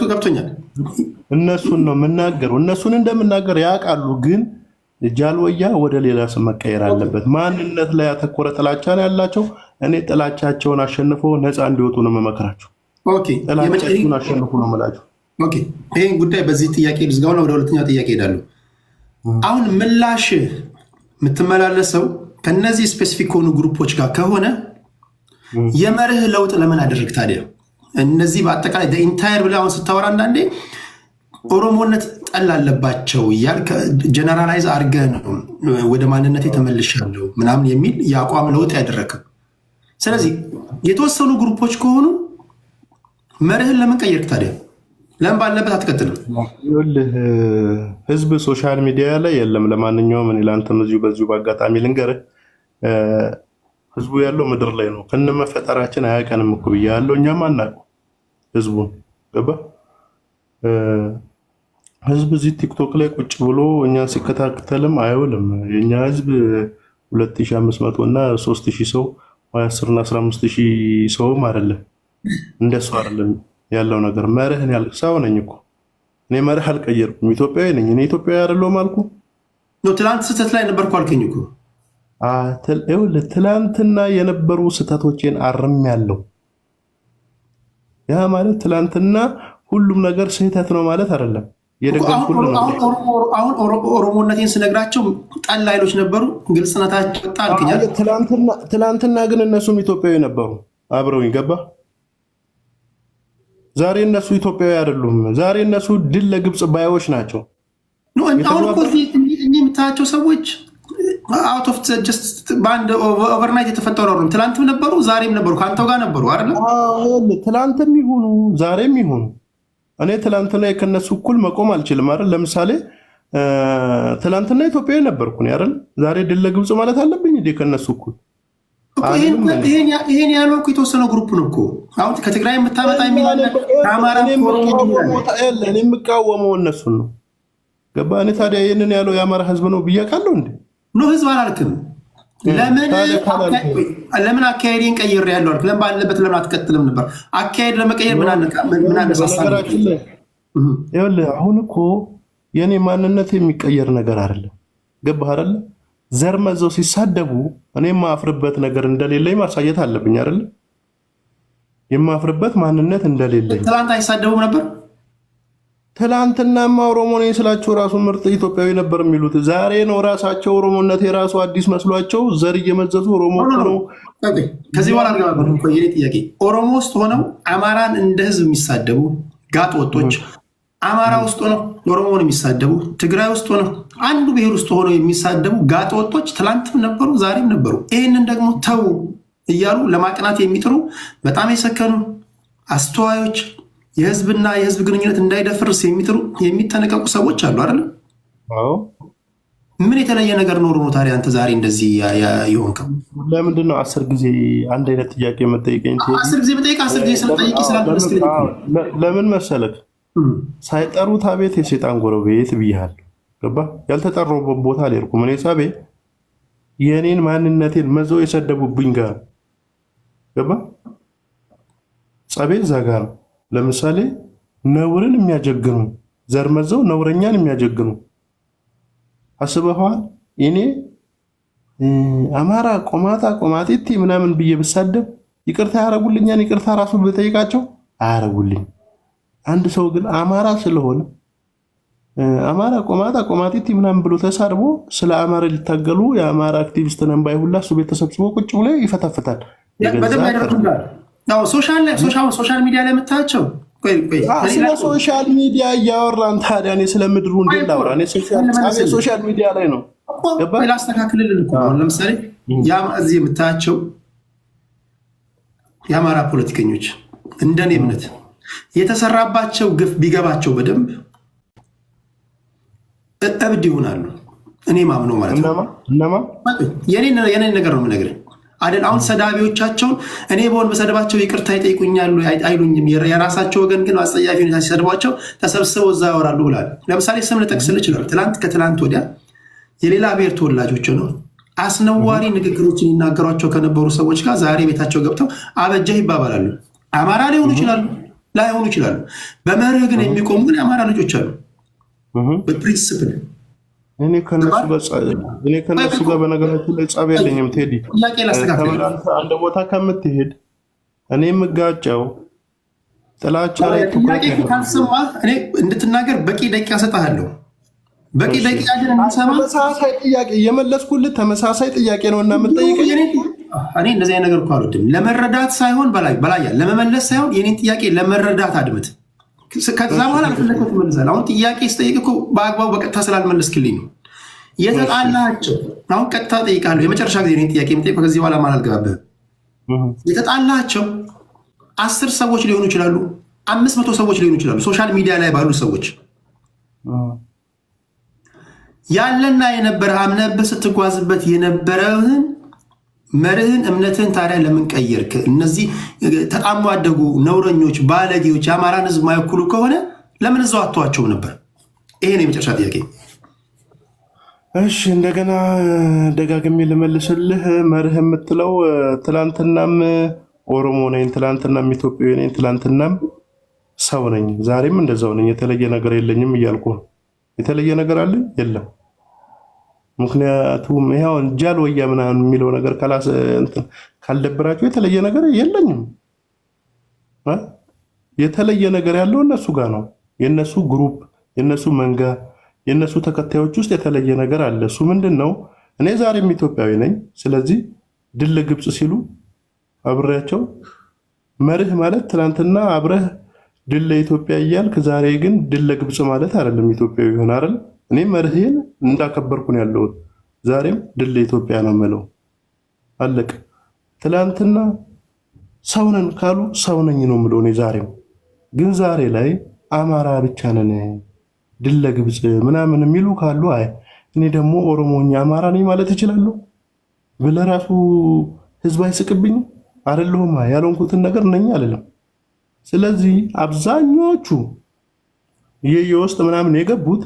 ገብቶኛል። እነሱን ነው የምናገረው። እነሱን እንደምናገር ያውቃሉ። ግን ጃልወያ ወደ ሌላ ስም መቀየር አለበት። ማንነት ላይ ያተኮረ ጥላቻ ነው ያላቸው። እኔ ጥላቻቸውን አሸንፎ ነፃ እንዲወጡ ነው መመክራቸው። ጥላቻቸውን አሸንፎ ነው የምላቸው። ይህን ጉዳይ በዚህ ጥያቄ ልዝጋውና ወደ ሁለተኛው ጥያቄ ሄዳለሁ። አሁን ምላሽ የምትመላለሰው ከነዚህ ስፔሲፊክ ከሆኑ ግሩፖች ጋር ከሆነ የመርህ ለውጥ ለምን አደረግ ታዲያ? እነዚህ በአጠቃላይ ኢንታየር ብለህ አሁን ስታወራ አንዳንዴ ኦሮሞነት ጠል አለባቸው እያልክ ጀነራላይዝ አድርገህ ነው ወደ ማንነቴ ተመልሻለሁ ምናምን የሚል የአቋም ለውጥ ያደረግም። ስለዚህ የተወሰኑ ግሩፖች ከሆኑ መርህን ለምን ቀየርክ ታዲያ? ለምን ባለበት አትቀጥልም? ህዝብ ሶሻል ሚዲያ ላይ የለም። ለማንኛውም እኔ ለአንተም እዚሁ በዚሁ በአጋጣሚ ልንገርህ፣ ህዝቡ ያለው ምድር ላይ ነው። ከነመፈጠራችን አያውቀንም እኮ ብያለሁ። እኛም አናውቀው ህዝቡን ገባ። ህዝብ እዚህ ቲክቶክ ላይ ቁጭ ብሎ እኛን ሲከታተልም አይውልም። የኛ ህዝብ 2500 እና 3000 ሰው 10 እና 15000 ሰውም አይደለም። እንደሱ አይደለም ያለው ነገር። መርህን ያልክ ሰው ነኝ እኮ እኔ መርህ አልቀየርኩም። ኢትዮጵያዊ ነኝ እኔ። ኢትዮጵያዊ አይደለሁም አልኩ ነው። ትላንት ስህተት ላይ ነበርኩ አልከኝ እኮ። ትላንትና የነበሩ ስህተቶቼን አርሜያለሁ። ያ ማለት ትላንትና ሁሉም ነገር ስህተት ነው ማለት አይደለም። አሁን ኦሮሞነቴን ስነግራቸው ጠላ ኃይሎች ነበሩ። ግልጽነታቸው ወጣ አልከኛል። ትላንትና ግን እነሱም ኢትዮጵያዊ ነበሩ አብረውኝ ገባ። ዛሬ እነሱ ኢትዮጵያዊ አይደሉም። ዛሬ እነሱ ድል ለግብፅ ባዮች ናቸው። አሁን እኮ እኚህ የምታያቸው ሰዎች አውት ኦፍ ጀስት በአንድ ኦቨርናይት የተፈጠሩ አይደሉም። ትላንትም ነበሩ፣ ዛሬም ነበሩ፣ ከአንተው ጋር ነበሩ አይደለም። ትላንትም ይሁኑ ዛሬም ይሁኑ እኔ ትላንትና ከነሱ እኩል መቆም አልችልም አይደል? ለምሳሌ ትላንትና ኢትዮጵያዊ ነበርኩ አይደል? ዛሬ ድል ለግብፅ ማለት አለብኝ እንዴ ከነሱ እኩል? ይሄን ያለው እኮ የተወሰነ ግሩፕ ነው እኮ። አሁን ከትግራይ የምታመጣ የሚላለ ከአማራ እኔ የምቃወመው እነሱን ነው ገባ። እኔ ታዲያ ይህንን ያለው የአማራ ህዝብ ነው ብዬ ቃለሁ እንዴ? ኖ ህዝብ አላልክም። ለምን አካሄድን ቀይር ያለው አልክ? ለምን ባለበት ለምን አትቀጥልም ነበር? አካሄድ ለመቀየር ምን አነሳሳ? አሁን እኮ የኔ ማንነት የሚቀየር ነገር አይደለም ገባህ አይደለ? ዘር መዘው ሲሳደቡ እኔ የማፍርበት ነገር እንደሌለኝ ማሳየት አለብኝ አይደለ? የማፍርበት ማንነት እንደሌለኝ። ትላንት አይሳደቡም ነበር? ትላንትናማ ኦሮሞ ነኝ ስላቸው ራሱ ምርጥ ኢትዮጵያዊ ነበር የሚሉት። ዛሬ ነው ራሳቸው ኦሮሞነት የራሱ አዲስ መስሏቸው ዘር እየመዘዙ ኦሮሞ ነው። ከዚህ በኋላ ጥያቄ ኦሮሞ ውስጥ ሆነው አማራን እንደ ህዝብ የሚሳደቡ ጋጥ ወጦች፣ አማራ ውስጥ ሆነው ኦሮሞን የሚሳደቡ፣ ትግራይ ውስጥ ሆነው አንዱ ብሔር ውስጥ ሆነው የሚሳደቡ ጋጥ ወጦች ትላንትም ነበሩ፣ ዛሬም ነበሩ። ይህንን ደግሞ ተው እያሉ ለማቅናት የሚጥሩ በጣም የሰከኑ አስተዋዮች፣ የህዝብና የህዝብ ግንኙነት እንዳይደፍርስ የሚጥሩ የሚጠነቀቁ ሰዎች አሉ አይደል? ምን የተለየ ነገር ኖሮ ነው ታዲያ አንተ ዛሬ እንደዚህ የሆንከው? ለምንድን ነው 10 ጊዜ አንድ አይነት ጥያቄ መጠየቀኝ? 10 ጊዜ መጠየቅ 10 ጊዜ ስለጠይቅ ስላልመስለኝ ለምን መሰለህ? ሳይጠሩት አቤት የሴጣን ጎረቤት ብያለሁ ገባ። ያልተጠራሁበት ቦታ አልሄድኩም። እኔ ጸቤ የኔን ማንነቴን መዘው የሰደቡብኝ ጋር ገባ። ጸቤ እዛ ጋር ነው። ለምሳሌ ነውርን የሚያጀግኑ ዘር መዘው ነውረኛን የሚያጀግኑ አስበኸዋል? እኔ አማራ ቆማጣ ቆማጢቲ ምናምን ብዬ ብሳደብ ይቅርታ ያረጉልኛል? ይቅርታ ራሱ ብጠይቃቸው አያረጉልኝ። አንድ ሰው ግን አማራ ስለሆነ አማራ ቆማጣ ቆማጢቲ ምናምን ብሎ ተሳድቦ ስለ አማራ ሊታገሉ የአማራ አክቲቪስት ነን ባይ ሁላ እሱ ቤት ተሰብስቦ ቁጭ ብሎ ይፈታፍታል። ሶሻል ሚዲያ ላይ የምታያቸው ስለ ሶሻል ሚዲያ እያወራን ታዲያ እኔ ስለ ምድሩ እንዴት ላውራ? እኔ ሶሻል ሚዲያ ላይ ነው ላስተካክልልን እኮ። አሁን ለምሳሌ እዚህ የምታያቸው የአማራ ፖለቲከኞች እንደኔ እምነት የተሰራባቸው ግፍ ቢገባቸው በደንብ እብድ ይሆናሉ። እኔ ማምነው ማለት ነው። የኔን ነገር ነው የምነግርህ አይደል? አሁን ሰዳቢዎቻቸውን እኔ በሆን በሰደባቸው ይቅርታ ይጠይቁኛሉ አይሉኝም። የራሳቸው ወገን ግን አስጸያፊ ሁኔታ ሲሰድቧቸው ተሰብስበው እዛ ያወራሉ ብላል። ለምሳሌ ስም ልጠቅስልህ እችላለሁ። ከትላንት ወዲያ የሌላ ብሔር ተወላጆች ነው አስነዋሪ ንግግሮችን ይናገሯቸው ከነበሩ ሰዎች ጋር ዛሬ ቤታቸው ገብተው አበጃህ ይባባላሉ። አማራ ሊሆኑ ይችላሉ፣ ላይሆኑ ይችላሉ። በመርህ ግን የሚቆሙ ግን የአማራ ልጆች አሉ። በፕሪንስፕል እኔ ከነሱ ጋር በነገራችን ላይ ጸብ የለኝም ቴዲ። ተመላልሰ አንድ ቦታ ከምትሄድ እኔ የምጋጨው ጥላቻ ላይ ጥያቄ ካልሰማ እኔ እንድትናገር በቂ ደቂቃ ሰጥሃለሁ። በቂ ደቂቃ ግን እንሰማ። ተመሳሳይ ጥያቄ የመለስኩልህ ተመሳሳይ ጥያቄ ነው እና የምጠይቀኝ እኔ እንደዚህ አይነት ነገር እኮ አልወድም። ለመረዳት ሳይሆን በላያ ለመመለስ ሳይሆን የኔን ጥያቄ ለመረዳት አድምጥ። ከዛ በኋላ ለፈለከው ትመልሳለህ። አሁን ጥያቄ ስጠይቅ እኮ በአግባቡ በቀጥታ ስላልመለስክልኝ ነው የተጣላቸው። አሁን ቀጥታ ጠይቃለሁ። የመጨረሻ ጊዜ የኔን ጥያቄ የምጠይቅ ከዚህ በኋላ ማለት አልገባብህም። የተጣላቸው 10 ሰዎች ሊሆኑ ይችላሉ፣ 500 ሰዎች ሊሆኑ ይችላሉ። ሶሻል ሚዲያ ላይ ባሉ ሰዎች ያለና የነበረ አምነህበት ስትጓዝበት የነበረህን መርህን እምነትህን ታዲያ ለምን ቀየርክ? እነዚህ ተጣሙ ያደጉ ነውረኞች፣ ባለጌዎች የአማራን ሕዝብ ማይወክሉ ከሆነ ለምን እዛው አተዋቸው ነበር? ይሄ ነው የመጨረሻ ጥያቄ። እሺ እንደገና ደጋግሜ ልመልስልህ። መርህ የምትለው ትላንትናም ኦሮሞ ነኝ፣ ትላንትናም ኢትዮጵያዊ ነኝ፣ ትላንትናም ሰው ነኝ፣ ዛሬም እንደዛው ነኝ፣ የተለየ ነገር የለኝም እያልኩ ነው። የተለየ ነገር አለ የለም። ምክንያቱም ይሄው ጃል ወያ ምናምን የሚለው ነገር ካልደበራቸው የተለየ ነገር የለኝም። የተለየ ነገር ያለው እነሱ ጋር ነው። የነሱ ግሩፕ፣ የነሱ መንጋ፣ የነሱ ተከታዮች ውስጥ የተለየ ነገር አለ። እሱ ምንድን ነው? እኔ ዛሬም ኢትዮጵያዊ ነኝ። ስለዚህ ድል ለግብፅ ሲሉ አብሬያቸው መርህ ማለት ትናንትና አብረህ ድል ለኢትዮጵያ እያልክ ዛሬ ግን ድል ለግብፅ ማለት አይደለም። ኢትዮጵያዊ ይሆን አይደል? እኔ መርህን እንዳከበርኩ ነው ያለሁት። ዛሬም ድል ለኢትዮጵያ ነው የምለው። አለቀ። ትናንትና ሰው ነን ካሉ ሰው ነኝ ነው የምለው እኔ ዛሬም። ግን ዛሬ ላይ አማራ ብቻ ነን ድል ለግብፅ ምናምን የሚሉ ካሉ አይ እኔ ደግሞ ኦሮሞኛ አማራ ነኝ ማለት እችላለሁ ብለህ ራሱ ህዝብ አይስቅብኝም? አይደለሁም ያልሆንኩትን ነገር ነኝ አልልም። ስለዚህ አብዛኞቹ የውስጥ ምናምን የገቡት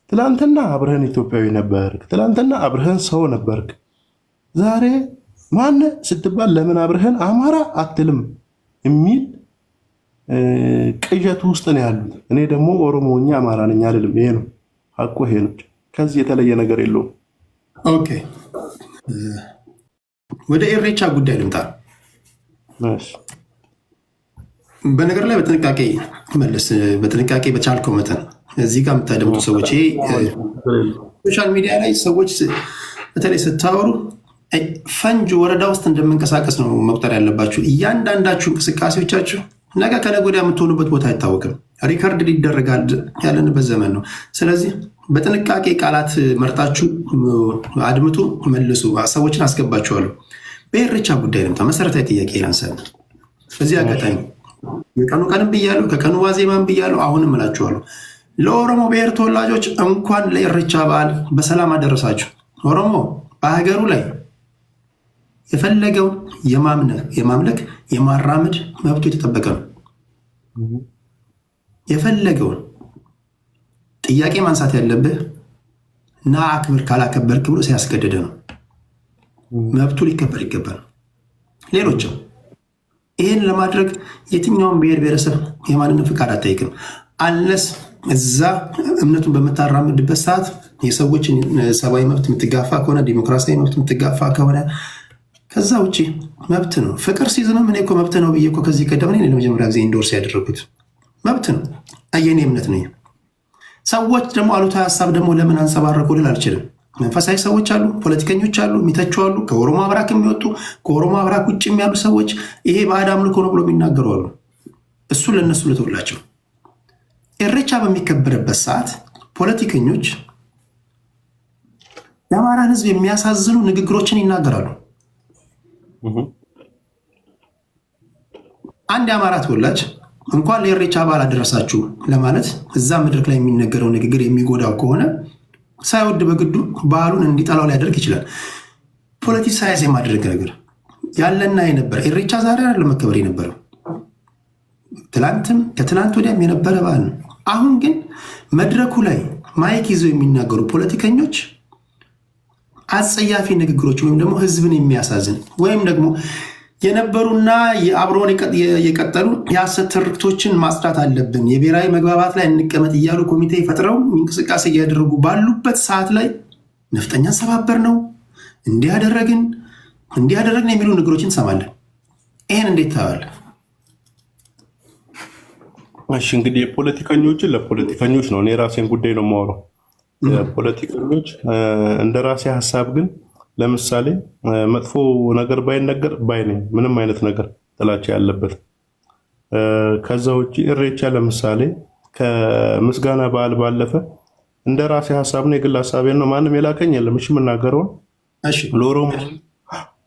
ትላንትና አብረህን ኢትዮጵያዊ ነበርክ፣ ትላንትና አብረህን ሰው ነበርክ፣ ዛሬ ማነ ስትባል ለምን አብረህን አማራ አትልም የሚል ቅዠቱ ውስጥ ነው ያሉት። እኔ ደግሞ ኦሮሞኛ አማራ ነኝ አልልም። ይሄ ነው ሐቁ፣ ይሄ ነው። ከዚህ የተለየ ነገር የለውም። ኦኬ፣ ወደ ኢሬቻ ጉዳይ ልምጣ። በነገር ላይ በጥንቃቄ መለስ፣ በጥንቃቄ በቻልከው መጠን እዚህ ጋር የምታደምጡ ሰዎች ሶሻል ሚዲያ ላይ ሰዎች በተለይ ስታወሩ ፈንጅ ወረዳ ውስጥ እንደምንቀሳቀስ ነው መቁጠር ያለባችሁ። እያንዳንዳችሁ እንቅስቃሴዎቻችሁ ነገ ከነገ ወዲያ የምትሆኑበት ቦታ አይታወቅም። ሪከርድ ሊደረጋል ያለንበት ዘመን ነው። ስለዚህ በጥንቃቄ ቃላት መርጣችሁ አድምጡ፣ መልሱ። ሰዎችን አስገባችኋለሁ። በኢሬቻ ጉዳይ ልምጣ። መሰረታዊ ጥያቄ ላንሳል በዚህ አጋጣሚ። የቀኑ ቀንም ብያለሁ፣ ከቀኑ ዋዜማን ብያለሁ፣ አሁንም እላችኋለሁ። ለኦሮሞ ብሔር ተወላጆች እንኳን ለኢሬቻ በዓል በሰላም አደረሳችሁ። ኦሮሞ በሀገሩ ላይ የፈለገውን የማምለክ የማራመድ መብቱ የተጠበቀ ነው። የፈለገውን ጥያቄ ማንሳት ያለብህ እና አክብር ካላከበርክ ብሎ ሲያስገድድ ነው። መብቱ ሊከበር ይገባል። ሌሎችም ይህን ለማድረግ የትኛውን ብሔር ብሔረሰብ የማንንም ፍቃድ አጠይቅም። አለስ እዛ እምነቱን በምታራምድበት ሰዓት የሰዎችን ሰብአዊ መብት የምትጋፋ ከሆነ ዲሞክራሲያዊ መብት የምትጋፋ ከሆነ ከዛ ውጭ መብት ነው። ፍቅር ሲዝምም እኔ እኮ መብት ነው ብዬ እኮ ከዚህ ቀደም እኔ ለመጀመሪያ ጊዜ ኢንዶርስ ያደረጉት መብት ነው። የኔ እምነት ነው። ሰዎች ደግሞ አሉታዊ ሀሳብ ደግሞ ለምን አንጸባረቁ ልል አልችልም። መንፈሳዊ ሰዎች አሉ፣ ፖለቲከኞች አሉ፣ የሚተቹ አሉ፣ ከኦሮሞ አብራክ የሚወጡ ከኦሮሞ አብራክ ውጭ ያሉ ሰዎች ይሄ ባዕድ አምልኮ ነው ብሎ የሚናገሩ አሉ። እሱ ለእነሱ ልተውላቸው። ኢሬቻ በሚከበርበት ሰዓት ፖለቲከኞች የአማራን ሕዝብ የሚያሳዝኑ ንግግሮችን ይናገራሉ። አንድ የአማራ ተወላጅ እንኳን ለኢሬቻ በዓል አደረሳችሁ ለማለት እዛ መድረክ ላይ የሚነገረው ንግግር የሚጎዳው ከሆነ ሳይወድ በግዱ በዓሉን እንዲጠላው ሊያደርግ ይችላል። ፖለቲሳይዝ የማድረግ ነገር ያለና የነበረ ኢሬቻ ዛሬ አይደለም መከበር የነበረው፣ ትላንትም ከትላንት ወዲያም የነበረ በዓል ነው። አሁን ግን መድረኩ ላይ ማይክ ይዘው የሚናገሩ ፖለቲከኞች አጸያፊ ንግግሮች ወይም ደግሞ ህዝብን የሚያሳዝን ወይም ደግሞ የነበሩና የአብሮን የቀጠሉ የሐሰት ትርክቶችን ማጽዳት አለብን፣ የብሔራዊ መግባባት ላይ እንቀመጥ እያሉ ኮሚቴ ፈጥረው እንቅስቃሴ እያደረጉ ባሉበት ሰዓት ላይ ነፍጠኛን ሰባበር ነው እንዲያደረግን የሚሉ ነገሮችን እንሰማለን። ይህን እንዴት ታያለህ? እሺ እንግዲህ የፖለቲከኞችን ለፖለቲከኞች ነው፣ እኔ ራሴን ጉዳይ ነው የማወራው። ፖለቲከኞች እንደ ራሴ ሀሳብ ግን ለምሳሌ መጥፎ ነገር ባይነገር ባይ ነኝ፣ ምንም አይነት ነገር ጥላቻ ያለበት። ከዛ ውጭ ኢሬቻ ለምሳሌ ከምስጋና በዓል ባለፈ እንደ ራሴ ሀሳብ ነው፣ የግል ሀሳቤ ነው። ማንም የላከኝ የለም። እሺ የምናገረውን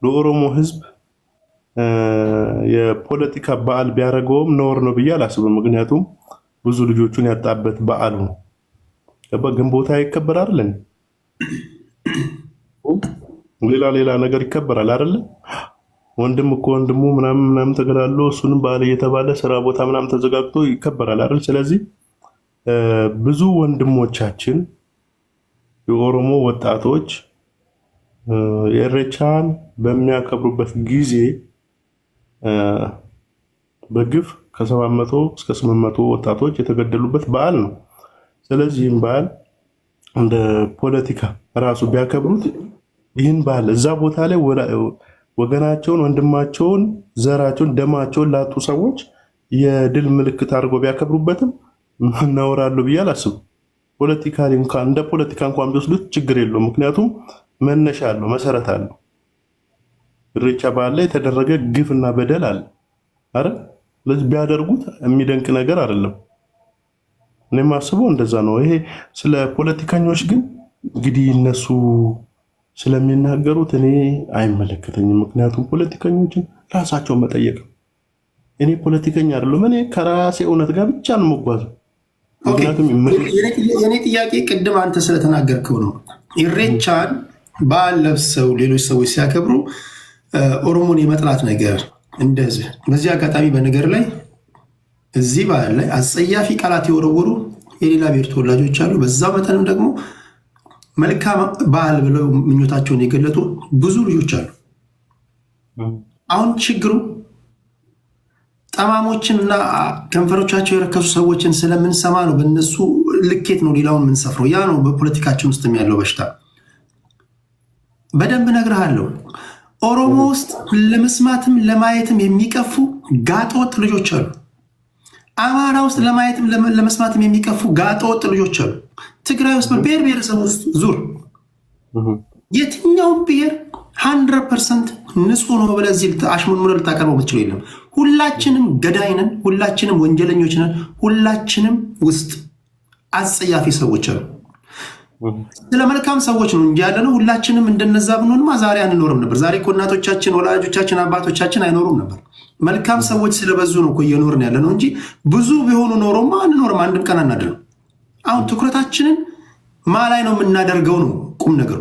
ለኦሮሞ ህዝብ የፖለቲካ በዓል ቢያደርገውም ነውር ነው ብዬ አላስብም። ምክንያቱም ብዙ ልጆቹን ያጣበት በዓል ነው። ግንቦት ይከበራል አይደል? ሌላ ነገር ይከበራል አይደል? ወንድም እኮ ወንድሙ ምናምን ተገላሎ እሱንም በዓል እየተባለ ስራ ቦታ ምናምን ተዘጋግቶ ይከበራል አይደል? ስለዚህ ብዙ ወንድሞቻችን የኦሮሞ ወጣቶች ኢሬቻን በሚያከብሩበት ጊዜ በግፍ ከ700 እስከ 800 ወጣቶች የተገደሉበት በዓል ነው። ስለዚህም በዓል እንደ ፖለቲካ ራሱ ቢያከብሩት ይህን በዓል እዛ ቦታ ላይ ወገናቸውን፣ ወንድማቸውን፣ ዘራቸውን፣ ደማቸውን ላጡ ሰዎች የድል ምልክት አድርገው ቢያከብሩበትም እናወራለሁ ብዬ አላስብም። ፖለቲካሊ እንኳን እንደ ፖለቲካ እንኳን ቢወስዱት ችግር የለውም። ምክንያቱም መነሻ አለው፣ መሰረት አለው። ኢሬቻ በዓል ላይ የተደረገ ግፍና በደል አለ አይደል? ስለዚህ ቢያደርጉት የሚደንቅ ነገር አይደለም። እኔ የማስበው እንደዛ ነው። ይሄ ስለ ፖለቲከኞች ግን እንግዲህ እነሱ ስለሚናገሩት እኔ አይመለከተኝም። ምክንያቱም ፖለቲከኞችን ራሳቸውን መጠየቅ። እኔ ፖለቲከኛ አይደለም። እኔ ከራሴ እውነት ጋር ብቻ ነው የምጓዘው። ምክንያቱም የኔ ጥያቄ ቅድም አንተ ስለተናገርከው ነው። ኢሬቻን በዓል ለብሰው ሌሎች ሰዎች ሲያከብሩ ኦሮሞን የመጥላት ነገር እንደዚህ። በዚህ አጋጣሚ በነገር ላይ እዚህ በዓል ላይ አጸያፊ ቃላት የወረወሩ የሌላ ብሔር ተወላጆች አሉ። በዛ መጠንም ደግሞ መልካም በዓል ብለው ምኞታቸውን የገለጡ ብዙ ልጆች አሉ። አሁን ችግሩ ጠማሞችን እና ከንፈሮቻቸው የረከሱ ሰዎችን ስለምንሰማ ነው። በእነሱ ልኬት ነው ሌላውን የምንሰፍረው። ያ ነው በፖለቲካችን ውስጥም ያለው በሽታ። በደንብ እነግርሃለሁ። ኦሮሞ ውስጥ ለመስማትም ለማየትም የሚቀፉ ጋጠወጥ ልጆች አሉ። አማራ ውስጥ ለማየትም ለመስማትም የሚቀፉ ጋጠወጥ ልጆች አሉ። ትግራይ ውስጥ በብሔር ብሔረሰብ ውስጥ ዙር የትኛውም ብሔር 100% ንጹህ ነው ብለህ እዚህ አሽሙን ልታቀርበው የምትችለው የለም። ሁላችንም ገዳይ ነን፣ ሁላችንም ወንጀለኞች ነን። ሁላችንም ውስጥ አጸያፊ ሰዎች አሉ። ስለ መልካም ሰዎች ነው እንጂ ያለ ነው። ሁላችንም እንደነዛ ብንሆንማ ዛሬ አንኖርም ነበር። ዛሬ እኮ እናቶቻችን፣ ወላጆቻችን፣ አባቶቻችን አይኖሩም ነበር። መልካም ሰዎች ስለበዙ ነው እኮ እየኖርን ያለ ነው እንጂ ብዙ ቢሆኑ ኖሮማ አንኖርም፣ አንድም ቀን አናድርም። አሁን ትኩረታችንን ማ ላይ ነው የምናደርገው ነው ቁም ነገሩ።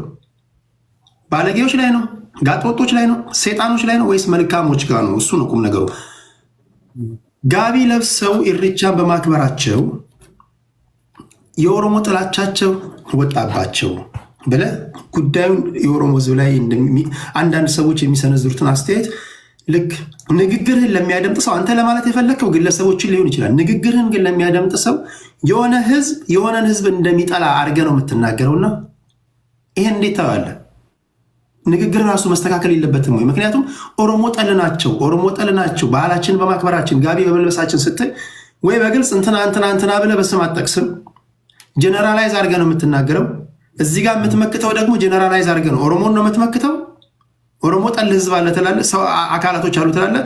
ባለጌዎች ላይ ነው፣ ጋጠወጦች ላይ ነው፣ ሰይጣኖች ላይ ነው ወይስ መልካሞች ጋር ነው? እሱ ነው ቁም ነገሩ። ጋቢ ለብሰው ኢሬቻን በማክበራቸው የኦሮሞ ጥላቻቸው ወጣባቸው ብለህ ጉዳዩን የኦሮሞ ሕዝብ ላይ አንዳንድ ሰዎች የሚሰነዝሩትን አስተያየት ልክ ንግግርህን ለሚያደምጥ ሰው አንተ ለማለት የፈለግከው ግለሰቦችን ሊሆን ይችላል። ንግግርህን ግን ለሚያደምጥ ሰው የሆነን ሕዝብ እንደሚጠላ አድርገህ ነው የምትናገረውና ይሄን እንዴት ታዋለህ? ንግግር ራሱ መስተካከል የለበትም ወይ? ምክንያቱም ኦሮሞ ጠል ናቸው ባህላችን በማክበራችን ጋቢ በመልበሳችን ስትል ወይ በግልጽ እንትና ብለህ በስም አትጠቅስም። ጀነራላይዝ አድርገህ ነው የምትናገረው። እዚህ ጋር የምትመክተው ደግሞ ጀነራላይዝ አድርገህ ነው። ኦሮሞን ነው የምትመክተው። ኦሮሞ ጠል ህዝብ አለ ትላለህ፣ ሰው አካላቶች አሉ ትላለህ።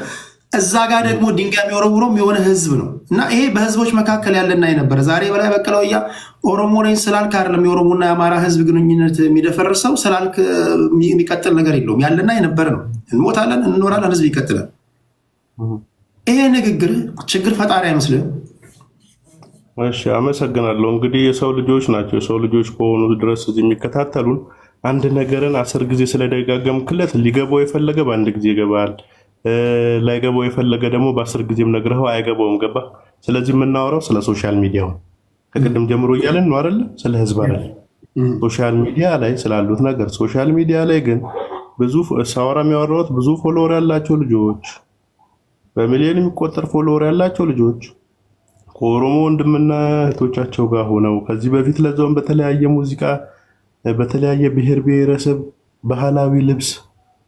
እዛ ጋር ደግሞ ድንጋይ የሚወረውረውም የሆነ ህዝብ ነው እና ይሄ በህዝቦች መካከል ያለና የነበረ ዛሬ በላይ በቀለ ወያ ኦሮሞ ነኝ ስላልክ አይደለም የኦሮሞና የአማራ ህዝብ ግንኙነት የሚደፈርሰው ስላልክ የሚቀጥል ነገር የለውም። ያለና የነበረ ነው። እንሞታለን፣ እንኖራለን፣ ህዝብ ይቀጥላል። ይሄ ንግግር ችግር ፈጣሪ አይመስልም? እሺ አመሰግናለሁ። እንግዲህ የሰው ልጆች ናቸው። የሰው ልጆች ከሆኑ ድረስ የሚከታተሉን አንድ ነገርን 10 ጊዜ ስለደጋገምክለት ሊገባው የፈለገ በአንድ ጊዜ ይገባል፣ ላይገባው የፈለገ ደግሞ በ10 ጊዜም ነግረኸው አይገባውም። ገባ? ስለዚህ የምናወራው ስለ ሶሻል ሚዲያው ከቅድም ጀምሮ እያለን ነው አይደለ? ስለ ህዝብ አይደለ። ሶሻል ሚዲያ ላይ ስላሉት ነገር። ሶሻል ሚዲያ ላይ ግን ብዙ ሳወራ የሚያወራው ብዙ ፎሎወር ያላቸው ልጆች፣ በሚሊዮን የሚቆጠር ፎሎወር ያላቸው ልጆች ከኦሮሞ ወንድምና እህቶቻቸው ጋር ሆነው ከዚህ በፊት ለዛውም በተለያየ ሙዚቃ በተለያየ ብሔር ብሔረሰብ ባህላዊ ልብስ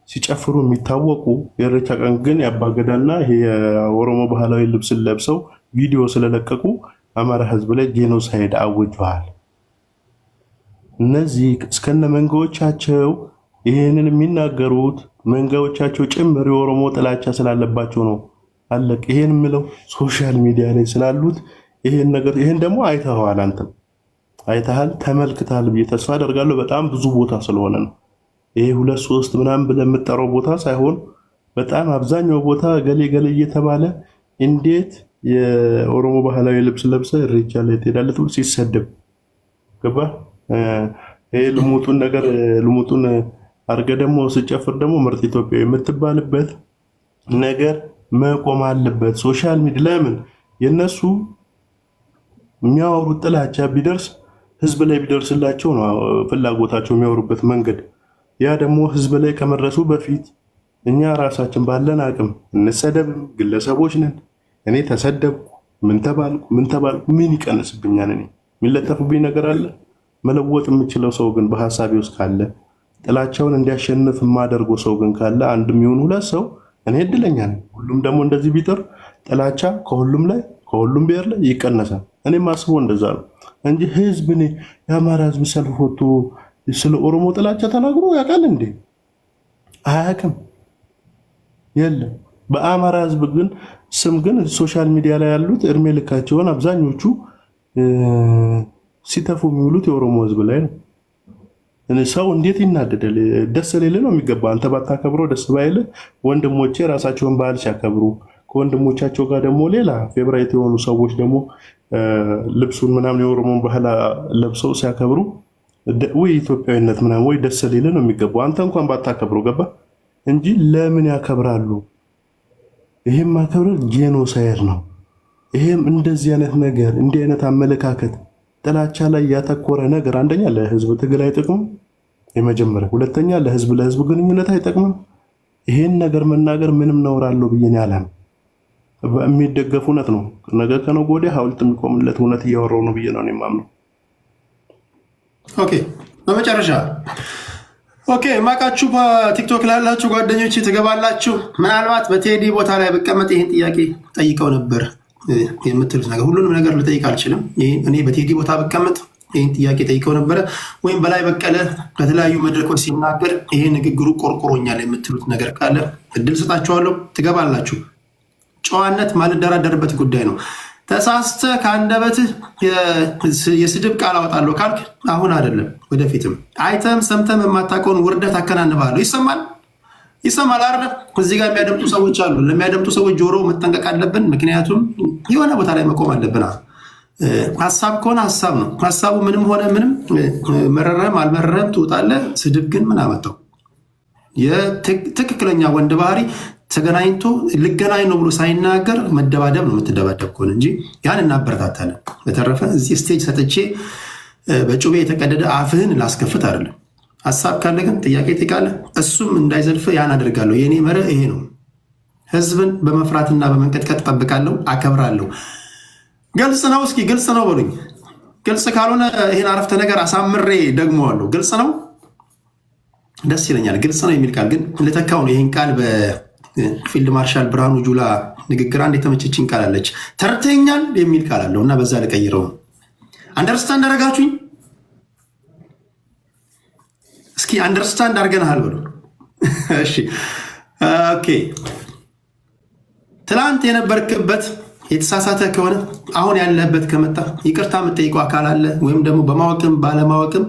ሲጨፍሩ የሚታወቁ የኢሬቻ ቀን ግን የአባገዳና ይሄ የኦሮሞ ባህላዊ ልብስን ለብሰው ቪዲዮ ስለለቀቁ አማራ ህዝብ ላይ ጄኖሳይድ አውጀዋል። እነዚህ እስከነ መንጋዎቻቸው ይሄንን የሚናገሩት መንጋዎቻቸው ጭምር የኦሮሞ ጥላቻ ስላለባቸው ነው። አለቅ። ይሄን የምለው ሶሻል ሚዲያ ላይ ስላሉት ይሄን ነገር ይሄን ደግሞ አይተኸዋል፣ አንተም አይተሃል ተመልክታል ብዬ ተስፋ አደርጋለሁ። በጣም ብዙ ቦታ ስለሆነ ነው ይሄ 2-3 ምናምን ብለህ የምጠራው ቦታ ሳይሆን በጣም አብዛኛው ቦታ ገሌ ገሌ እየተባለ እንዴት የኦሮሞ ባህላዊ ልብስ ለብሰ ኢሬቻ ላይ ትሄዳለህ ብሎ ሲሰደብ ገባ። ይሄ ልሙጡን ነገር ልሙጡን አርገ ደግሞ ስጨፍር ደግሞ ምርጥ ኢትዮጵያዊ የምትባልበት ነገር መቆም አለበት። ሶሻል ሚዲያ ለምን የነሱ የሚያወሩት ጥላቻ ቢደርስ ህዝብ ላይ ቢደርስላቸው ነው ፍላጎታቸው የሚያወሩበት መንገድ። ያ ደግሞ ህዝብ ላይ ከመድረሱ በፊት እኛ ራሳችን ባለን አቅም እንሰደብ፣ ግለሰቦች ነን። እኔ ተሰደብኩ ምን ተባልኩ ምን ይቀንስብኛል? እኔ የሚለጠፍብኝ ነገር አለ? መለወጥ የምችለው ሰው ግን በሐሳቤ ውስጥ ካለ ጥላቻውን እንዲያሸንፍ የማደርገው ሰው ግን ካለ አንድም ይሁን ሁለት ሰው እኔ እድለኛ ነኝ። ሁሉም ደግሞ እንደዚህ ቢጥር ጥላቻ ከሁሉም ላይ ከሁሉም ብሔር ላይ ይቀነሳል። እኔ ማስበው እንደዛ ነው እንጂ ህዝብ እኔ የአማራ ህዝብ ሰልፍ ወጥቶ ስለ ኦሮሞ ጥላቻ ተናግሮ ያውቃል እንዴ? አያውቅም። የለም። በአማራ ህዝብ ግን ስም ግን ሶሻል ሚዲያ ላይ ያሉት እድሜ ልካቸውን አብዛኞቹ ሲተፉ የሚውሉት የኦሮሞ ህዝብ ላይ ነው። ሰው እንዴት ይናደዳል? ደስ ሊል ነው የሚገባ። አንተ ባታከብረው ደስ ባይል፣ ወንድሞቼ ራሳቸውን ባህል ሲያከብሩ ከወንድሞቻቸው ጋር ደግሞ ሌላ ፌቨራይት የሆኑ ሰዎች ደግሞ ልብሱን ምናምን የኦሮሞን ባህል ለብሰው ሲያከብሩ ወይ ኢትዮጵያዊነት ምናምን ወይ ደስ ሊል ነው የሚገባው። አንተ እንኳን ባታከብረው ገባ እንጂ ለምን ያከብራሉ? ይሄም ማከብር ጄኖሳይድ ነው። ይሄም እንደዚህ አይነት ነገር እንዲህ አይነት አመለካከት ጥላቻ ላይ ያተኮረ ነገር አንደኛ ለህዝብ ትግል አይጠቅምም፣ የመጀመሪያ። ሁለተኛ ለህዝብ ግንኙነት አይጠቅምም። ይሄን ነገር መናገር ምንም ነውር አለው ብዬ ነው ያለም። የሚደገፍ እውነት ነው። ነገ ከነገ ወዲያ ሐውልት የሚቆምለት እውነት እያወራው ነው ብዬ ነው የማምነው። ኦኬ፣ በመጨረሻ ማቃችሁ በቲክቶክ ላይ ያላችሁ ጓደኞች ትገባላችሁ። ምናልባት በቴዲ ቦታ ላይ በቀመጥ ይሄን ጥያቄ ጠይቀው ነበር የምትሉት ነገር ሁሉንም ነገር ልጠይቅ አልችልም። እኔ በቴዲ ቦታ በቀመጥ ይህን ጥያቄ ጠይቀው ነበረ ወይም በላይ በቀለ በተለያዩ መድረኮች ሲናገር ይሄ ንግግሩ ቆርቆሮኛል የምትሉት ነገር ካለ እድል ስጣችኋለሁ፣ ትገባላችሁ። ጨዋነት ማልደራደርበት ጉዳይ ነው። ተሳስተ ከአንደበትህ የስድብ ቃል አወጣለሁ ካልክ አሁን አይደለም ወደፊትም አይተም ሰምተም የማታውቀውን ውርደት አከናንባለሁ። ይሰማል አይደል? እዚህ ጋር የሚያደምጡ ሰዎች አሉ። ለሚያደምጡ ሰዎች ጆሮ መጠንቀቅ አለብን። ምክንያቱም የሆነ ቦታ ላይ መቆም አለብን። ሀሳብ ከሆነ ሀሳብ ነው። ሀሳቡ ምንም ሆነ ምንም መረረም አልመረረም ትወጣለህ። ስድብ ግን ምን አመጣው? የትክክለኛ ወንድ ባህሪ ተገናኝቶ ልገናኝ ነው ብሎ ሳይናገር መደባደብ ነው። የምትደባደብ ከሆነ እንጂ ያን እናበረታታለን። በተረፈ እዚህ ስቴጅ ሰጥቼ በጩቤ የተቀደደ አፍህን ላስከፍት አይደለም። ሀሳብ ካለ ግን ጥያቄ ትቃለህ። እሱም እንዳይዘልፍ ያን አደርጋለሁ። የእኔ መርህ ይሄ ነው። ህዝብን በመፍራትና በመንቀጥቀጥ ጠብቃለሁ፣ አከብራለሁ። ግልጽ ነው። እስኪ ግልጽ ነው በሉኝ። ግልጽ ካልሆነ ይህን አረፍተ ነገር አሳምሬ ደግመዋለሁ። ግልጽ ነው፣ ደስ ይለኛል። ግልጽ ነው የሚል ቃል ግን ልተካው ነው። ይህን ቃል በፊልድ ማርሻል ብርሃኑ ጁላ ንግግር አንድ የተመቸችኝ ቃል አለች። ተርተኛል የሚል ቃል አለው እና በዛ ልቀይረው። አንደርስታንድ አደረጋችሁኝ? እስኪ አንደርስታንድ አድርገናል በሉ። እሺ ኦኬ። ትላንት የነበርክበት የተሳሳተ ከሆነ አሁን ያለበት ከመጣ ይቅርታ የምጠይቀው አካል አለ ወይም ደግሞ በማወቅም ባለማወቅም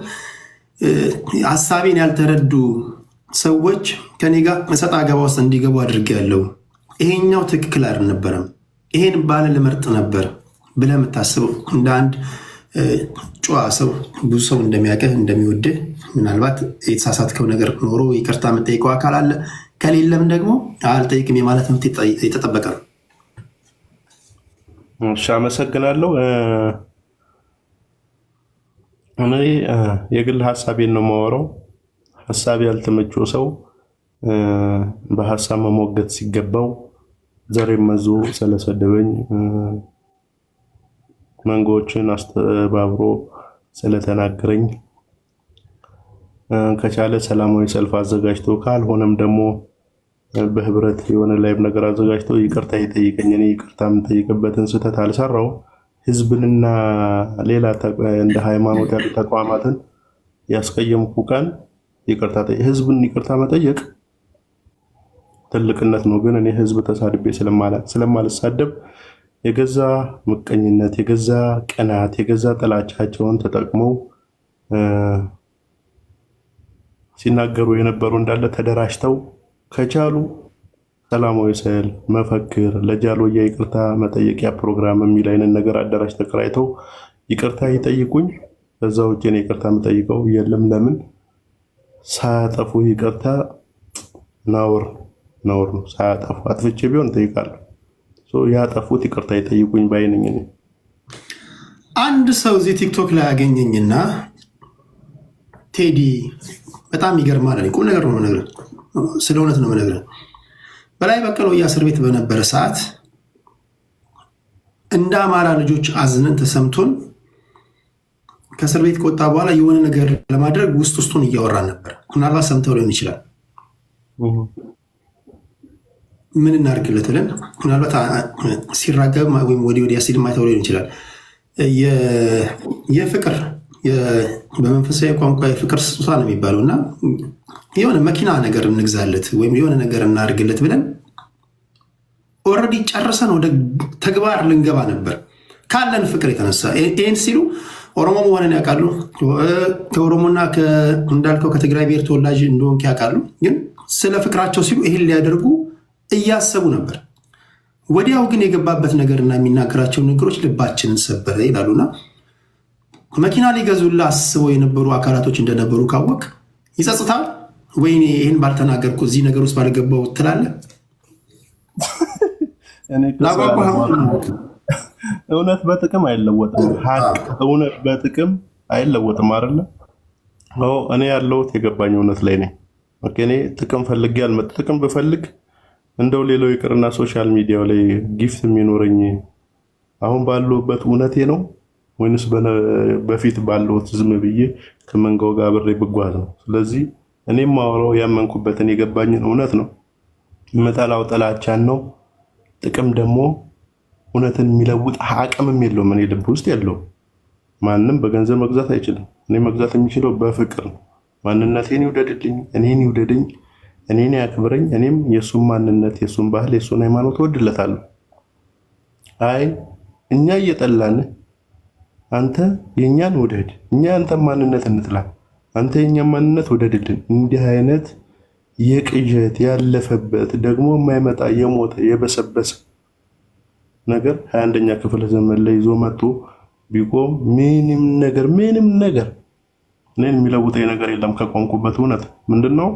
ሀሳቤን ያልተረዱ ሰዎች ከኔ ጋር እሰጥ አገባ ውስጥ እንዲገቡ አድርጌያለሁ። ይሄኛው ትክክል አልነበረም፣ ይሄን ባለ ልመርጥ ነበር ብለህ የምታስበው እንደ አንድ ጨዋ ሰው ብዙ ሰው እንደሚያውቅህ እንደሚወድህ ምናልባት የተሳሳትከው ነገር ኖሮ ይቅርታ የምጠይቀው አካል አለ። ከሌለም ደግሞ አልጠይቅም የማለት መብት የተጠበቀ ነው። እሺ፣ አመሰግናለሁ። እኔ የግል ሀሳቤን ነው የማወራው። ሀሳብ ያልተመቸው ሰው በሐሳብ መሞገት ሲገባው ዘሬን መዞ ስለሰደበኝ መንጎችን አስተባብሮ ስለተናገረኝ ከቻለ ሰላማዊ ሰልፍ አዘጋጅቶ ካልሆነም ደግሞ በህብረት የሆነ ላይቭ ነገር አዘጋጅቶ ይቅርታ ይጠይቀኝ። እኔ ይቅርታ የምጠይቅበትን ስህተት አልሰራው። ህዝብንና ሌላ እንደ ሃይማኖት ያሉ ተቋማትን ያስቀየምኩ ቀን ህዝብን ይቅርታ መጠየቅ ትልቅነት ነው። ግን እኔ ህዝብ ተሳድቤ ስለማልሳደብ የገዛ ምቀኝነት፣ የገዛ ቅናት፣ የገዛ ጥላቻቸውን ተጠቅመው ሲናገሩ የነበሩ እንዳለ ተደራጅተው ከቻሉ ሰላማዊ ሰልፍ፣ መፈክር፣ ለጃሎያ ይቅርታ መጠየቂያ ፕሮግራም የሚል አይነት ነገር አዳራሽ ተከራይተው ይቅርታ ይጠይቁኝ። በዛ ውጭ ነው ይቅርታ የምጠይቀው የለም። ለምን ሳያጠፉ ይቅርታ ነውር ነው። ሳያጠፉ አጥፍቼ ቢሆን እጠይቃለሁ። ያጠፉት ይቅርታ ይጠይቁኝ ባይነኝ። አንድ ሰው እዚህ ቲክቶክ ላይ ያገኘኝና ቴዲ በጣም ይገርማል አለኝ። ቁም ነገር ነው የምነግርህ፣ ስለ እውነት ነው የምነግርህ። በላይ በቀለ እስር ቤት በነበረ ሰዓት እንደ አማራ ልጆች አዝነን ተሰምቶን ከእስር ቤት ከወጣ በኋላ የሆነ ነገር ለማድረግ ውስጡን እያወራን ነበር። ምናልባት ሰምተው ሊሆን ይችላል። ምን እናድርግለት ብለን ምናልባት ሲራገብ ወይም ወዲያ ሲል ማይተው ሊሆን ይችላል። የፍቅር በመንፈሳዊ ቋንቋ የፍቅር ስጦታ ነው የሚባለው እና የሆነ መኪና ነገር እንግዛለት ወይም የሆነ ነገር እናድርግለት ብለን ኦልሬዲ ጨርሰን ወደ ተግባር ልንገባ ነበር ካለን ፍቅር የተነሳ። ይህን ሲሉ ኦሮሞ መሆንን ያውቃሉ። ከኦሮሞና እንዳልከው ከትግራይ ብሔር ተወላጅ እንደሆንክ ያውቃሉ። ግን ስለ ፍቅራቸው ሲሉ ይህን ሊያደርጉ እያሰቡ ነበር። ወዲያው ግን የገባበት ነገርና የሚናገራቸው ነገሮች ልባችንን ሰበረ ይላሉና መኪና ሊገዙላ አስበው የነበሩ አካላቶች እንደነበሩ ካወቅ ይጸጽታል። ወይኔ ይህን ባልተናገርኩ እዚህ ነገር ውስጥ ባልገባው ትላለህ። እውነት በጥቅም አይለወጥም። እውነት በጥቅም አይለወጥም አይደለ? እኔ ያለሁት የገባኝ እውነት ላይ ነኝ። እኔ ጥቅም ፈልጌ አልመጣም። ጥቅም ብፈልግ እንደው ሌላው ይቅርና ሶሻል ሚዲያው ላይ ጊፍት የሚኖረኝ አሁን ባለሁበት እውነቴ ነው ወይንስ በፊት ባለሁት ዝም ብዬ ከመንጋው ጋር አብሬ ብጓዝ ነው? ስለዚህ እኔም ማወራው ያመንኩበትን የገባኝን እውነት ነው። የምጠላው ጥላቻን ነው። ጥቅም ደግሞ እውነትን የሚለውጥ አቅምም የለውም። እኔ ልብ ውስጥ የለውም። ማንም በገንዘብ መግዛት አይችልም። እኔ መግዛት የሚችለው በፍቅር ነው። ማንነቴን ይውደድልኝ፣ እኔን ይውደድኝ፣ እኔን ያክብረኝ። እኔም የሱን ማንነት፣ የሱን ባህል፣ የሱን ሃይማኖት ወድለታለሁ። አይ እኛ እየጠላን አንተ የኛን ውደድ፣ እኛ አንተን ማንነት እንጥላ፣ አንተ የኛን ማንነት ውደድልን። እንዲህ አይነት የቅዠት ያለፈበት ደግሞ የማይመጣ የሞተ የበሰበሰ ነገር 21ኛ ክፍለ ዘመን ላይ ይዞ መጥቶ ቢቆም ምንም ነገር እኔን የሚለውጠኝ ነገር የለም። ከቆምኩበት እውነት ምንድነው?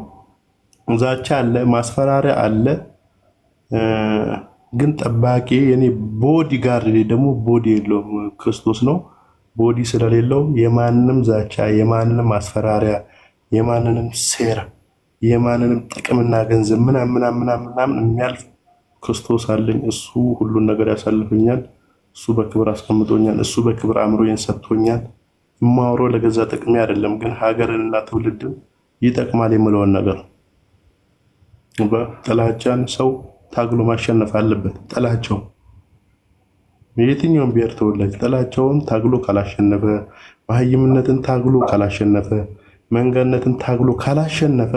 ዛቻ አለ፣ ማስፈራሪያ አለ። ግን ጠባቂ የኔ ቦዲ ጋርድ ደግሞ ቦዲ የለውም፣ ክርስቶስ ነው። ቦዲ ስለሌለው የማንንም ዛቻ፣ የማንንም ማስፈራሪያ፣ የማንንም ሴራ፣ የማንንም ጥቅምና ገንዘብ ምናምን የሚያልፍ ክርስቶስ አለኝ። እሱ ሁሉን ነገር ያሳልፈኛል። እሱ በክብር አስቀምጦኛል። እሱ በክብር አእምሮዬን ሰጥቶኛል። የማወራው ለገዛ ጥቅሜ አይደለም፣ ግን ሀገርንና ትውልድን ይጠቅማል የምለውን ነገር በጥላቻን ሰው ታግሎ ማሸነፍ አለበት። ጥላቻው የትኛውም ብሔር ተወላጅ ጥላቻውን ታግሎ ካላሸነፈ፣ መሀይምነትን ታግሎ ካላሸነፈ፣ መንጋነትን ታግሎ ካላሸነፈ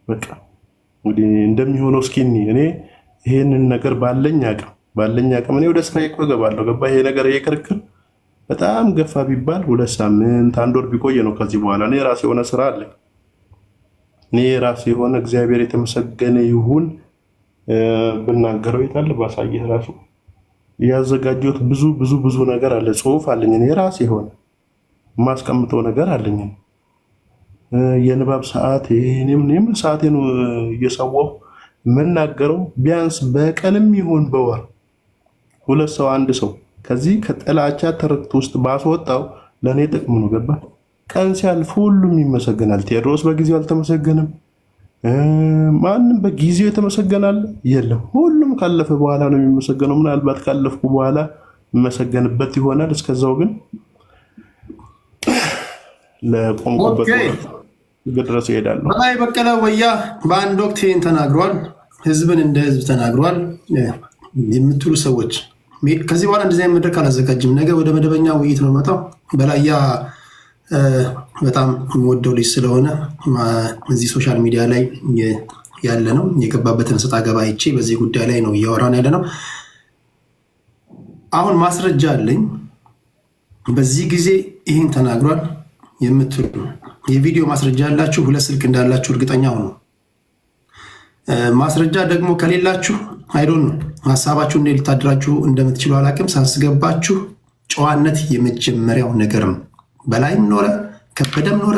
በቃ እንግዲህ እንደሚሆነው እስኪ እኔ ይሄንን ነገር ባለኝ አቅም እኔ ወደ ስራዬ እገባለሁ። ገባ? ይሄ ነገር የክርክር በጣም ገፋ ቢባል 2 ሳምንት 1 ወር ቢቆየ ነው። ከዚህ በኋላ እኔ ራሴ የሆነ ስራ አለ። እኔ ራሴ የሆነ እግዚአብሔር የተመሰገነ ይሁን ብናገረው የታለ ባሳየህ ራሱ ያዘጋጀሁት ብዙ ነገር አለ። ጽሁፍ አለኝ። እኔ ራሴ የሆነ የማስቀምጠው ነገር አለኝ። የንባብ ሰዓት እኔም ሰዓቴን እየሰዋሁ የምናገረው ቢያንስ በቀንም ይሁን በወር 2 ሰው 1 ሰው ከዚህ ከጥላቻ ትርክት ውስጥ ባስወጣው ለእኔ ጥቅም ነው። ገባ? ቀን ሲያልፍ ሁሉም ይመሰገናል። ቴዎድሮስ በጊዜው አልተመሰገንም። ማንም በጊዜው የተመሰገናል የለም። ሁሉም ካለፈ በኋላ ነው የሚመሰገነው። ምናልባት ካለፍኩ በኋላ መሰገንበት ይሆናል። እስከዛው ግን ለቆምኩበት ድረስ ይሄዳለሁ። በላይ በቀለ ወያ በአንድ ወቅት ይህን ተናግሯል። ህዝብን እንደ ህዝብ ተናግሯል የምትሉ ሰዎች ከዚህ በኋላ እንደዚህ አይነት መድረክ አላዘጋጅም። ነገ ወደ መደበኛ ውይይት ነው መጣው። በላያ በጣም የምወደው ልጅ ስለሆነ እዚህ ሶሻል ሚዲያ ላይ ያለ ነው። የገባበትን ሰጣ ገባ አይቼ በዚህ ጉዳይ ላይ ነው እያወራን ያለ ነው። አሁን ማስረጃ አለኝ። በዚህ ጊዜ ይህን ተናግሯል የምትሉ የቪዲዮ ማስረጃ ያላችሁ 2 ስልክ እንዳላችሁ እርግጠኛ ሆኖ ማስረጃ ደግሞ ከሌላችሁ አይዶን ነው ሀሳባችሁ እንዴት ልታደራጁ እንደምትችሉ አላቅም። ሳስገባችሁ ጨዋነት የመጀመሪያው ነገርም በላይም ኖረ ከበደም ኖረ